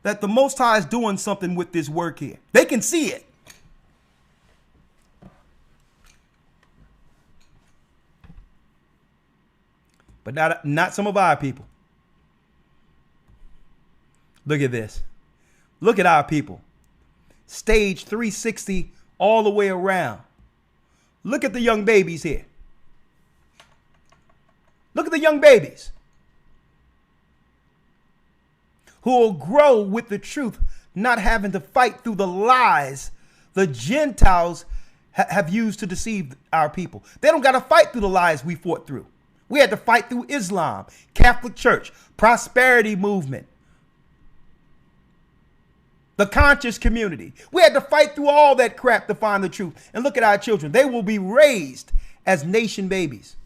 that the Most High is doing something with this work here. They can see it. But not some of our people. Look at this. Look at our people. Stage 360 all the way around. Look at the young babies here. Look at the young babies who will grow with the truth, not having to fight through the lies the Gentiles have used to deceive our people. They don't got to fight through the lies we fought through. We had to fight through Islam, Catholic Church, prosperity movement, the conscious community. We had to fight through all that crap to find the truth. And look at our children. They will be raised as nation babies.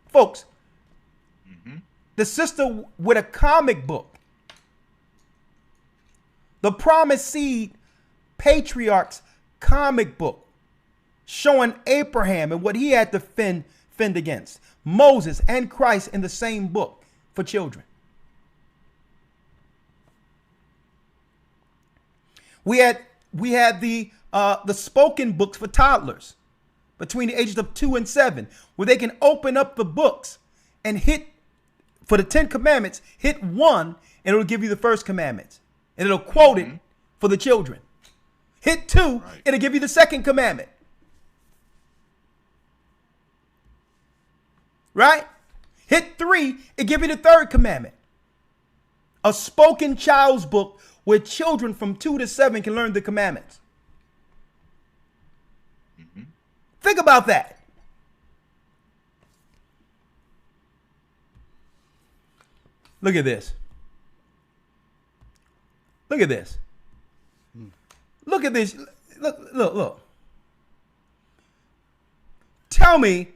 Folks, the sister with a comic book, the Promised Seed Patriarch's comic book, showing Abraham and what he had to fend against. Moses and Christ in the same book for children. We had the spoken books for toddlers between the ages of 2 and 7, where they can open up the books and hit, for the 10 commandments, hit 1 and it'll give you the first commandment. And it'll quote it for the children. Hit 2, it'll give you the second commandment. Right? Hit 3, it give you the third commandment. A spoken child's book where children from 2 to 7 can learn the commandments. Think about that. Look at this. Look at this. Look at this. Look. Tell me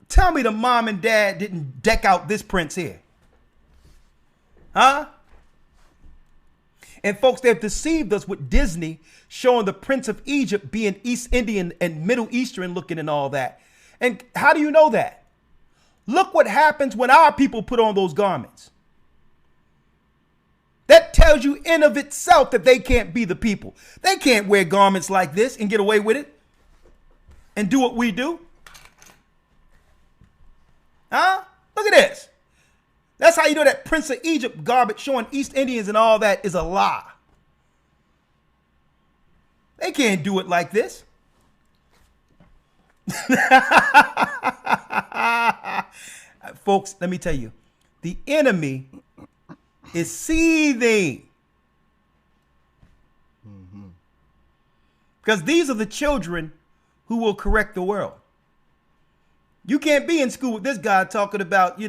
the mom and dad didn't deck out this prince here. Huh? And folks, they've deceived us with Disney showing the Prince of Egypt being East Indian and Middle Eastern looking and all that. And how do you know that? Look what happens when our people put on those garments. That tells you in of itself that they can't be the people. They can't wear garments like this and get away with it and do what we do. Huh? Look at this. That's how you know that Prince of Egypt garbage showing East Indians and all that is a lie. They can't do it like this. Folks, let me tell you, the enemy is seething. Because these are the children who will correct the world. You can't be in school with this guy talking about,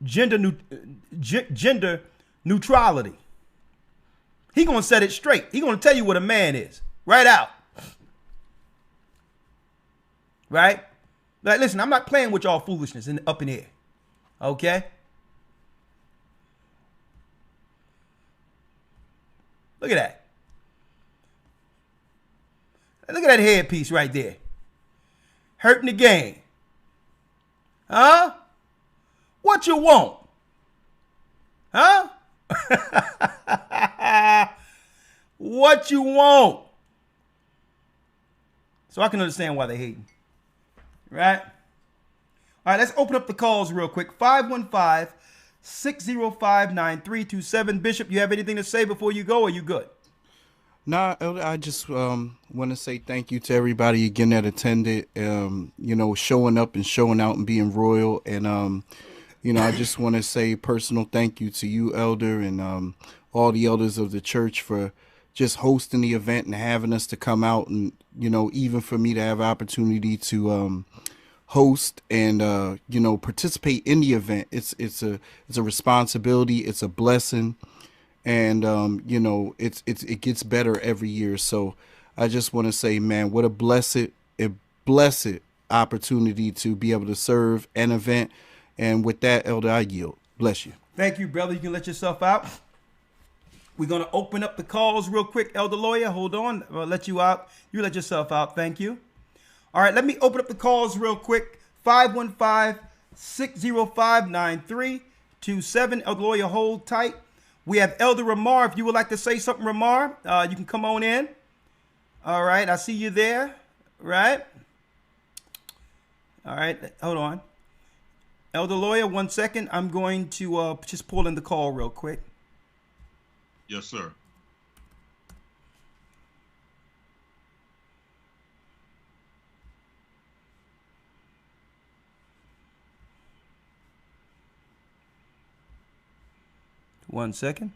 gender neutrality. He gonna set it straight. He gonna tell you what a man is right out. Right? Like, listen, I'm not playing with y'all foolishness up in here. Okay? Look at that. Look at that headpiece right there. Hurting the game. Huh? What you want? Huh? What you want? So I can understand why they're hating. Right? All right, let's open up the calls real quick. 515-605-9327. Bishop, you have anything to say before you go, or are you good? Nah, Elder, I just want to say thank you to everybody again that attended, showing up and showing out and being royal. And, I just want to say personal thank you to you, Elder, and all the elders of the church for just hosting the event and having us to come out. And, even for me to have opportunity to host and, participate in the event. It's a responsibility. It's a blessing. And, it gets better every year. So I just want to say, man, what a blessed opportunity to be able to serve an event. And with that, Elder, I yield. Bless you. Thank you, brother. You can let yourself out. We're going to open up the calls real quick. Elder Lawyer, hold on. I'll let you out. You let yourself out. Thank you. All right, let me open up the calls real quick. 515-605-9327. Elder Lawyer, hold tight. We have Elder Ramar. If you would like to say something, Ramar, you can come on in. All right, I see you there. Right? All right, hold on. Elder Lawyer, 1 second. I'm going to just pull in the call real quick. Yes, sir. 1 second.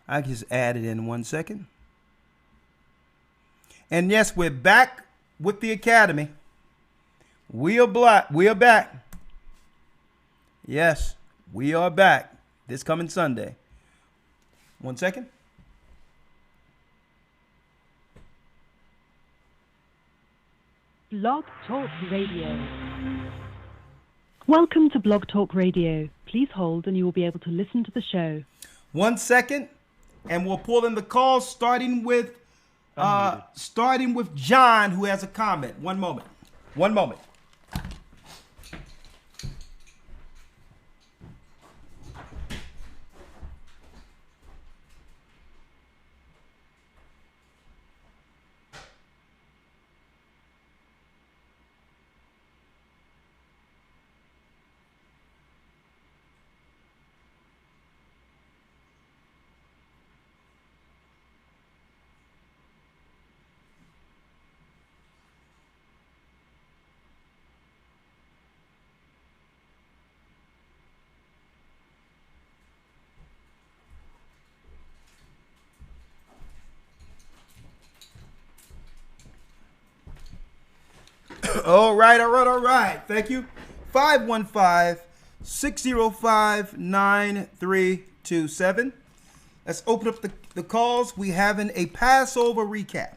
I just added in 1 second. And yes, we're back with the Academy. We are back. Yes, we are back this coming Sunday. 1 second. Blog Talk Radio. Welcome to Blog Talk Radio. Please hold and you will be able to listen to the show. 1 second, and we'll pull in the calls starting with John, who has a comment. One moment. All right. Thank you. 515-605-9327. Let's open up the calls. We having a Passover recap.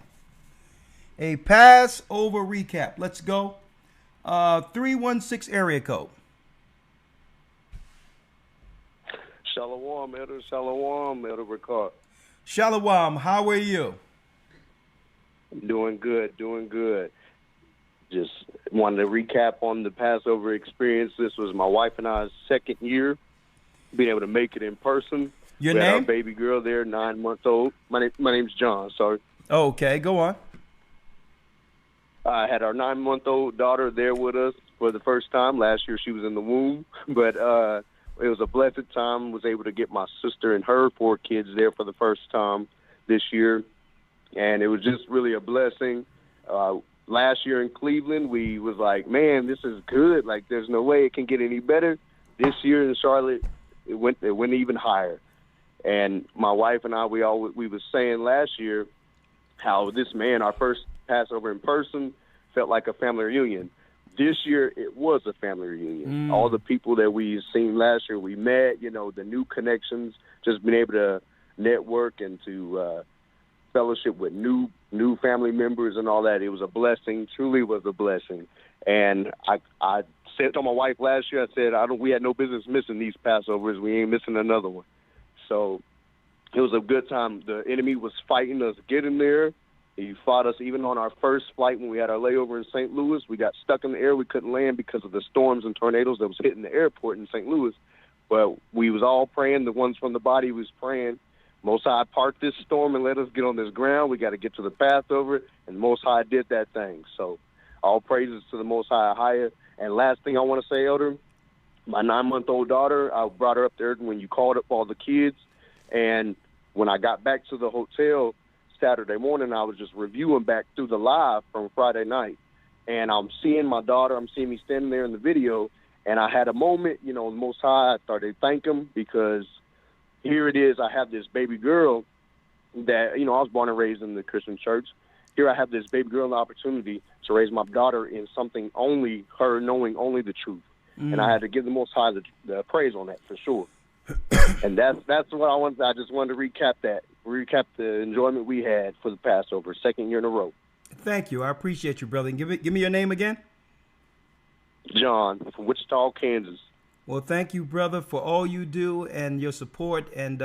Let's go. 316 area code. Shalom, Elder. Shalom, Elder Ricard. Shalom. How are you? Doing good. Just wanted to recap on the Passover experience. This was my wife and I's second year being able to make it in person. Your we name? had our baby girl there, 9 months old. My name's John. Sorry. Okay, go on. I had our 9-month-old daughter there with us for the first time. Last year she was in the womb, but it was a blessed time. Was able to get my sister and her 4 kids there for the first time this year, and it was just really a blessing. Last year in Cleveland, we was like, man, this is good. Like, there's no way it can get any better. This year in Charlotte, it went even higher. And my wife and I, we was saying last year how our first Passover in person felt like a family reunion. This year, it was a family reunion. All the people that we seen last year, we met, the new connections, just being able to network and to fellowship with new family members and all that. It was a blessing, truly was a blessing. And I said to my wife last year, I said, we had no business missing these Passovers. We ain't missing another one. So it was a good time. The enemy was fighting us getting there, He fought us even on our first flight when we had our layover in St. Louis. We got stuck in the air. We couldn't land because of the storms and tornadoes that was hitting the airport in St. Louis. But we was all praying. The ones from the body was praying. Most High parked this storm and let us get on this ground. We got to get to the Passover, and the Most High did that thing. So all praises to the Most High AHAYAH. And last thing I want to say, Elder, my 9-month-old daughter, I brought her up there when you called up all the kids. And when I got back to the hotel Saturday morning, I was just reviewing back through the live from Friday night. And I'm seeing my daughter, I'm seeing me standing there in the video, and I had a moment, the Most High, I started to thank him because here it is, I have this baby girl that, I was born and raised in the Christian church. Here I have this baby girl and the opportunity to raise my daughter in something only her knowing only the truth. And I had to give the Most High the praise on that for sure. And that's what I wanted. I just wanted to recap the enjoyment we had for the Passover, second year in a row. Thank you. I appreciate you, brother. And give me your name again. John from Wichita, Kansas. Well, thank you, brother, for all you do and your support. And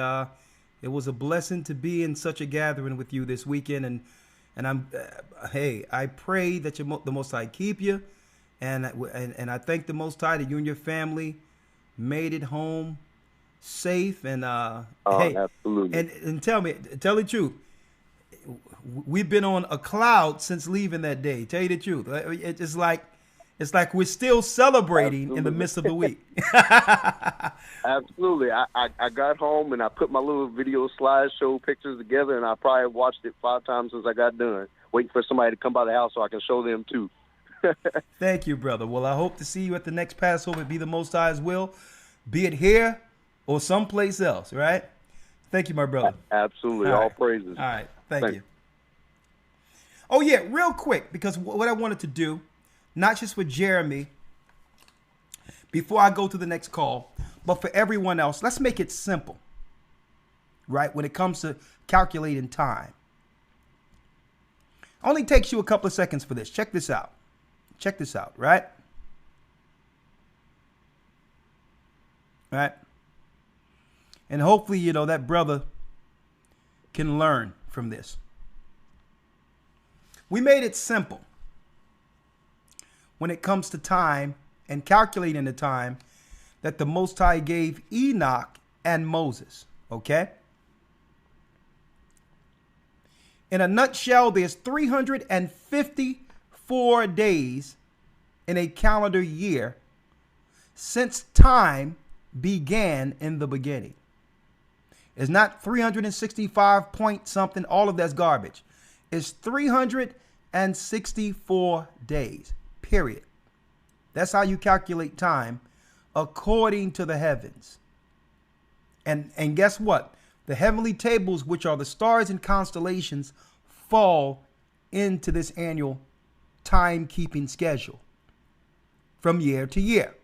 it was a blessing to be in such a gathering with you this weekend. And I pray that the Most High keep you. And I thank the Most High that you and your family made it home safe. And absolutely. And tell the truth. We've been on a cloud since leaving that day. Tell you the truth. It's like we're still celebrating in the midst of the week. Absolutely. I got home and I put my little video slideshow pictures together, and I probably watched it 5 times since I got done, waiting for somebody to come by the house so I can show them too. Thank you, brother. Well, I hope to see you at the next Passover. Be the Most High's will, be it here or someplace else, right? Thank you, my brother. Absolutely. All praises. All right. Thank you. Oh, yeah, real quick, because what I wanted to do, not just with Jeremy, before I go to the next call, but for everyone else, let's make it simple, right, when it comes to calculating time. Only takes you a couple of seconds for this. Check this out. Right? Right? And hopefully, that brother can learn from this. We made it simple when it comes to time and calculating the time that the Most High gave Enoch and Moses, okay? In a nutshell, there's 354 days in a calendar year since time began in the beginning. It's not 365 point something, all of that's garbage. It's 364 days, period. That's how you calculate time according to the heavens. And guess what? The heavenly tables, which are the stars and constellations, fall into this annual timekeeping schedule from year to year.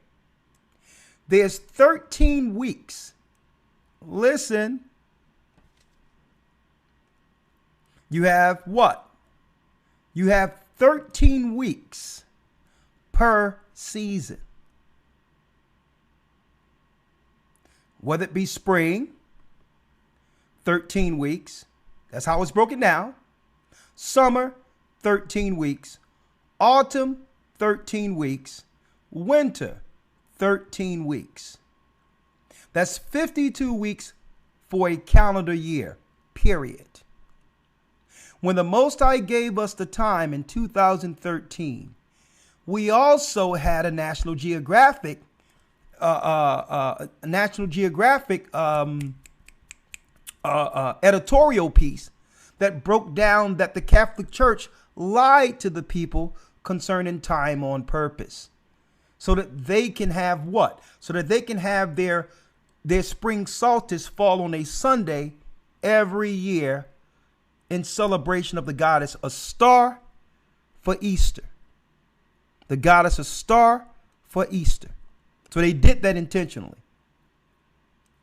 There's 13 weeks. Listen. You have what? You have 13 weeks per season. Whether it be spring, 13 weeks. That's how it's broken down. Summer, 13 weeks. Autumn, 13 weeks. Winter, 13 weeks. That's 52 weeks for a calendar year, period. When the Most High gave us the time in 2013, we also had a National Geographic editorial piece that broke down that the Catholic Church lied to the people concerning time on purpose, so that they can have what? So that they can have their spring solstice fall on a Sunday every year in celebration of the goddess a star for Easter. The goddess a star for Easter. So they did that intentionally.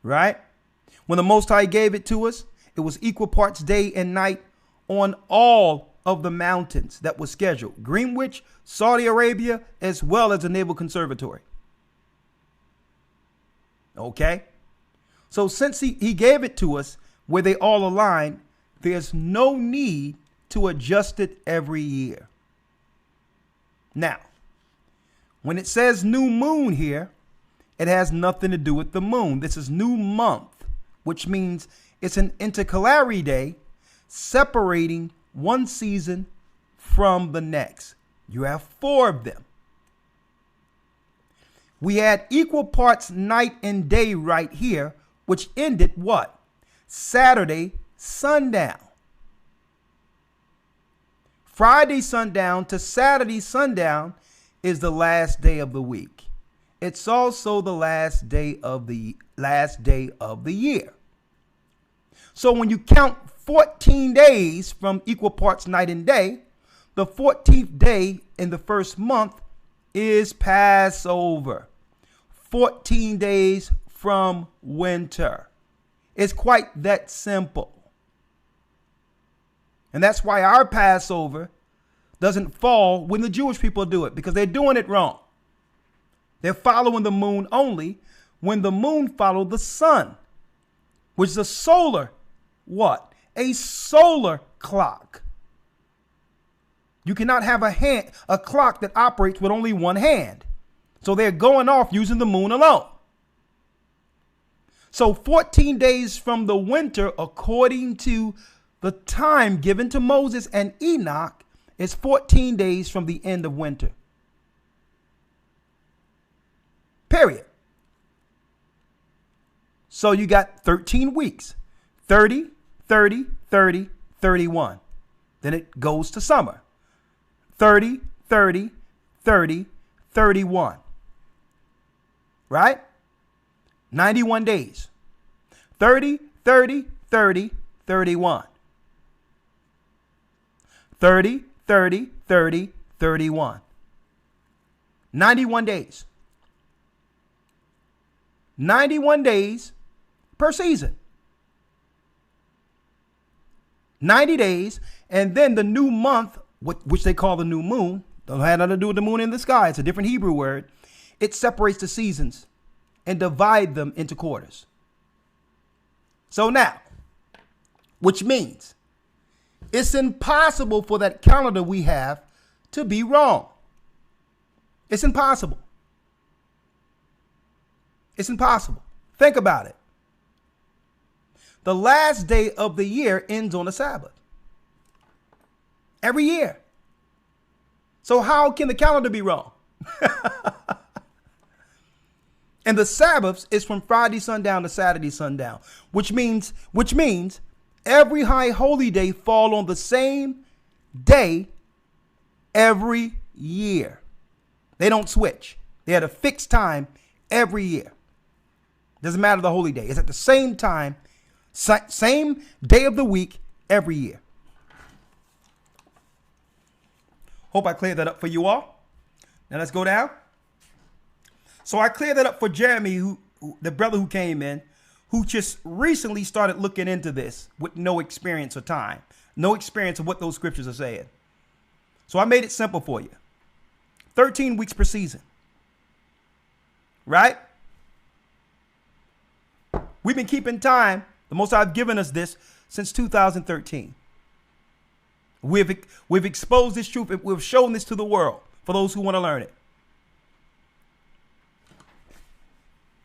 Right? When the Most High gave it to us, it was equal parts day and night on all of the mountains that was scheduled. Greenwich, Saudi Arabia, as well as the Naval Conservatory. Okay? So since he gave it to us where they all align, there's no need to adjust it every year. Now, when it says new moon here, it has nothing to do with the moon. This is new month, which means it's an intercalary day separating one season from the next. You have 4 of them. We had equal parts night and day right here, which ended what? Saturday sundown. Friday sundown to Saturday sundown is the last day of the week. It's also the last day of the year. So when you count 14 days from equal parts night and day, the 14th day in the first month is Passover. 14 days from winter. It's quite that simple. And that's why our Passover doesn't fall when the Jewish people do it, because they're doing it wrong. They're following the moon only when the moon followed the sun, which is a solar, what? A solar clock. You cannot have a clock that operates with only one hand. So they're going off using the moon alone. So 14 days from the winter, according to the time given to Moses and Enoch, is 14 days from the end of winter. Period. So you got 13 weeks, 30, 30, 30, 31. Then it goes to summer. 30, 30, 30, 31. Right? 91 days. 30, 30, 30, 31. 30, 30, 30, 31. 91 days. 91 days per season. 90 days, and then the new month, which they call the new moon, don't have nothing to do with the moon in the sky. It's a different Hebrew word. It separates the seasons and divide them into quarters. So now, which means it's impossible for that calendar we have to be wrong. It's impossible. It's impossible. Think about it. The last day of the year ends on a Sabbath. Every year. So how can the calendar be wrong? And the Sabbaths is from Friday sundown to Saturday sundown, which means every high holy day fall on the same day every year. They don't switch. They had a fixed time every year. Doesn't matter the holy day. It's at the same time, same day of the week every year. Hope I cleared that up for you all. Now let's go down. So I cleared that up for Jeremy, who the brother who came in, who just recently started looking into this with no experience or time, no experience of what those scriptures are saying. So I made it simple for you. 13 weeks per season. Right? We've been keeping time. The Most High have given us this since 2013. We've exposed this truth. We've shown this to the world for those who want to learn it.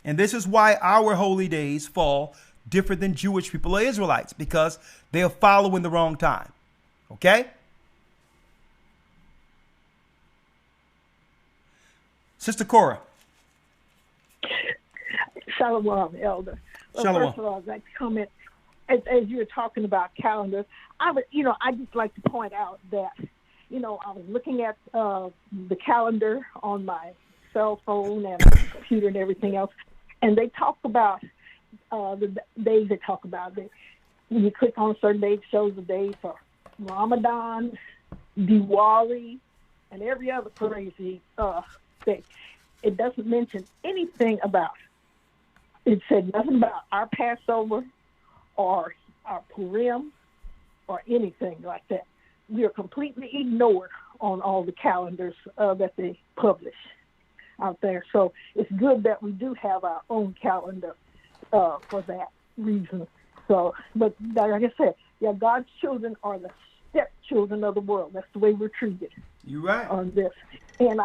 And this is why our holy days fall different than Jewish people or Israelites, because they are following the wrong time. Okay? Sister Cora. Shalom, Elder. Well, Shalom. First of all, I'd like to comment, as you were talking about calendars, I just like to point out that, I was looking at the calendar on my cell phone and computer and everything else, and they talk about the days they talk about. When you click on a certain day, it shows the days for Ramadan, Diwali, and every other crazy thing. It doesn't mention anything about, it said nothing about our Passover or our Purim or anything like that. We are completely ignored on all the calendars that they publish out there. So it's good that we do have our own calendar for that reason. So, but like I said, God's children are the children of the world. That's the way we're treated. You're right. On this. And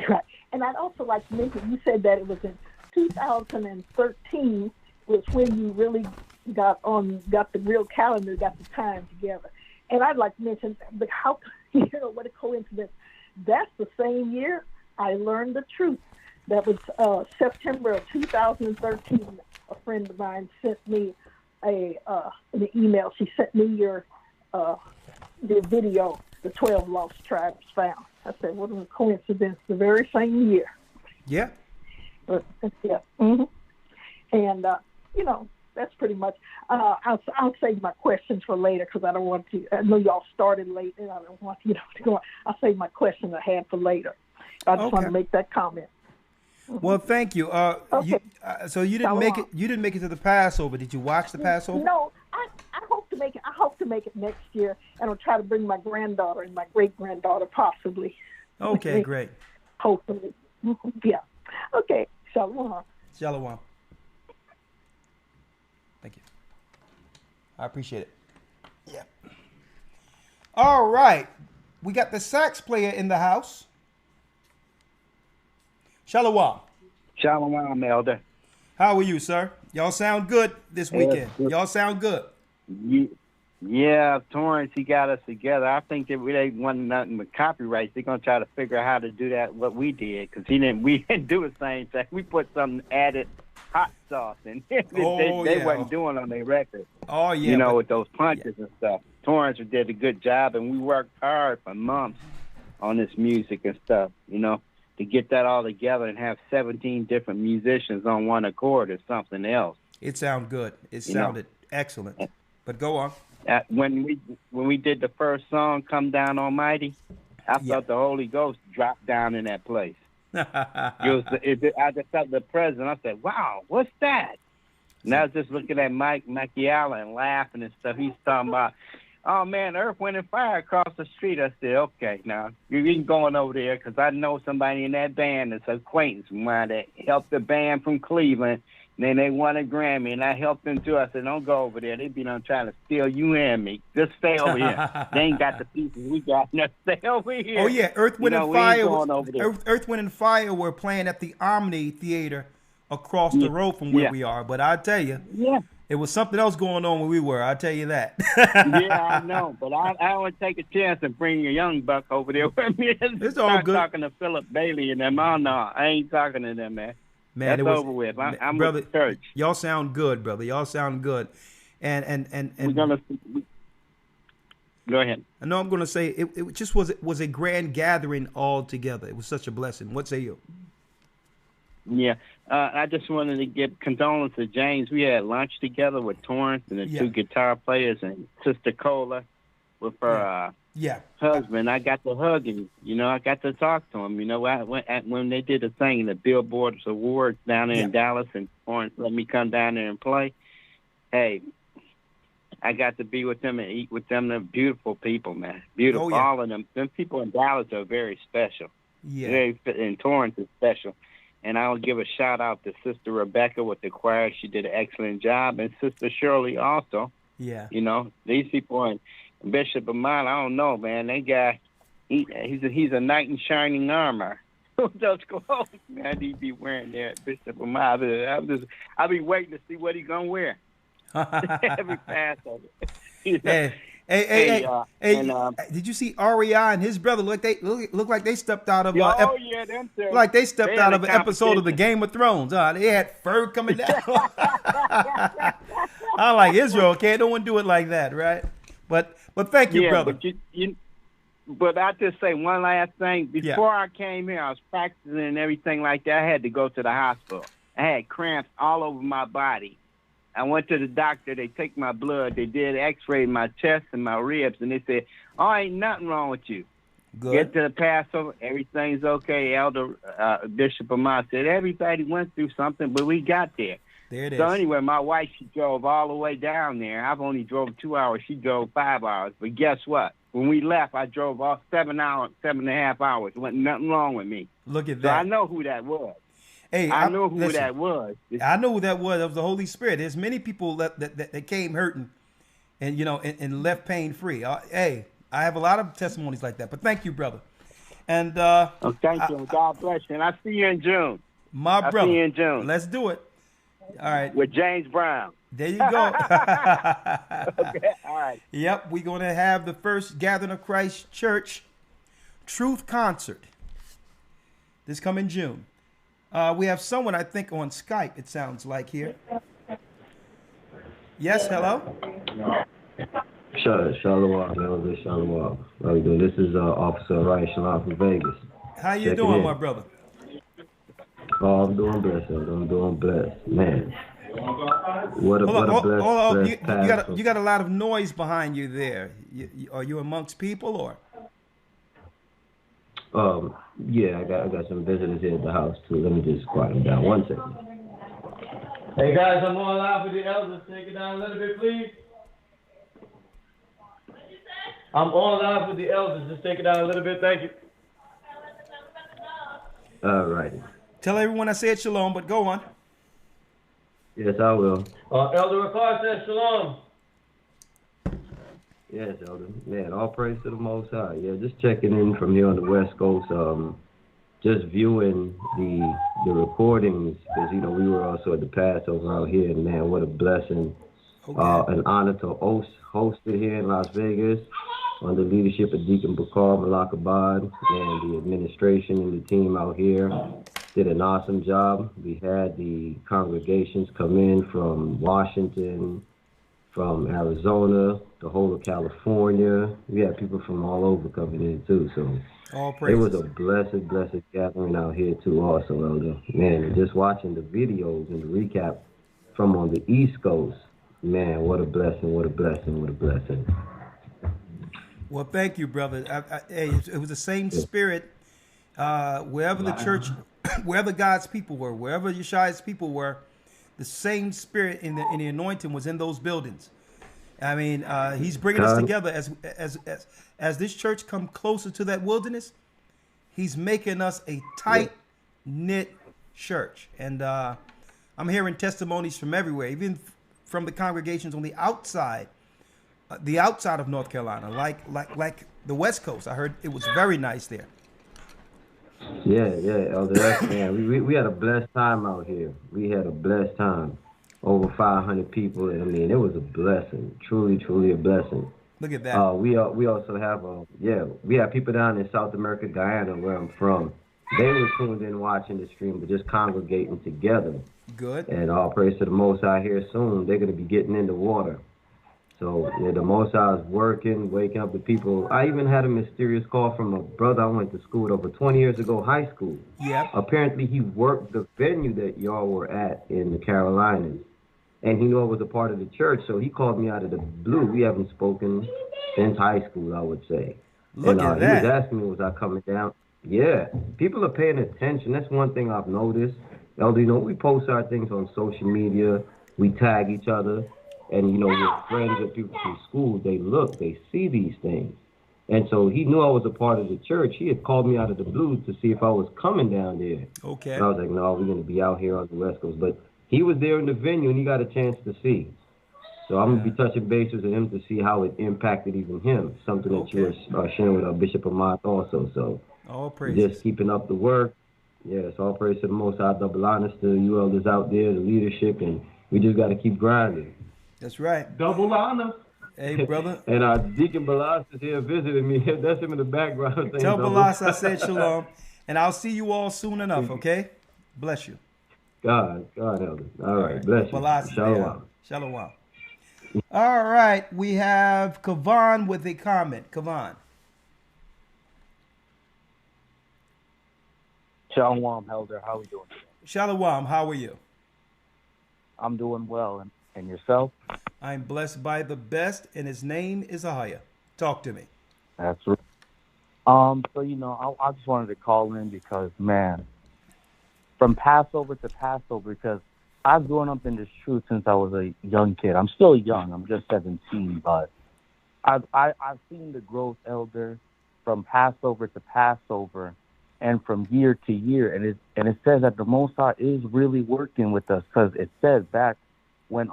right. And I'd also like to mention, you said that it was in 2013 was when you really got the real calendar, got the time together. And I'd like to mention, but how, what a coincidence. That's the same year I learned the truth. That was September of 2013. A friend of mine sent me an email. She sent me your video, the 12 Lost Tribes Found. I said, what a coincidence, the very same year. Yeah. But, yeah. Mm-hmm. And, that's pretty much, I'll save my questions for later because I don't want to, I know y'all started late and I don't want, to go on. I'll save my questions I had for later. I just want to make that comment. Mm-hmm. Well, thank you. Okay. So you didn't make it. You didn't make it to the Passover. Did you watch the Passover? No, I hope to make it. I hope to make it next year, and I'll try to bring my granddaughter and my great granddaughter possibly. Okay, great. Hopefully, yeah. Okay, shalom. Shalom. Thank you. I appreciate it. Yeah. All right, we got the sax player in the house. Shalom. Shalom, Elder. How are you, sir? Y'all sound good this weekend. Y'all sound good. Yeah, Torrance, he got us together. I think that they want nothing but copyrights. They're gonna try to figure out how to do that. What we did, because we didn't do the same thing. We put some added hot sauce in. They wasn't doing on their record. Oh yeah, with those punches and stuff. Torrance did a good job, and we worked hard for months on this music and stuff. To get that all together and have 17 different musicians on one accord is something else. It sounded good. It sounded excellent. But go on. When we did the first song, "Come Down Almighty," I felt the Holy Ghost drop down in that place. I just felt the presence. I said, "Wow, what's that?" And I was just looking at Mike Macchiala and laughing and stuff. He's talking about, "Oh, man, Earth, Wind, and Fire across the street." I said, okay, now, you ain't going over there because I know somebody in that band that's an acquaintance of mine that helped the band from Cleveland. And then they won a Grammy, and I helped them too. I said, don't go over there. They be trying to steal you and me. Just stay over here. They ain't got the pieces we got. Now stay over here. Oh, yeah, Earth, Wind, and Fire. Earth, Wind, and Fire were playing at the Omni Theater across the road from where we are. But I tell you, it was something else going on where we were. I'll tell you that. Yeah, I know. But I would take a chance and bring a young buck over there with me. It's all good. Talking to Philip Bailey and them. Oh, no, I ain't talking to them, man. That's over with. I'm brother, with the church. Y'all sound good, brother. Y'all sound good. And we're gonna go ahead. I know I'm gonna say it just was a grand gathering all together. It was such a blessing. What say you? Yeah. I just wanted to give condolences to James. We had lunch together with Torrance and the two guitar players and Sister Cola with her husband. I got to hug him. I got to talk to him. When they did the thing, the Billboard Awards down there in Dallas, and Torrance let me come down there and play. Hey, I got to be with them and eat with them. They're beautiful people, man. Beautiful. Oh, yeah. All of them. Them people in Dallas are very special. Yeah. And Torrance is special. And I'll give a shout out to Sister Rebecca with the choir. She did an excellent job. And Sister Shirley also. Yeah. These people and Bishop of mine, I don't know, man. That guy, he's a knight in shining armor. Those clothes, man, he be wearing there at Bishop of mine. I'll be waiting to see what he's going to wear. Every Passover. Hey, did you see REI and his brother? Look like they stepped out of them two. Like they stepped out of an episode of the Game of Thrones. They had fur coming down. I'm like, Israel, can't no one do it like that, right? But thank you, brother. But I just say one last thing. Before I came here, I was practicing and everything like that. I had to go to the hospital. I had cramps all over my body. I went to the doctor. They take my blood. They did X-ray my chest and my ribs, and they said, "Oh, ain't nothing wrong with you." Good. Get to the Passover, everything's okay. Elder Bishop Amar said everybody went through something, but we got there. There it is. So anyway, my wife, she drove all the way down there. I've only drove 2 hours. She drove 5 hours. But guess what? When we left, I drove all 7.5 hours. Wasn't nothing wrong with me. Look at so that. I know who that was. Hey, I know who that was. I know who that was. It was the Holy Spirit. There's many people that came hurting and, and left pain free. Hey, I have a lot of testimonies like that. But thank you, brother. And thank you. God bless you. And I'll see you in June. My brother. See you in June. Let's do it. All right. With James Brown. There you go. Okay. All right. Yep. We're going to have the first Gathering of Christ Church Truth Concert this coming June. We have someone, I think, on Skype, it sounds like here. Yes, hello? Shalom, Elder. Shalom. How you doing? This is Officer Ryan Shalom from Vegas. How you doing, my brother? Oh, I'm doing blessed, Elder. I'm doing blessed. Man. What a blessed you got a lot of noise behind you there. Are you amongst people or? Yeah, I got some visitors here at the house too. Let me just quiet them down 1 second. Hey guys, I'm on live with the elders. Take it down a little bit, please. I'm on live with the elders. Just take it down a little bit. Thank you. All right. Tell everyone I said shalom, but go on. Yes, I will. Elder Ricard says shalom. Yes, Elder. Man, all praise to the Most High. Yeah, just checking in from here on the West Coast. Just viewing the recordings because we were also at the Passover out here, and man, what a blessing! Okay. An honor to host it here in Las Vegas under leadership of Deacon Bakar Malakabad and the administration and the team out here did an awesome job. We had the congregations come in from Washington, from Arizona, the whole of California. We had people from all over coming in too. So it was a blessed gathering out here too also, Elder. Man, just watching the videos and the recap from on the East Coast, man, what a blessing, what a blessing, what a blessing. Well, thank you, brother. It was the same spirit wherever the church, wherever God's people were, wherever Yashaya's people were, the same spirit in the anointing was in those buildings. I mean, he's bringing us together as this church come closer to that wilderness. He's making us a tight-knit church, and I'm hearing testimonies from everywhere, even from the congregations on the outside of North Carolina, like the West Coast. I heard it was very nice there. Yeah, Elder. Man, we had a blessed time out here. We had a blessed time. Over 500 people. I mean, it was a blessing. Truly a blessing. Look at that. We also have we have people down in South America, Guyana, where I'm from. They were tuned in watching the stream, but just congregating together. Good. And all praise to the Most High here soon. They're going to be getting in the water. So the Most High is working, waking up the people. I even had a mysterious call from a brother I went to school with over 20 years ago, high school. Yeah. Apparently he worked the venue that y'all were at in the Carolinas. And he knew I was a part of the church, so he called me out of the blue. We haven't spoken since high school, I would say. Look at that. He was asking me, was I coming down? Yeah. People are paying attention. That's one thing I've noticed. Elder, we post our things on social media. We tag each other. And, with friends and people from school, they see these things. And so he knew I was a part of the church. He had called me out of the blue to see if I was coming down there. Okay. And I was like, no, we're going to be out here on the West Coast. But he was there in the venue, and he got a chance to see. So I'm going to be touching bases with him to see how it impacted even him, something that you were sharing with our Bishop Ahmad also. So all praise. Just keeping up the work. Yes, all praise to the Most High. Double honors to you elders out there, the leadership, and we just got to keep grinding. That's right. Double honors. Hey, brother. And Deacon Balas is here visiting me. That's him in the background. Tell Balas I said shalom, and I'll see you all soon enough, okay? Bless you. God, Elder. All right, bless you. Shalom. Shalom. All right, we have Kavan with a comment. Kavan. Shalom, Elder. How are we doing today? Shalom. How are you? I'm doing well. And yourself? I'm blessed by the best, and his name is AHAYAH. Talk to me. That's right. So, I just wanted to call in because, man, from Passover to Passover, because I've grown up in this truth since I was a young kid. I'm still young. I'm just 17, but I've seen the growth, Elder, from Passover to Passover and from year to year. And it says that the Most High is really working with us, because it says back when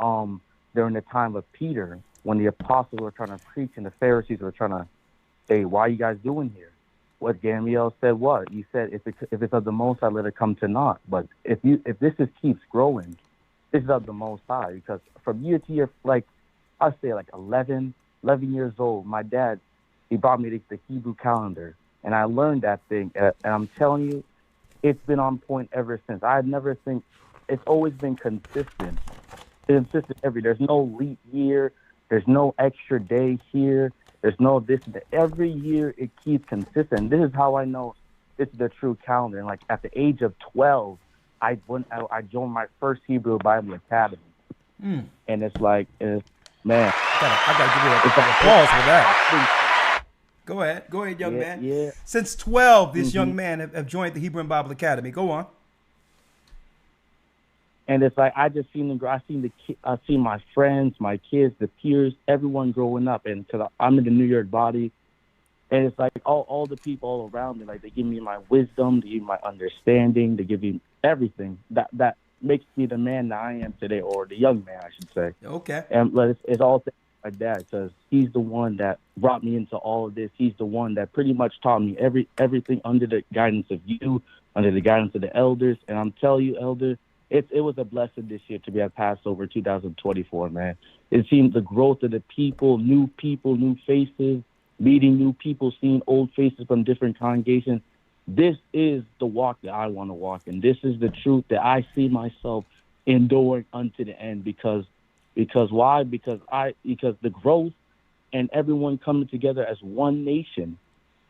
during the time of Peter, when the apostles were trying to preach and the Pharisees were trying to hey, why are you guys doing here? What Gamaliel said, what? He said, if it's of the Most High, let it come to naught. But if this keeps growing, this is of the Most High. Because from year to year, like, I say like 11 years old, my dad, he brought me the Hebrew calendar. And I learned that thing. And I'm telling you, it's been on point ever since. It's always been consistent. There's no leap year. There's no extra day here. There's no this. Every year it keeps consistent. This is how I know this is the true calendar. And like at the age of 12, I joined my first Hebrew Bible Academy. And it's like, man. I got to give you an applause for that. Go ahead, young man. Yeah. Since 12, this young man have joined the Hebrew Bible Academy. Go on. And it's like I just seen them grow. I seen my friends, my kids, the peers, everyone growing up. And because I'm in the New York body, and it's like all the people all around me, like they give me my wisdom, they give me my understanding, they give me everything that makes me the man that I am today, or the young man, I should say. Okay. And it's all thanks to my dad, because he's the one that brought me into all of this. He's the one that pretty much taught me everything under the guidance of you, under the guidance of the elders. And I'm telling you, elder, it was a blessing this year to be at Passover 2024, man. It seemed the growth of the people, new faces, meeting new people, seeing old faces from different congregations. This is the walk that I want to walk in. This is the truth that I see myself enduring unto the end. Because why? Because the growth and everyone coming together as one nation,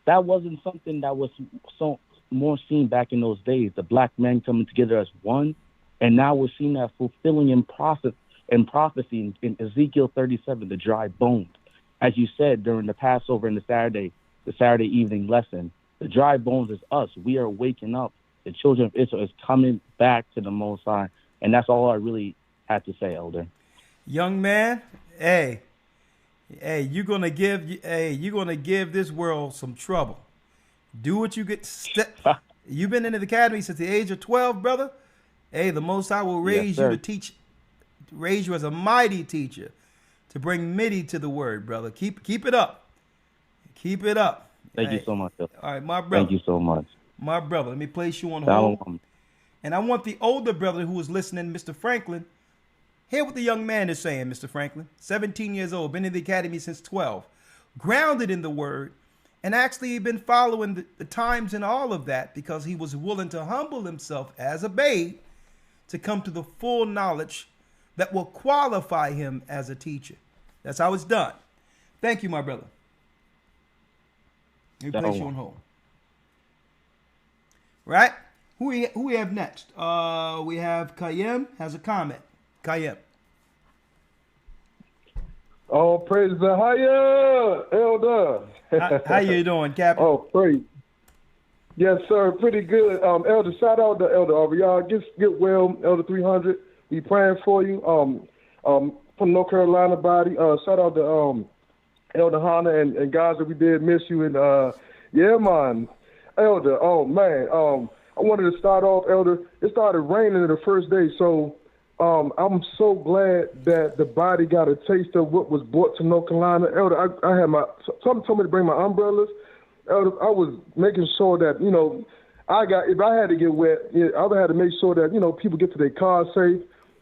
that wasn't something that was so more seen back in those days. The black men coming together as one. And now we're seeing that fulfilling in prophecy in Ezekiel 37, the dry bones. As you said during the Passover and the Saturday evening lesson, the dry bones is us. We are waking up. The children of Israel is coming back to the Most High. And that's all I really had to say, elder. Young man, hey, you're gonna give this world some trouble. Do what you get. You've been in the academy since the age of 12, brother. Hey, the Most High will raise you to teach, raise you as a mighty teacher to bring midi to the word, brother. Keep it up. Keep it up. Thank you so much. All right, my brother. Thank you so much. My brother, let me place you on hold. And I want the older brother who is listening, Mr. Franklin, hear what the young man is saying, Mr. Franklin. 17 years old, been in the academy since 12, grounded in the word, and actually been following the times and all of that because he was willing to humble himself as a babe to come to the full knowledge that will qualify him as a teacher. That's how it's done. Thank you, my brother. Let me place you on hold. Right? Who we have next? We have Kayem has a comment. Kayem. Oh, praise the AHAYAH, elder. How you doing, Captain? Oh, praise. Yes, sir. Pretty good. Elder, shout out to Elder Aubrey. Y'all get well, Elder 300. We praying for you. From North Carolina body. Shout out to Elder Hannah and guys that we did miss you. And yeah, man. Elder, oh man. I wanted to start off, Elder. It started raining the first day, so I'm so glad that the body got a taste of what was brought to North Carolina. Elder, I had someone told me to bring my umbrellas. Elder, I was making sure that, if I had to get wet, I would have to make sure that, people get to their cars safe.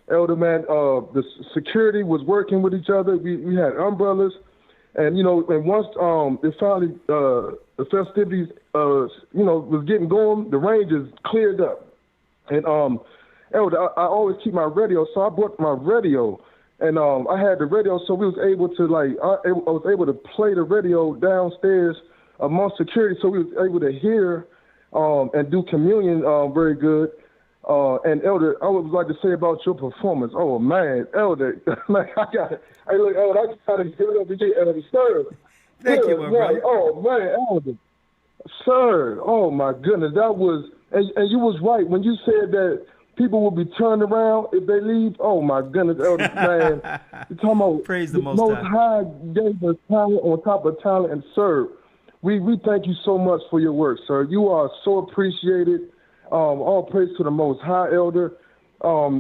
Elder, man, the security was working with each other. We had umbrellas. And, and once it finally, the festivities, was getting going, the rain just cleared up. And, Elder, I always keep my radio, so I brought my radio. And I had the radio, so we was able to, I was able to play the radio downstairs amongst security, so we was able to hear and do communion very good. And Elder, I would like to say about your performance. Oh man, Elder, Elder, I gotta give it up to you, Elder, sir. Thank you, my brother. Oh man, Elder, sir. Oh my goodness, that was, and you was right when you said that people will be turned around if they leave. Oh my goodness, Elder, man. You're talking about praise the Most High gave us talent on top of talent, and sir, we thank you so much for your work, sir. You are so appreciated. All praise to the Most High, Elder.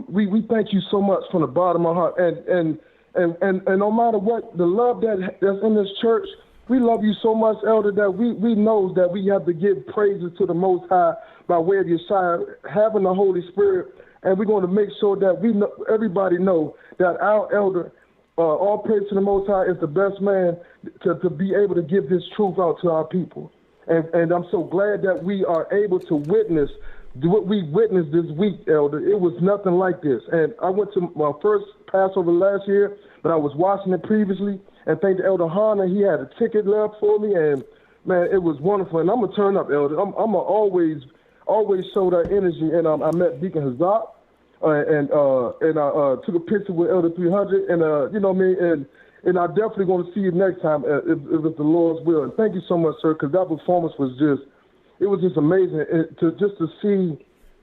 We thank you so much from the bottom of our heart. And no matter what, the love that's in this church, We love you so much, Elder, that we know that we have to give praises to the Most High by way of YASHAYA, having the Holy Spirit, and we're going to make sure that we know, everybody know that our Elder, all praise to the Most High, is the best man to be able to give this truth out to our people. And I'm so glad that we are able to witness what we witnessed this week, Elder. It was nothing like this. And I went to my first Passover last year, but I was watching it previously. And thank Elder Hana, he had a ticket left for me, and man, it was wonderful. And I'm gonna turn up, Elder. I'm gonna always show that energy. And I met Deacon Hazak, and I took a picture with Elder 300, and you know what I mean. And I'm definitely gonna see you next time if it's the Lord's will. And thank you so much, sir, because that performance was just amazing to see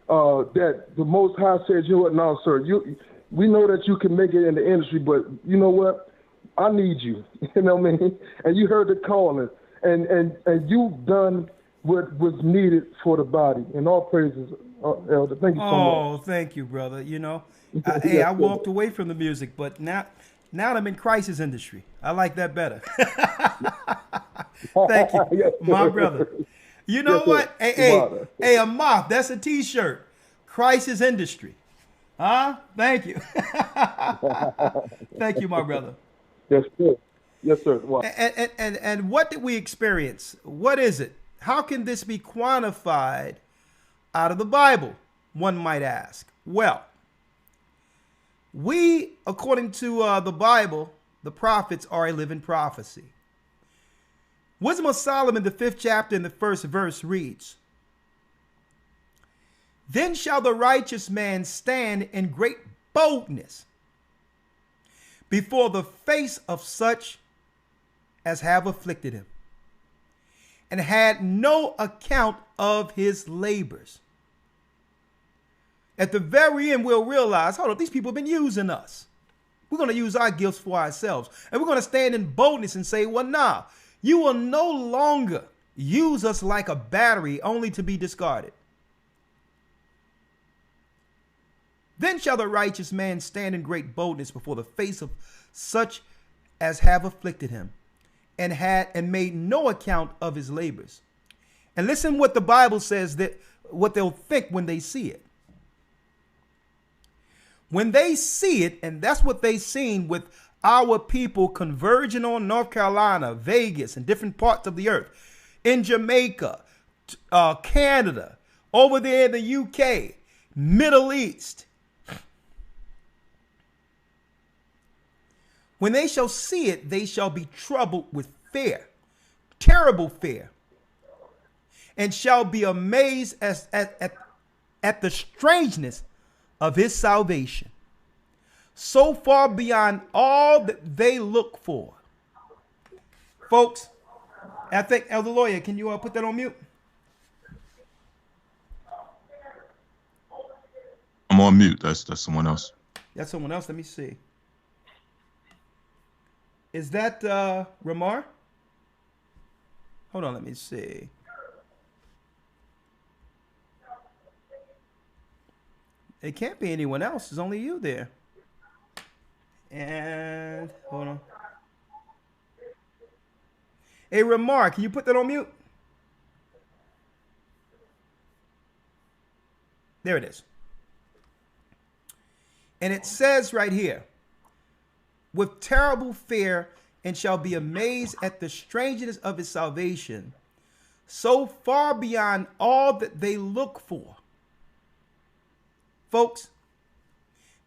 that the Most High said, you know what, now, sir, we know that you can make it in the industry, but you know what? I need you. You know what I mean? And you heard the calling, and you've done what was needed for the body. And all praises, Elder. Thank you so much. Oh, thank you, brother. You know, I walked away from the music, but now I'm in crisis industry. I like that better. Thank you, Yes, my brother. You know Yes, what? sir. Hey, a moth. That's a T-shirt. Crisis industry. Huh? Thank you. Thank you, my brother. Yes, sir. Yes, sir. Wow. And what did we experience? What is it? How can this be quantified out of the Bible? One might ask. Well, we, according to the Bible, the prophets are a living prophecy. Wisdom of Solomon, the 5th chapter and the 1st verse reads, "Then shall the righteous man stand in great boldness before the face of such as have afflicted him, and had no account of his labors." At the very end, we'll realize, hold up, these people have been using us. We're going to use our gifts for ourselves. And we're going to stand in boldness and say, well, nah, you will no longer use us like a battery only to be discarded. Then shall the righteous man stand in great boldness before the face of such as have afflicted him, and made no account of his labors. And listen what the Bible says, that what they'll think when they see it. When they see it, and that's what they seen with our people converging on North Carolina, Vegas, and different parts of the earth, in Jamaica, Canada, over there in the UK, Middle East. When they shall see it, they shall be troubled with fear, terrible fear, and shall be amazed at the strangeness of his salvation, so far beyond all that they look for. Folks, I think, Elder Lawyer, can you put that on mute? I'm on mute. That's someone else. That's someone else. Let me see. Is that Ramar? Hold on, let me see. It can't be anyone else. It's only you there. And hold on. Hey, Ramar, can you put that on mute? There it is. And it says right here, with terrible fear, and shall be amazed at the strangeness of his salvation, so far beyond all that they look for. Folks,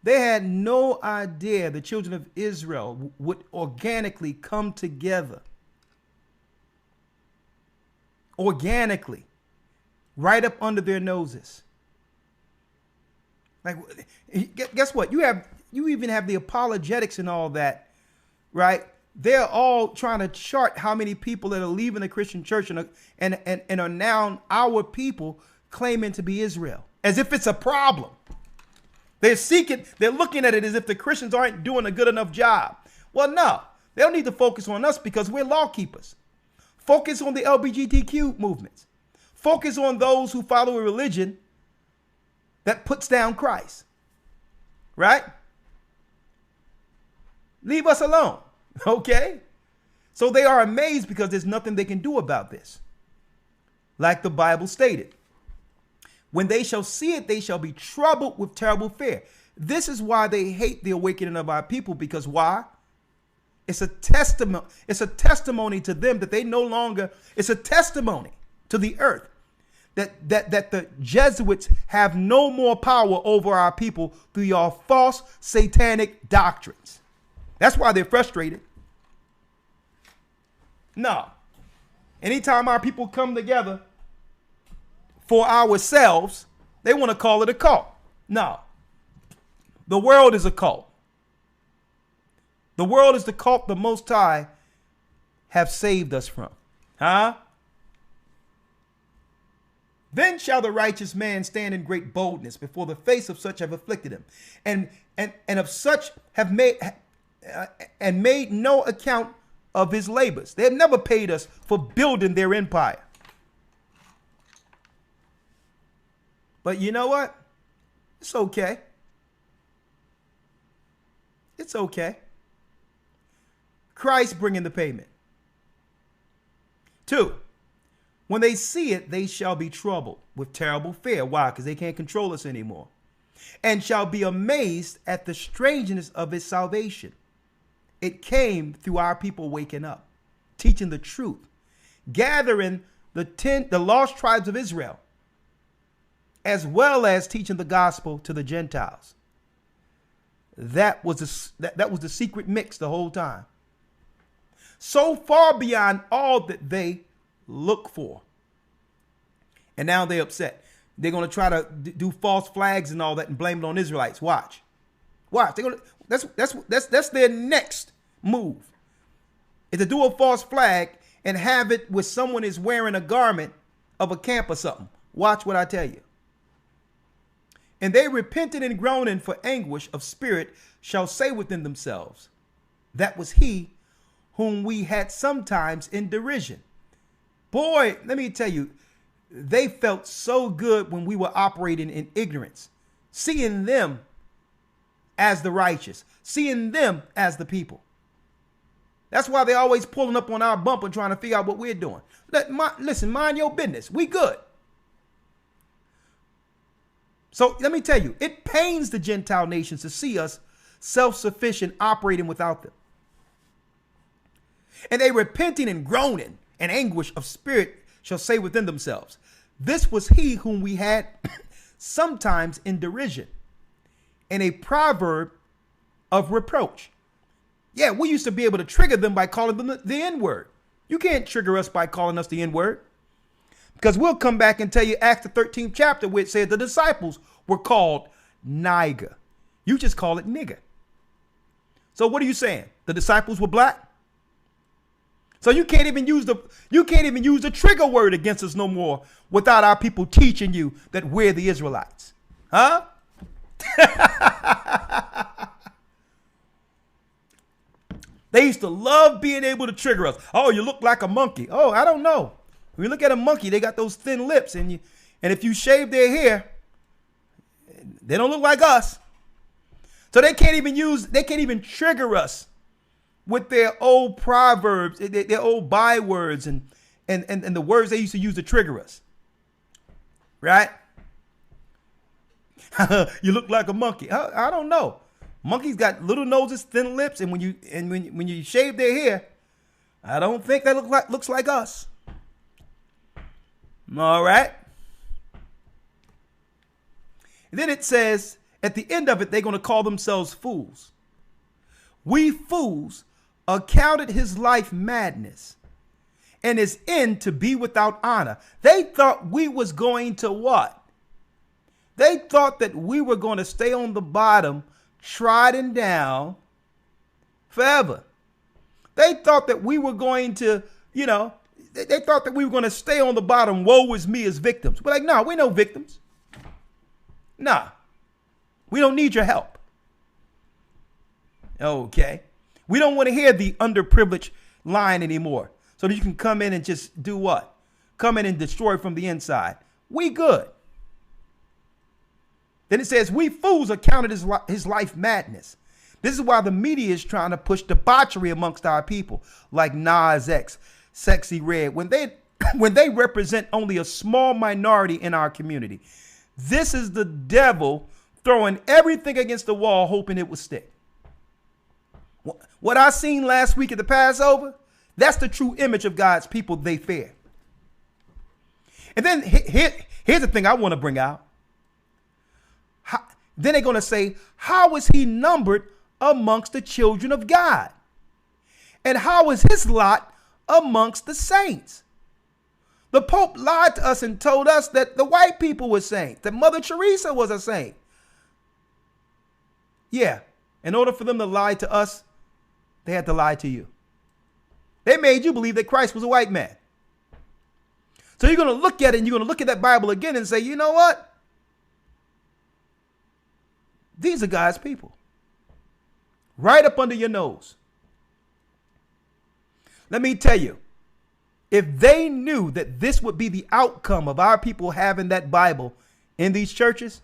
they had no idea the children of Israel would organically come together. Organically, right up under their noses. Like, guess what? You even have the apologetics and all that, right? They're all trying to chart how many people that are leaving the Christian church and are now our people claiming to be Israel, as if it's a problem. They're looking at it as if the Christians aren't doing a good enough job. Well, no, they don't need to focus on us because we're law keepers. Focus on the LGBTQ movements. Focus on those who follow a religion that puts down Christ, right? Leave us alone, okay? So they are amazed because there's nothing they can do about this. Like the Bible stated, when they shall see it, they shall be troubled with terrible fear. This is why they hate the awakening of our people, because why? It's a testimony. It's a testimony to them that they no longer, it's a testimony to the earth that the Jesuits have no more power over our people through your false satanic doctrines. That's why they're frustrated. No. Anytime our people come together for ourselves, they want to call it a cult. No. The world is a cult. The world is the cult the Most High have saved us from. Huh? Then shall the righteous man stand in great boldness before the face of such have afflicted him, and of such have made no account of his labors. They have never paid us for building their empire. But you know what? It's okay. It's okay. Christ bringing the payment. 2, when they see it, they shall be troubled with terrible fear. Why? Because they can't control us anymore. And shall be amazed at the strangeness of his salvation. It came through our people waking up, teaching the truth, gathering the lost tribes of Israel, as well as teaching the gospel to the Gentiles. That was the secret mix the whole time. So far beyond all that they look for. And now they're upset. They're going to try to do false flags and all that and blame it on Israelites. Watch. They're going to, that's their next move. Is to do a false flag and have it where someone is wearing a garment of a camp or something. Watch what I tell you. And they repented and groaning for anguish of spirit shall say within themselves, that was he whom we had sometimes in derision. Boy, let me tell you, they felt so good when we were operating in ignorance, seeing them as the righteous, seeing them as the people. That's why they're always pulling up on our bumper trying to figure out what we're doing. Listen, mind your business. We good. So let me tell you, it pains the Gentile nations to see us self-sufficient operating without them. And they repenting and groaning and anguish of spirit shall say within themselves, this was he whom we had sometimes in derision, and a proverb of reproach. Yeah, we used to be able to trigger them by calling them the N-word. You can't trigger us by calling us the N-word. Because we'll come back and tell you Acts the 13th chapter where it said the disciples were called niger. You just call it nigger. So what are you saying? The disciples were black? So you can't even use the trigger word against us no more without our people teaching you that we're the Israelites. Huh? They used to love being able to trigger us. Oh, you look like a monkey. Oh, I don't know. When you look at a monkey, they got those thin lips, and if you shave their hair, they don't look like us. So they can't even trigger us with their old proverbs, their old bywords, and the words they used to use to trigger us. Right? You look like a monkey. I don't know. Monkeys got little noses, thin lips, and when you shave their hair, I don't think that looks like us. All right. And then it says at the end of it, they're going to call themselves fools. We fools accounted his life madness and his end to be without honor. They thought we was going to what? They thought that we were going to stay on the bottom, trodden down forever. They thought that we were going to, they thought that we were going to stay on the bottom. Woe is me as victims. We're like, no, we're no victims. Nah, we don't need your help. Okay. We don't want to hear the underprivileged line anymore. So that you can come in and just do what? Come in and destroy from the inside. We good. Then it says, we fools accounted his life madness. This is why the media is trying to push debauchery amongst our people, like Nas X, Sexy Red, when they represent only a small minority in our community. This is the devil throwing everything against the wall, hoping it will stick. What I seen last week at the Passover, that's the true image of God's people they fear. And then here's the thing I want to bring out. Then they're going to say, how is he numbered amongst the children of God? And how is his lot amongst the saints? The Pope lied to us and told us that the white people were saints, that Mother Teresa was a saint. Yeah, in order for them to lie to us, they had to lie to you. They made you believe that Christ was a white man. So you're going to look at it and you're going to look at that Bible again and say, you know what? These are God's people. Right up under your nose. Let me tell you, if they knew that this would be the outcome of our people having that Bible in these churches,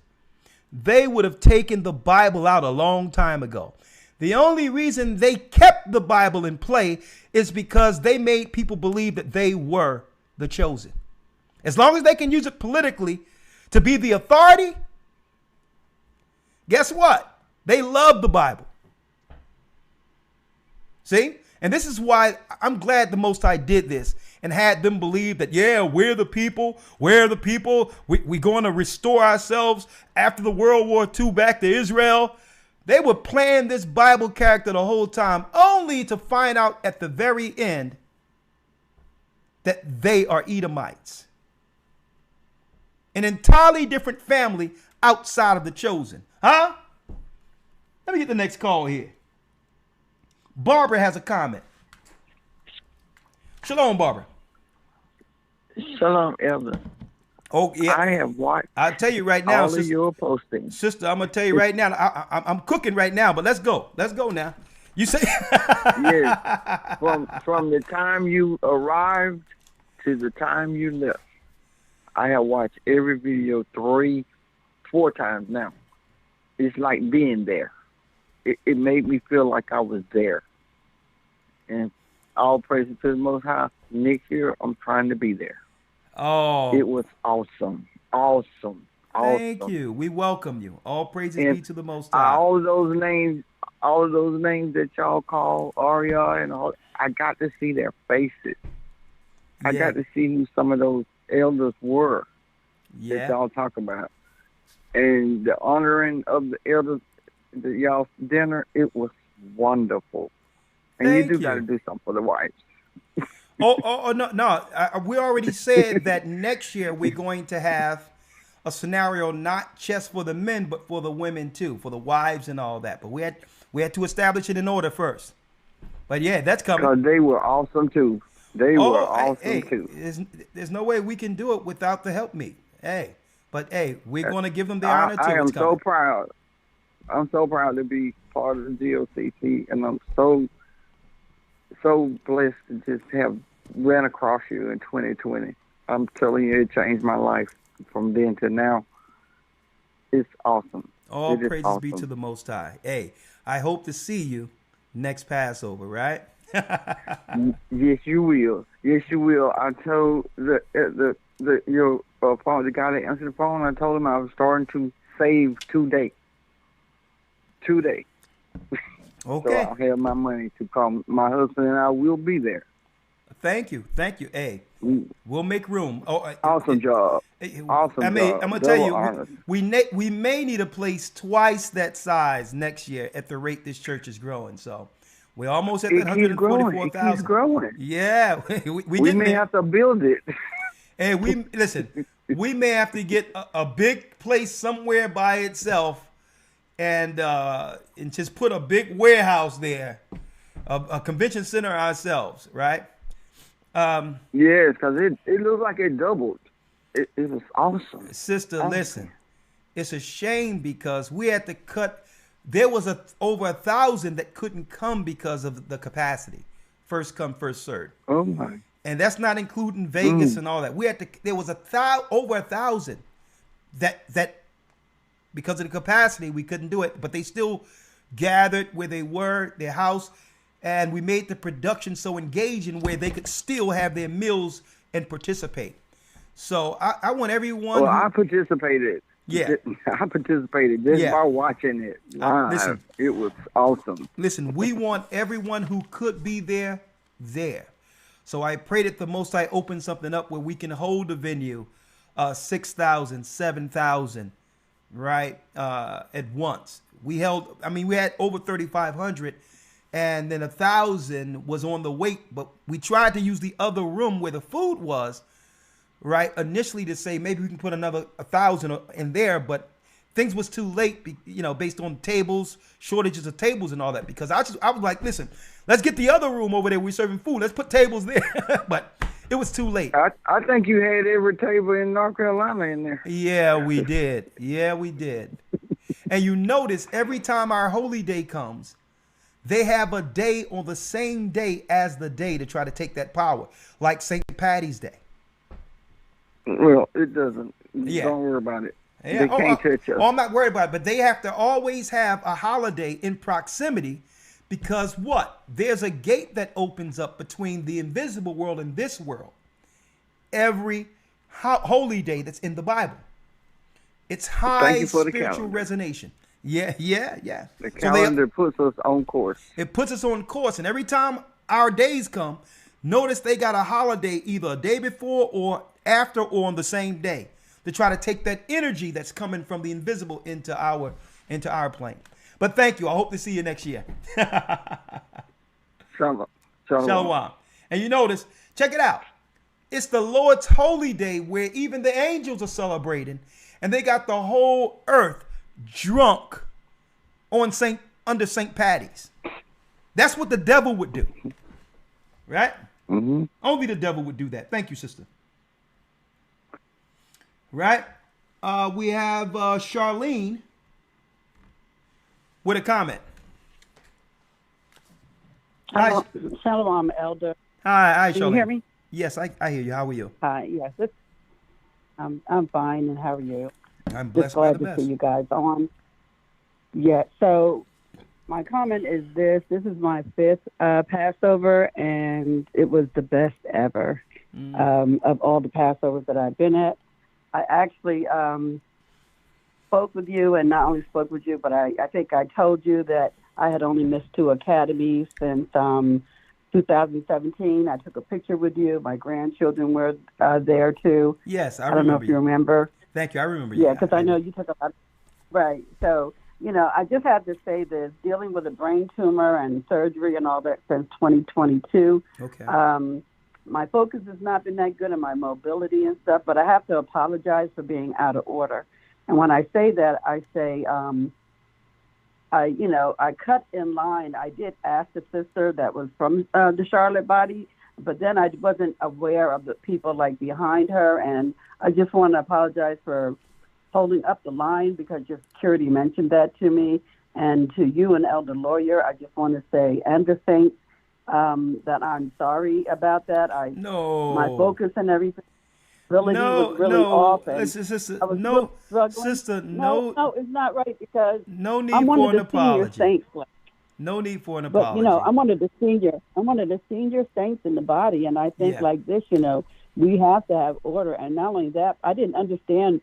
they would have taken the Bible out a long time ago. The only reason they kept the Bible in play is because they made people believe that they were the chosen. As long as they can use it politically to be the authority, guess what? They love the Bible. See? And this is why I'm glad the Most High did this and had them believe that, yeah, we're the people. We're going to restore ourselves after the World War II back to Israel. They were playing this Bible character the whole time, only to find out at the very end that they are Edomites. An entirely different family outside of the chosen. Huh? Let me get the next call here. Barbara has a comment. Shalom, Barbara. Shalom, Elder. Oh, yeah. I have watched. I'll tell you right now, all of your postings. Sister, I'm going to tell you right now. I'm cooking right now, but let's go. Let's go now. You say? Yes. From the time you arrived to the time you left, I have watched every video 3-4 times now. It's like being there. It made me feel like I was there. And all praises to the Most High. Next year, I'm trying to be there. Oh. It was awesome. Awesome. Thank you. We welcome you. All praises be to the Most High. All of those names that y'all call AHAYAH and all, I got to see their faces. I got to see who some of those elders were that y'all talk about. And the honoring of the elders, y'all's dinner, it was wonderful. And you do got to do something for the wives. No. We already said that next year we're going to have a scenario not just for the men, but for the women too, for the wives and all that. But we had to establish it in order first. But yeah, that's coming. Because they were awesome too. They were awesome too. There's no way we can do it without the help me. But we're going to give them the honor too. I am so proud. I'm so proud to be part of the GOCC, and I'm so blessed to just have ran across you in 2020. I'm telling you, it changed my life from then to now. It's awesome. All praises be to the Most High. Hey, I hope to see you next Passover, right? Yes, you will. Yes, you will. I told your phone, the guy that answered the phone, I told him I was starting to save today. Okay. So I'll have my money to come. My husband and I will be there. Thank you. Hey, we'll make room. Awesome job. Awesome job. I'm gonna tell you, we may need a place twice that size next year at the rate this church is growing. So we're almost at that 144,000. It keeps growing. Yeah, we may have to build it. Hey, listen. We may have to get a big place somewhere by itself, and just put a big warehouse there, a convention center ourselves, right? Yes, because it looks like it doubled. It was awesome. Sister, listen, it's a shame because we had to cut. There was over 1,000 that couldn't come because of the capacity. First come, first served. Oh my! And that's not including Vegas and all that. We had to. There was over 1,000 that because of the capacity we couldn't do it, but they still gathered where they were, their house, and we made the production so engaging where they could still have their meals and participate. So I want everyone. Well, I participated. Yeah. I participated just by watching it live. Listen, it was awesome. Listen, we want everyone who could be there. So I pray that the Most High open something up where we can hold the venue, 6,000, 7,000, right, at once. We had over 3,500, and then 1,000 was on the wait, but we tried to use the other room where the food was, right, initially to say maybe we can put another 1,000 in there, but things was too late, based on tables, shortages of tables and all that, because I was like, listen, let's get the other room over there. We're serving food. Let's put tables there. But it was too late. I think you had every table in North Carolina in there. Yeah, we did. And you notice every time our holy day comes, they have a day on the same day as the day to try to take that power, like St. Patty's Day. Well, it doesn't. Yeah. Don't worry about it. Yeah. They can't touch us. I'm not worried about it, but they have to always have a holiday in proximity because what? There's a gate that opens up between the invisible world and this world. Every holy day that's in the Bible. It's high spiritual resonation. Yeah. The calendar puts us on course. It puts us on course, and every time our days come, notice they got a holiday either a day before or after or on the same day to try to take that energy that's coming from the invisible into our plane. But thank you. I hope to see you next year. Shalom. And you notice, check it out. It's the Lord's holy day where even the angels are celebrating, and they got the whole earth drunk under St. Patty's. That's what the devil would do. Right? Mm-hmm. Only the devil would do that. Thank you, sister. Right? We have Charlene with a comment. Shalom, Elder. Hi, Charlene. Can you hear me? Yes, I hear you. How are you? Hi, yes. I'm fine, and how are you? I'm blessed Just glad by the to best. see you guys on. Yeah, so my comment is this. This is my 5th Passover, and it was the best ever of all the Passovers that I've been at. I actually spoke with you, and not only spoke with you, but I think I told you that I had only missed 2 academies since 2017. I took a picture with you. My grandchildren were there, too. Yes, I don't know if you remember. Thank you. I remember you. Yeah, because I know you took a lot. Right. So, I just have to say this, dealing with a brain tumor and surgery and all that since 2022. Okay. My focus has not been that good in my mobility and stuff, but I have to apologize for being out of order. And when I say that, I say, I cut in line. I did ask the sister that was from the Charlotte body, but then I wasn't aware of the people like behind her. And I just want to apologize for holding up the line because your security mentioned that to me. And to you and Elder Lawyer, I just want to say, and the saints, that I'm sorry about that. My focus and everything was really off. And sister, no, it's not right because no need for an apology. Saints, no need for an apology. But I'm one of the senior saints in the body, and I think like this, we have to have order. And not only that, I didn't understand.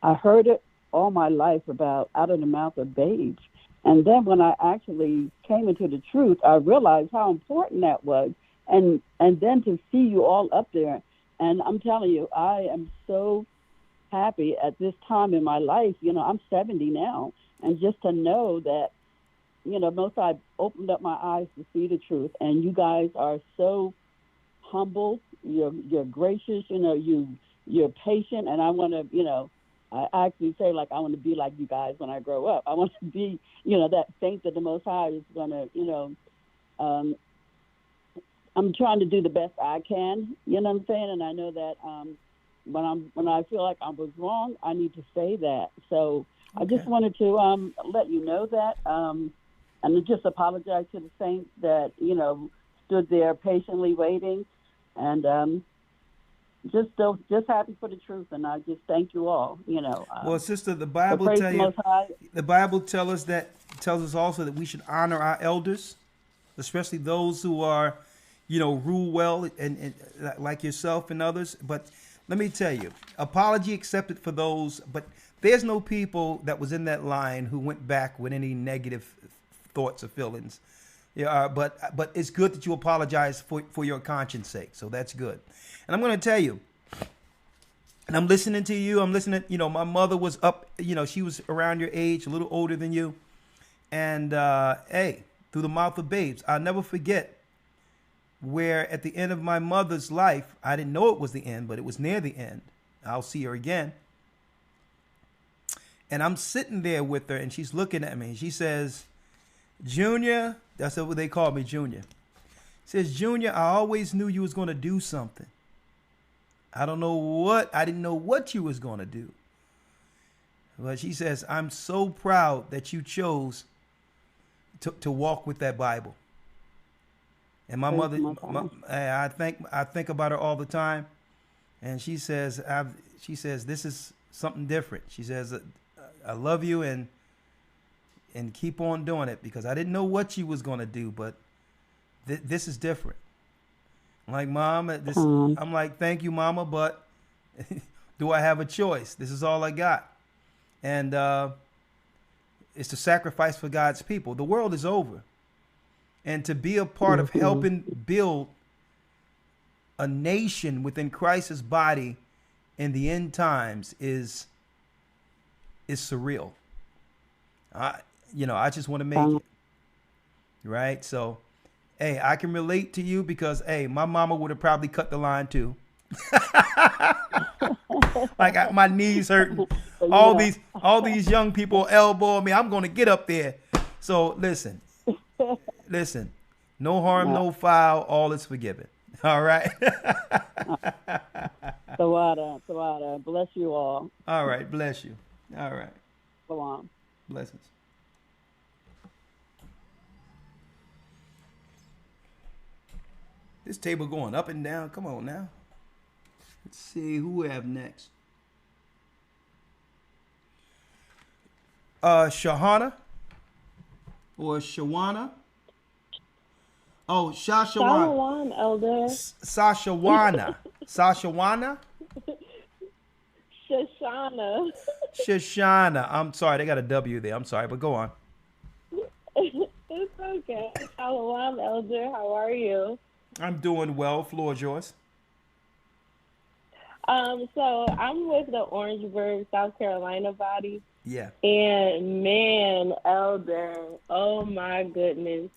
I heard it all my life about out of the mouth of babes. And then when I actually came into the truth, I realized how important that was. And then to see you all up there, and I'm telling you, I am so happy at this time in my life. I'm 70 now, and just to know that, most I opened up my eyes to see the truth. And you guys are so humble. You're gracious. You're patient, and I want to, I actually say, I want to be like you guys when I grow up. I want to be, that saint that the Most High is going to, I'm trying to do the best I can, you know what I'm saying? And I know that when I feel like I was wrong, I need to say that. So I just wanted to let you know that and just apologize to the saints that, stood there patiently waiting. And just happy for the truth, and I just thank you all. Well, sister, the Bible tell us that tells us also that we should honor our elders, especially those who are, rule well and like yourself and others. But let me tell you, apology accepted for those, but there's no people that was in that line who went back with any negative thoughts or feelings. Yeah, but it's good that you apologize for your conscience sake. So that's good. And I'm going to tell you, and I'm listening to you. I'm listening. My mother was up. She was around your age, a little older than you. And hey, through the mouth of babes, I'll never forget where at the end of my mother's life, I didn't know it was the end, but it was near the end. I'll see her again. And I'm sitting there with her, and she's looking at me. And she says, Junior, that's what they call me, Junior. Says, Junior, I always knew you was going to do something. I didn't know what you was going to do. But she says, I'm so proud that you chose to walk with that Bible. And my mother, I think about her all the time. And she says, this is something different. She says, I love you and keep on doing it, because I didn't know what you was going to do, but this is different. I'm like, Mom, I'm like, thank you, Mama, but do I have a choice? This is all I got. And it's to sacrifice for God's people. The world is over. And to be a part of helping build a nation within Christ's body in the end times is surreal. I just want to make it. Right? So, hey, I can relate to you because, hey, my mama would have probably cut the line too. Like my knees hurting. All these young people elbow me. I'm going to get up there. So listen, no harm, no foul. All is forgiven. All right. Tawada. Bless you all. All right. Bless you. All right. Go on. Blessings. This table going up and down. Come on now. Let's see who we have next. Shahana or Shawana. Oh, Shashawana. Shalom, Elder. Sashawana. Sashawana. Shoshana. Shoshana. I'm sorry, they got a W there. I'm sorry, but go on. It's okay. Shalom, Elder. How are you? I'm doing well. Floor is yours. So I'm with the Orangeburg, South Carolina body. Yeah. And man, Elder, oh my goodness.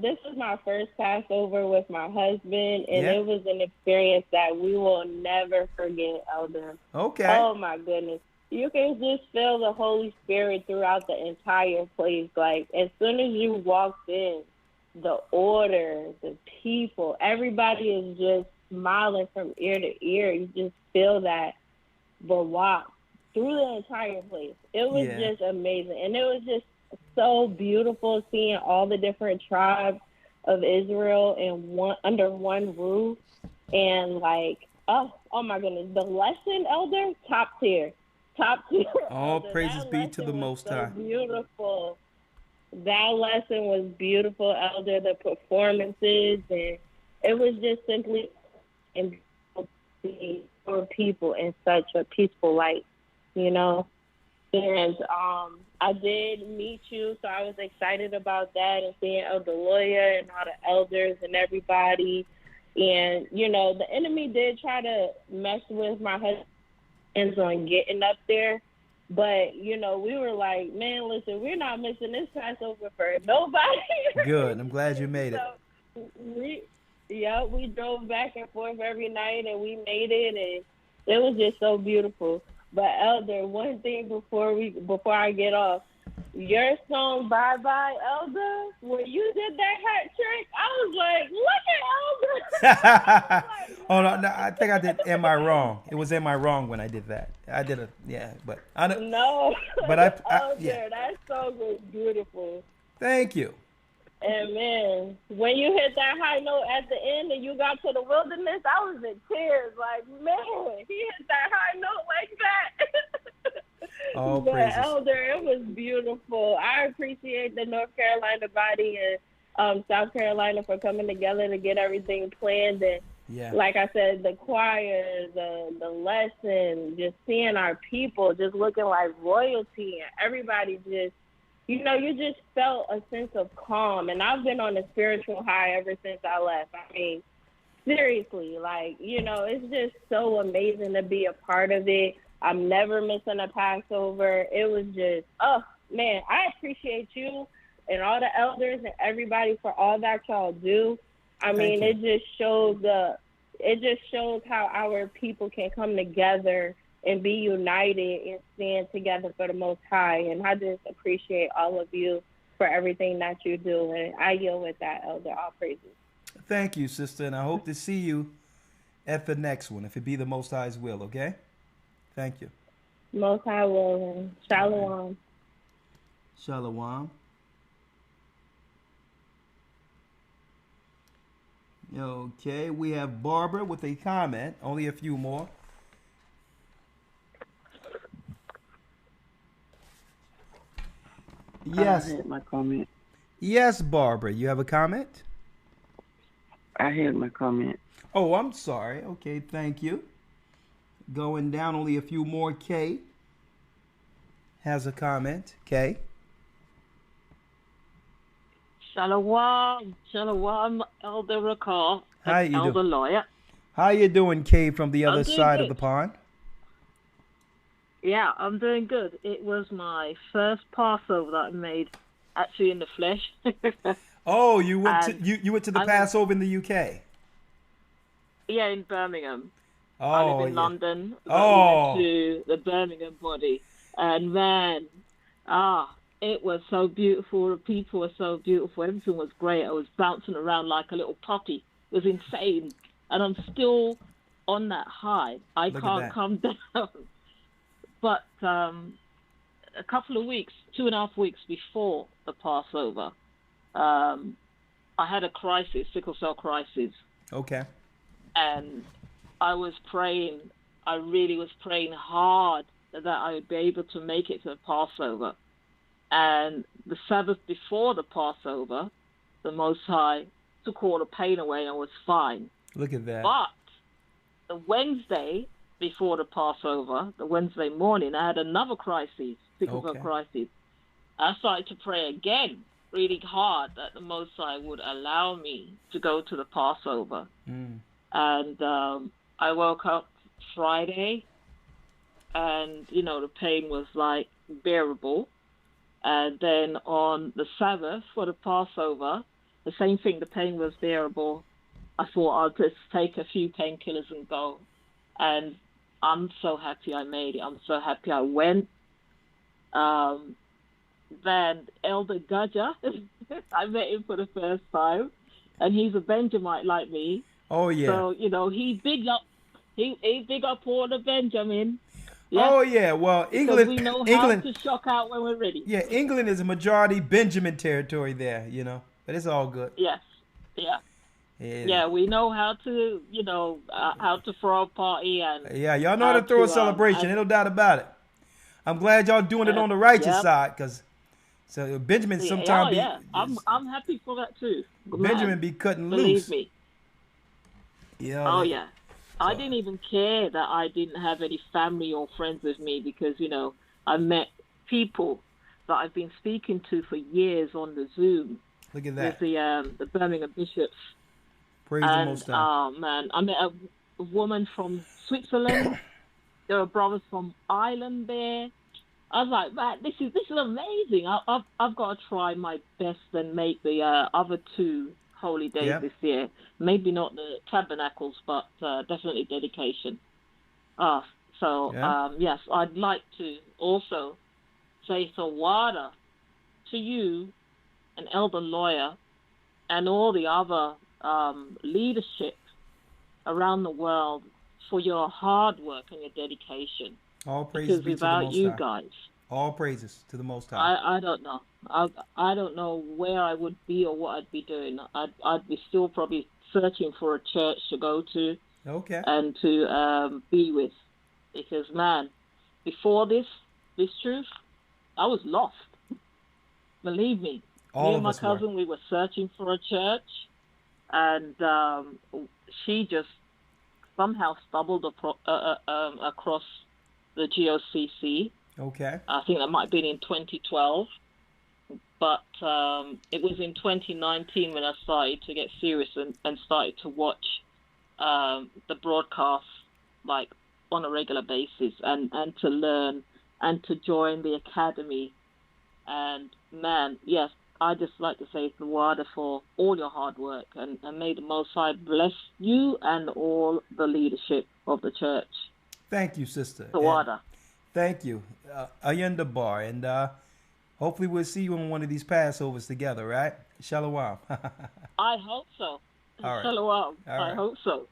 This was my first Passover with my husband, and it was an experience that we will never forget, Elder. Okay. Oh my goodness. You can just feel the Holy Spirit throughout the entire place. Like, as soon as you walked in, the order, the people, everybody is just smiling from ear to ear. You just feel that barak through the entire place. It was just amazing. And it was just so beautiful seeing all the different tribes of Israel under one roof. And like, oh my goodness, the lesson, Elder, top tier. All praises be to the Most High. Beautiful. That lesson was beautiful, Elder. The performances, and it was just simply for people in such a peaceful light, And I did meet you, so I was excited about that, and seeing Elder Lawyer and all the elders and everybody. And the enemy did try to mess with my husband on getting up there. But, we were like, man, listen, we're not missing this Passover for nobody. Good. I'm glad you made it. So we drove back and forth every night, and we made it, and it was just so beautiful. But, Elder, one thing before I get off, your song, Bye Bye, Elder, when you did that hat trick, I was like, look at Elder. Oh, no, I think I did Am I Wrong? It was Am I Wrong when I did that. I did but I don't. No. But Elder, that song was beautiful. Thank you. And man, when you hit that high note at the end and you got to the wilderness, I was in tears. Like, man, he hit that high note like that. All But praises. Elder, it was beautiful. I appreciate the North Carolina body and South Carolina for coming together to get everything planned. And Yeah. like I said, the choir, the lesson, just seeing our people just looking like royalty, and everybody just, you know, you just felt a sense of calm. And I've been on a spiritual high ever since I left. I mean, seriously, like, you know, it's just so amazing to be a part of it. I'm never missing a Passover. It was just, oh, man, I appreciate you and all the elders and everybody for all that y'all do. I mean, it just shows how our people can come together and be united and stand together for the Most High. And I just appreciate all of you for everything that you do. And I yield with that, Elder. All praises. Thank you, sister, and I hope to see you at the next one, if it be the Most High's will, okay? Thank you. Most High will, and Shalom. Shalom. Okay, we have Barbara with a comment. Only a few more. Yes. I had my comment. Yes, Barbara, you have a comment? I had my comment. Oh, I'm sorry. Okay, thank you. Going down, only a few more. Kay has a comment. Kay. Shalom, Shalom, Elder Rakar, How you Elder doing? Lawyer. How you doing, Kay, from the I'm other doing side of good. the pond? Yeah, I'm doing good. It was my first Passover that I made, actually in the flesh. Oh, you went And you went to the I went- Passover in the UK. Yeah, in Birmingham. Oh, I live in yeah. London, but Oh. we went to the Birmingham body, and man, it was so beautiful. The people were so beautiful. Everything was great. I was bouncing around like a little puppy. It was insane, and I'm still on that high. I Look at can't that. come down. But a couple of weeks, 2.5 weeks before the Passover, I had a crisis, sickle cell crisis. Okay. And I was praying, I really was praying hard that I would be able to make it to the Passover. And the Sabbath before the Passover, the Most High took all the pain away and I was fine. Look at that. But the Wednesday before the Passover, the Wednesday morning, I had another crisis, sickle cell Okay. crisis. I started to pray again, really hard, that the Most High would allow me to go to the Passover. Mm. And I woke up Friday, and you know the pain was like bearable. And then on the Sabbath for the Passover, the same thing. The pain was bearable. I thought I'll just take a few painkillers and go. And I'm so happy I made it. I'm so happy I went. Then Elder Gudger, I met him for the first time, and he's a Benjamite like me. Oh yeah. So you know he big up all the Benjamin. Oh yeah. Well, Because England. we know England. how to shock out when we're ready. Yeah, England is a majority Benjamin territory there. You know, but it's all good. Yes. Yeah. Yeah. Yeah, we know how to, how to throw a party and Yeah, y'all know how to throw a celebration. Ain't no doubt about it. I'm glad y'all doing it on the righteous Yep. side, because so Benjamin sometimes I'm happy for that too. Benjamin Man, be cutting believe loose. me. Yeah. Oh yeah. I didn't even care that I didn't have any family or friends with me because, I met people that I've been speaking to for years on the Zoom. Look at that. With the Birmingham bishops. Praise the Most High. Oh man, I met a woman from Switzerland. There were brothers from Ireland there. I was like, man, this is amazing. I've got to try my best and make the other 2 holy days Yep. this year. Maybe not the tabernacles, but definitely dedication. Yes, I'd like to also say Sawada to you, an elder lawyer, and all the other leadership around the world for your hard work and your dedication. All praises Because be to the without Most you High. guys, All praises to the Most High. I don't know. I don't know where I would be or what I'd be doing. I'd be still probably searching for a church to go to Okay. and to be with. Because man, before this truth, I was lost. Believe me. Me and my cousin, we were searching for a church, and she just somehow stumbled across the GOCC. Okay. I think that might have been in 2012. But it was in 2019 when I started to get serious and started to watch the broadcast like on a regular basis and to learn and to join the academy. And man, yes, I just like to say Tawada for all your hard work, and may the Most High bless you and all the leadership of the church. Thank you, sister. Tawada. Thank you. Ayunda Bar. And hopefully we'll see you on one of these Passovers together, right? Shalom. I hope so. All right. Shalom. Right. I hope so.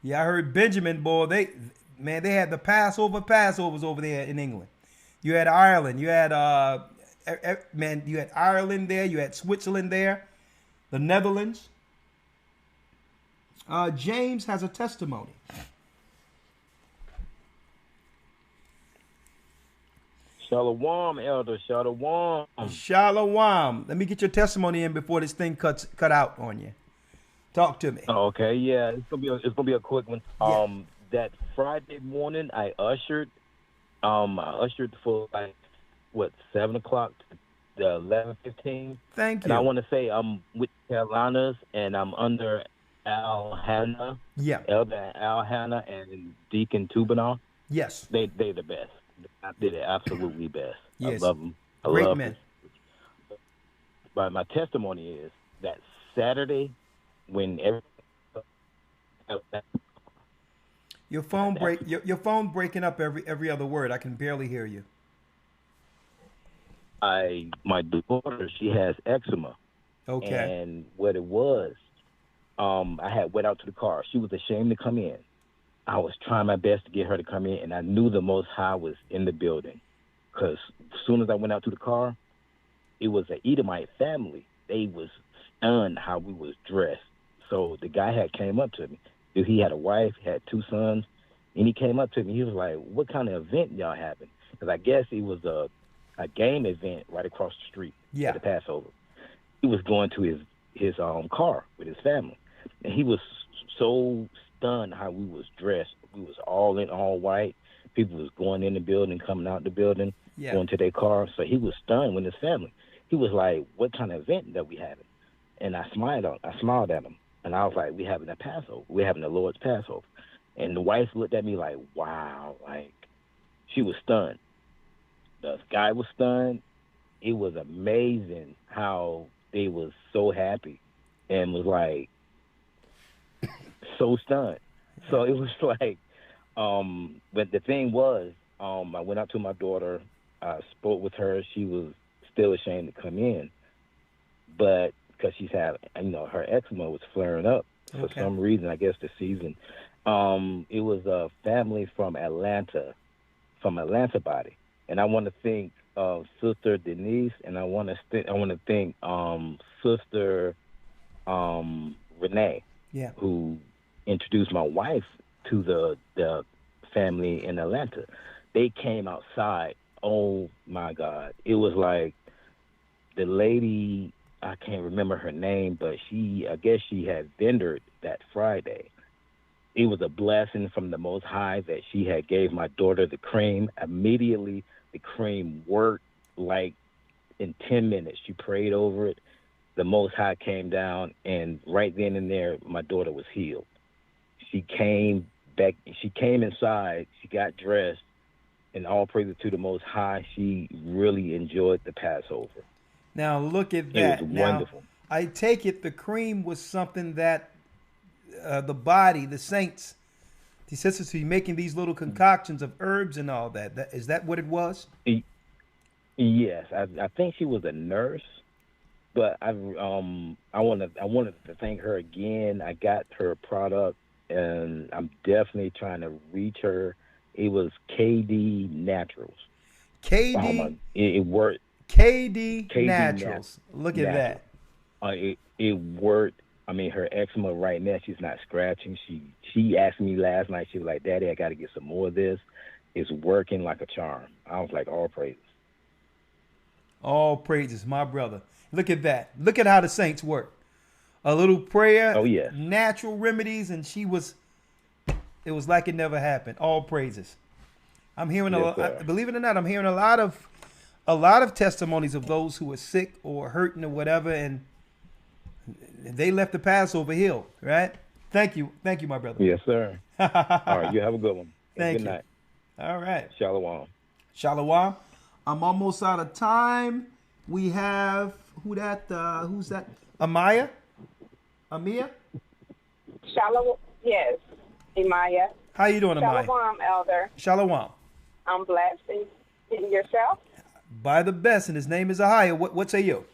Yeah, I heard Benjamin, boy, they had the Passovers over there in England. You had Ireland. You had you had Ireland there. You had Switzerland there. The Netherlands. James has a testimony. Shalom, Elder. Shalom. Shalom. Let me get your testimony in before this thing cut out on you. Talk to me. Okay, yeah, it's gonna be a quick one. Yeah. That Friday morning, I ushered for like 7 o'clock to 11:15. Thank you. And I want to say I'm with Carolinas, and I'm under AHAYAH. Yeah. Elder AHAYAH and Deacon Tubanal. Yes. They the best. They're the absolutely best. Yes. I love them. Great men. But my testimony is that Saturday, when your phone breaking up every other word. I can barely hear you. My daughter, she has eczema. Okay. And what it was, I had went out to the car. She was ashamed to come in. I was trying my best to get her to come in, and I knew the Most High was in the building. Because as soon as I went out to the car, it was an Edomite family. They was stunned how we was dressed. So the guy came up to me. He had a wife, had 2 sons, and he came up to me. He was like, "What kind of event y'all having?" Because I guess it was a game event right across the street at the Passover. He was going to his car with his family, and he was so stunned how we was dressed. We was all in all white. People was going in the building, coming out the building, going to their car. So he was stunned with his family. He was like, "What kind of event that we having?" And I smiled at him, and I was like, "We having a Passover. We're having the Lord's Passover." And the wife looked at me like, "Wow!" Like she was stunned. The guy was stunned. It was amazing how they was so happy and was like so stunned. So it was like, but the thing was, I went out to my daughter. I spoke with her. She was still ashamed to come in, but because she's had, her eczema was flaring up for some reason. I guess the season. It was a family from Atlanta body, and I want to thank Sister Denise, and I want to thank Sister Renee, who introduced my wife to the family in Atlanta. They came outside. Oh my God. It was like the lady, I can't remember her name, but I guess she had vendored that Friday. It was a blessing from the Most High that she had gave my daughter the cream. Immediately, the cream worked like in 10 minutes. She prayed over it. The Most High came down, and right then and there, my daughter was healed. She came back. She came inside. She got dressed, and all praises to the Most High. She really enjoyed the Passover. Now look at that. It was wonderful. I take it the cream was something that the body, the saints, the sisters, who making these little concoctions of herbs and all that. Is that what it was? Yes, I think she was a nurse, but I wanted to thank her again. I got her product, and I'm definitely trying to reach her. It was KD Naturals. KD. It worked. KD Naturals. Look at that. It worked. I mean, her eczema right now, she's not scratching. She asked me last night, she was like, "Daddy, I got to get some more of this." is working like a charm. I was like, all praise. All praises, my brother. Look at that. Look at how the saints work. A little prayer, Oh, yeah. natural remedies, and it was like it never happened. All praises. I'm hearing Yes, sir. believe it or not, I'm hearing a lot of testimonies of those who were sick or hurting or whatever, and they left the Passover hill, right? Thank you, my brother. Yes, sir. All right, you have a good one. Thank good you. night. All right. Shalom. Shalom. I'm almost out of time. We have who's that? Amaya? Amia? Shalom. Yes. Imaya. How you doing, Amaya? Shalom, Elder. Shalom. I'm blessed. And yourself? By the best, and his name is AHAYAH. What say you?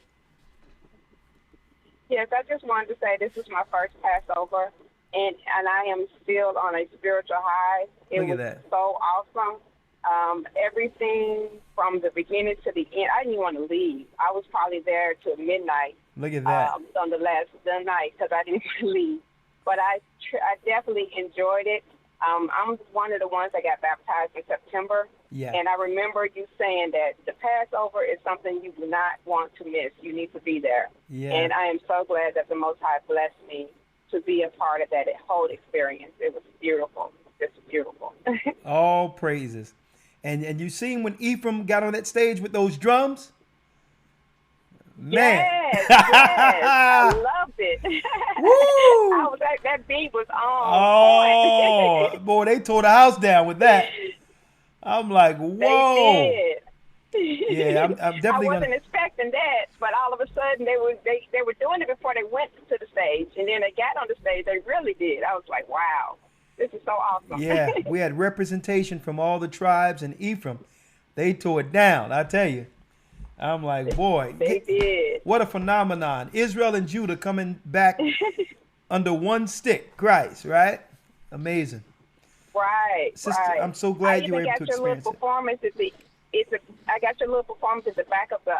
Yes, I just wanted to say this is my first Passover, and I am still on a spiritual high. It Look at was that. so awesome. Everything from the beginning to the end, I didn't even want to leave. I was probably there till midnight. Look at that. On the night because I didn't want to leave. But I definitely enjoyed it. I'm one of the ones that got baptized in September. Yeah. And I remember you saying that the Passover is something you do not want to miss. You need to be there. Yeah. And I am so glad that the Most High blessed me to be a part of that whole experience. It was beautiful. Just beautiful. All praises. And you seen when Ephraim got on that stage with those drums? Man. Yes, I loved it. I was like, that beat was on. Oh, boy, they tore the house down with that. I'm like, whoa. They did. Yeah, I'm definitely I wasn't gonna. expecting that, but all of a sudden they were doing it before they went to the stage, and then they got on the stage. They really did. I was like, wow, this is so awesome. Yeah, we had representation from all the tribes, and Ephraim, they tore it down. I tell you, I'm like, boy, they did. What a phenomenon! Israel and Judah coming back under one stick, Christ, right? Amazing. Right, Sister, right. I'm so glad you were able to I got your experience little performance I got your little performance at the back of the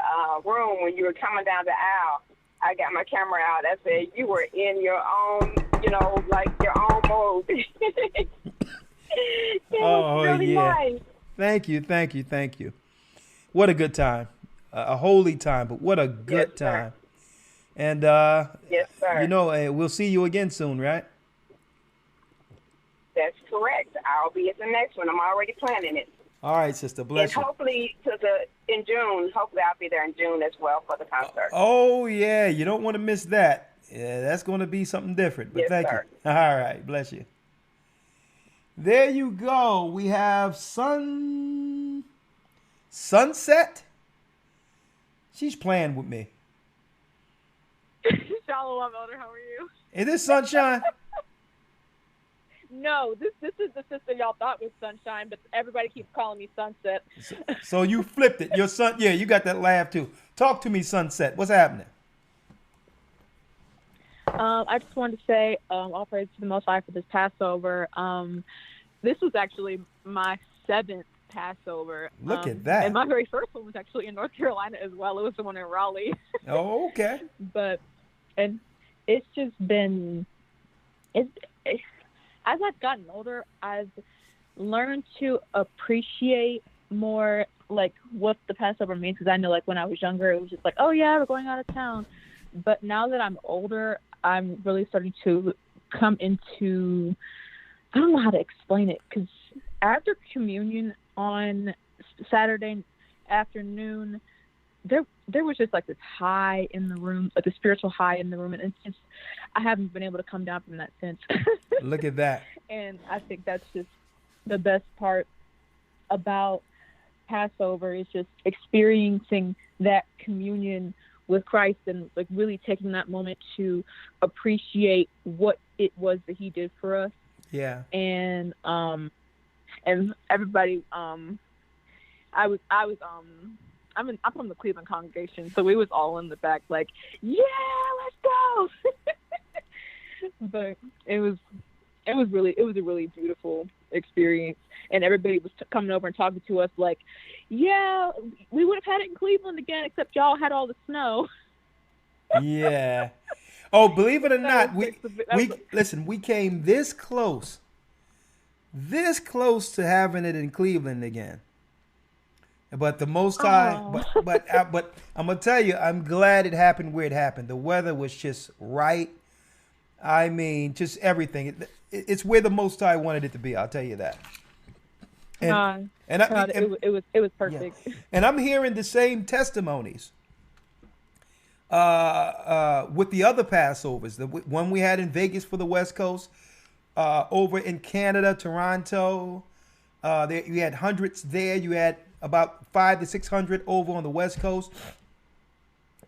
room when you were coming down the aisle. I got my camera out. I said you were in your own, like your own mode. It was really nice. Thank you. What a good time. A holy time, but what a good time. And, yes, sir. We'll see you again soon, right? That's correct. I'll be at the next one. I'm already planning it. All right, sister. Bless and you. Hopefully in June. Hopefully I'll be there in June as well for the concert. Oh, yeah. You don't want to miss that. Yeah, that's going to be something different. But Yes, thank sir. you. All right. Bless you. There you go. We have Sunset. She's playing with me. Shalom, Elder. How are you? Is this Sunshine? No, this is the sister y'all thought was Sunshine, but everybody keeps calling me Sunset. So you flipped it. Your son, yeah, you got that laugh too. Talk to me, Sunset. What's happening? I just wanted to say, all praise to the Most High for this Passover. This was actually my 7th Passover. Look at that. And my very first one was actually in North Carolina as well. It was the one in Raleigh. Oh, okay. And it's just been, as I've gotten older, I've learned to appreciate more like what the Passover means. Because I know, like when I was younger, it was just like, oh yeah, we're going out of town. But now that I'm older, I'm really starting to come into, I don't know how to explain it. Because after communion on Saturday afternoon, there was just like this high in the room, like a spiritual high in the room, and it's just I haven't been able to come down from that since. Look at that. And I think that's just the best part about Passover is just experiencing that communion with Christ and like really taking that moment to appreciate what it was that He did for us. Yeah. And everybody, I'm from the Cleveland congregation, so we was all in the back like, yeah, let's go. But it was a really beautiful experience, and everybody was coming over and talking to us like, yeah, we would have had it in Cleveland again, except y'all had all the snow. Yeah. Oh, believe it or not, we came this close this close to having it in Cleveland again. But the Most High, but I'm gonna tell you, I'm glad it happened where it happened. The weather was just right. I mean, just everything. It's where the Most High wanted it to be. I'll tell you that. It was perfect. Yeah. And I'm hearing the same testimonies with the other Passovers. The one we had in Vegas for the West Coast, over in Canada, Toronto. You had hundreds there. You had about 500 to 600 over on the West Coast.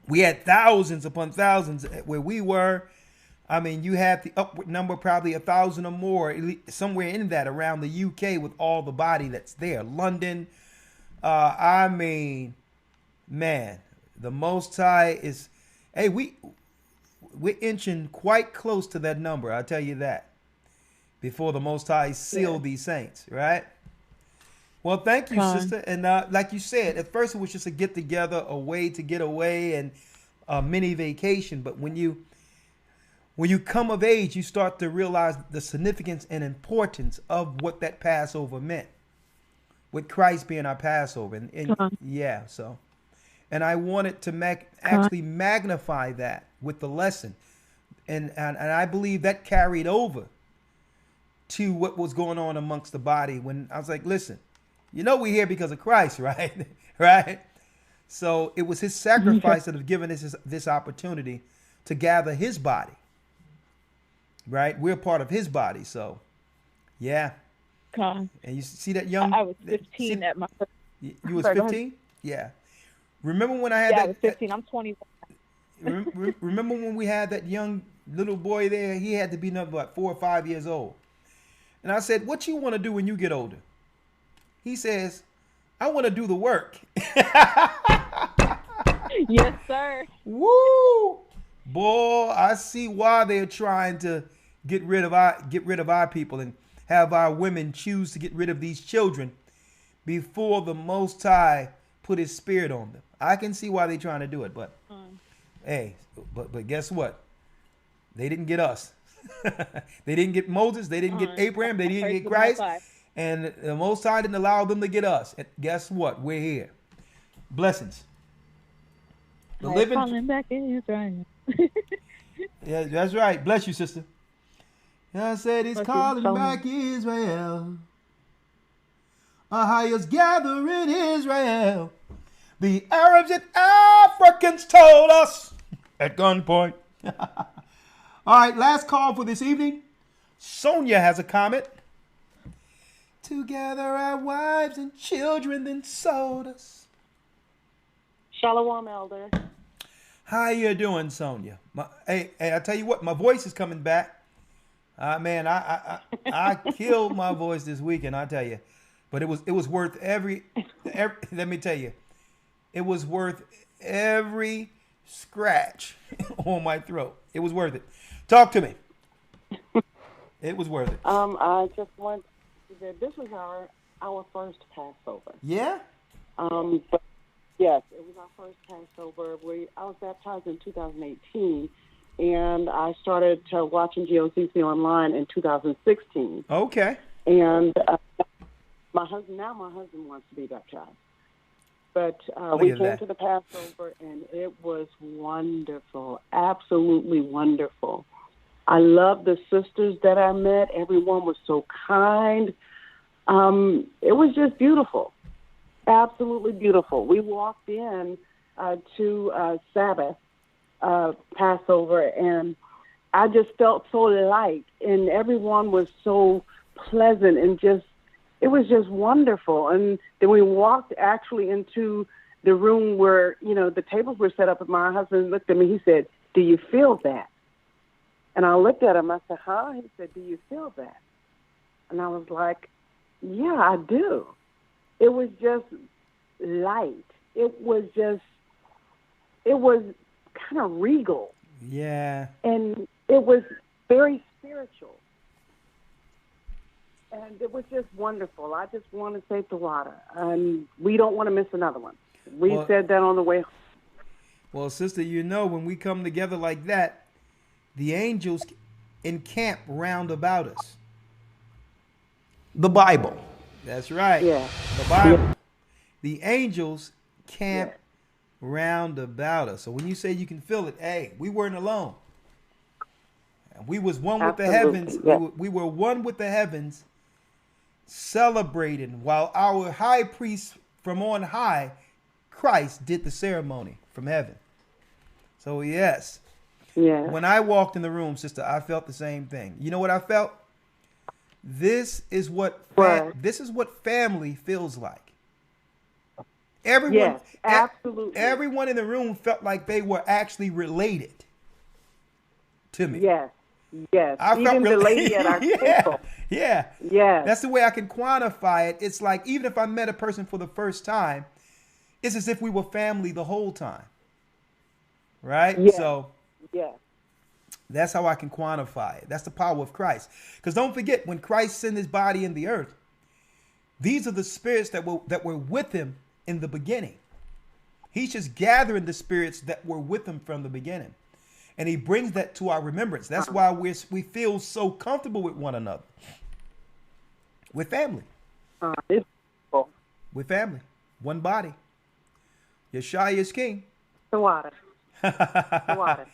We had thousands upon thousands where we were. I mean, you had the upward number, probably 1,000 or more, somewhere in that around the UK with all the body that's there. London. I mean, man, the Most High is, hey, we're inching quite close to that number. I'll tell you that. Before the Most High sealed these saints, right? Well, thank you, sister. And like you said, at first it was just a get together, a way to get away, and a mini vacation. But when you come of age, you start to realize the significance and importance of what that Passover meant, with Christ being our Passover. And yeah, so, and I wanted to actually magnify that with the lesson, and I believe that carried over to what was going on amongst the body when I was like, listen, we're here because of Christ, right? Right? So it was his sacrifice that have given us this opportunity to gather his body. Right? We're part of his body. So, yeah. And you see that young... I was 15 at my first... You was 15? Yeah. Remember when I had that... I was 15. I'm 21. Remember when we had that young little boy there? He had to be about 4 or 5 years old. And I said, what you want to do when you get older? He says, I want to do the work. Yes, sir. Woo! Boy, I see why they're trying to get rid of our people and have our women choose to get rid of these children before the Most High put his spirit on them. I can see why they're trying to do it, but hey, but guess what? They didn't get us. They didn't get Moses. They didn't get Abraham. They didn't get Christ. And the Most High didn't allow them to get us. And guess what? We're here. Blessings. The living. Calling back Israel. Yeah, that's right. Bless you, sister. I said he's calling back Israel. AHAYAH's gathering Israel. The Arabs and Africans told us at gunpoint. All right, last call for this evening. Sonia has a comment. To gather our wives and children, then sold us. Shalom, Elder. How you doing, Sonia? Hey, I tell you what, my voice is coming back. Man, I killed my voice this weekend, I tell you. But it was worth every let me tell you, it was worth every scratch on my throat. It was worth it. Talk to me. It was worth it. I just want to say this was our first Passover. Yeah? But yes, it was our first Passover. I was baptized in 2018, and I started watching GOCC online in 2016. Okay. And my husband wants to be baptized. But we came to the Passover, and it was wonderful, absolutely wonderful. I love the sisters that I met. Everyone was so kind. It was just beautiful, absolutely beautiful. We walked in to Sabbath, Passover, and I just felt so light, and everyone was so pleasant and it was just wonderful. And then we walked actually into the room where, the tables were set up, and my husband looked at me. He said, "Do you feel that?" And I looked at him. I said, "Huh?" He said, "Do you feel that?" And I was like, "Yeah, I do." It was just light. It was kind of regal. Yeah. And it was very spiritual. And it was just wonderful. I just want to say to Wada, and we don't want to miss another one. We said that on the way home. Well, sister, when we come together like that, the angels encamp round about us. The Bible. That's right. Yeah. The Bible. The angels camp round about us. So when you say you can feel it, hey, we weren't alone. And we was one with the heavens. Yeah. We were one with the heavens, celebrating while our high priest from on high, Christ, did the ceremony from heaven. So yes. Yeah. When I walked in the room, sister, I felt the same thing. You know what I felt? This is what family feels like. Everyone, yes, absolutely. Everyone in the room felt like they were actually related to me. Yes, yes. I even felt the lady at our table. Yeah. Yes. That's the way I can quantify it. It's like even if I met a person for the first time, it's as if we were family the whole time. Right? Yes. So yes. That's how I can quantify it. That's the power of Christ. Because don't forget, when Christ sent his body in the earth, these are the spirits that were with him in the beginning. He's just gathering the spirits that were with him from the beginning. And he brings that to our remembrance. That's why we feel so comfortable with one another. We're family. We're family. One body. YASHAYA is king. The water. The water.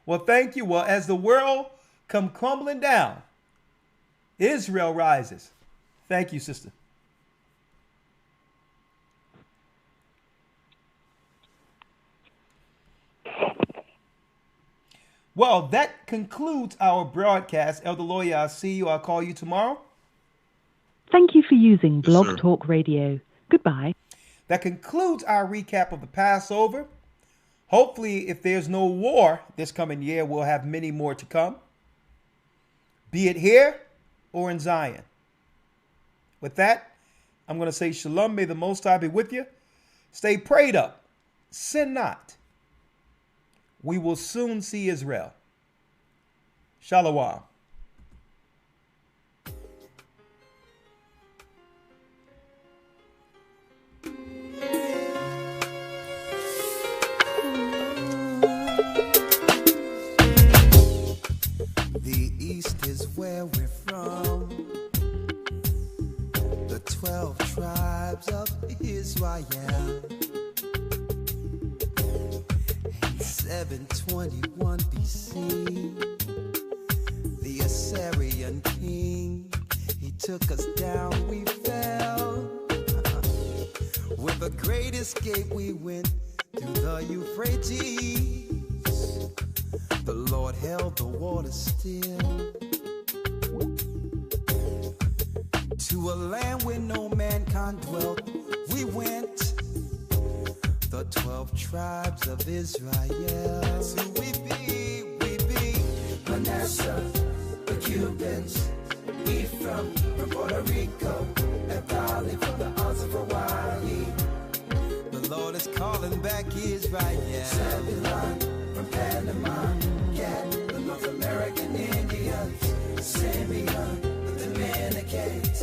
Well, thank you. Well, as the world come crumbling down, Israel rises. Thank you, sister. Well, that concludes our broadcast. Elder Lawyer, I'll see you. I'll call you tomorrow. Thank you for using Blog Talk Radio. Goodbye. That concludes our recap of the Passover. Hopefully, if there's no war this coming year, we'll have many more to come, be it here or in Zion. With that, I'm going to say shalom. May the Most High be with you. Stay prayed up. Sin not. We will soon see Israel. Shalom. The east is where we're from. The 12 tribes of Israel. In 721 BC, the Assyrian king, he took us down, we fell. With a great escape, we went through the Euphrates. The Lord held the water still. To a land where no mankind dwelt, we went. The 12 tribes of Israel. That's who we be. Manasseh, the Cubans, Ephraim from Puerto Rico, Naphtali from the Isles of Hawaii. The Lord is calling back Israel. Zebulun from Panama, Gad, the North American Indians, Simeon, the Dominicans.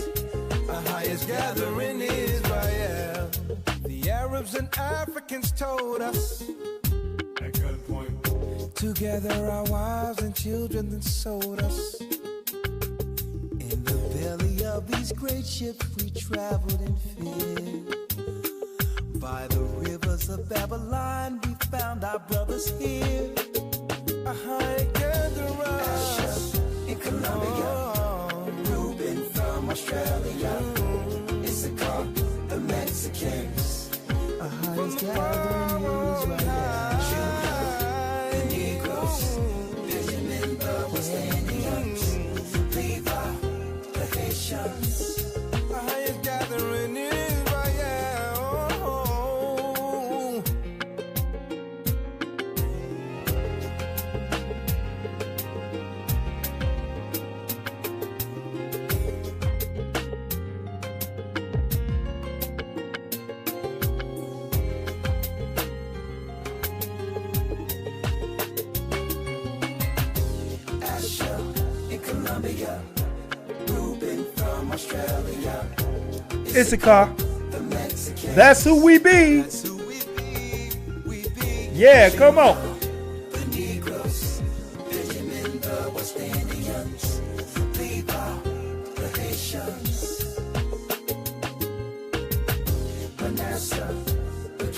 AHAYAH's gathering Israel. The Arabs and Africans told us. At gunpoint. Together our wives and children then sold us. In the belly of these great ships we traveled in fear. By the rivers of Babylon we found our brothers here. AHAYAH gathered us. In Colombia. Reuben from Australia. Issachar, the Mexicans. AHAYAH's gathering Israel. The Negroes. Benjamin, the West Indians. Levi, the Haitians. AHAYAH's gathering Israel. Reuben from Australia. Issachar. That's who we be. Yeah, come on. The Negroes, Benjamin, the West Indians, Levi, the Haitians.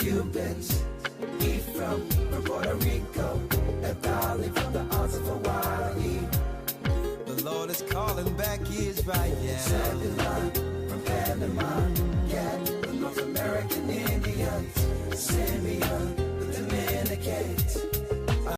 Cubans, Ephraim from Puerto Rico, Naphtali from the isles of Hawaii. The Lord is calling back Israel. Zebulun from Panama, Gad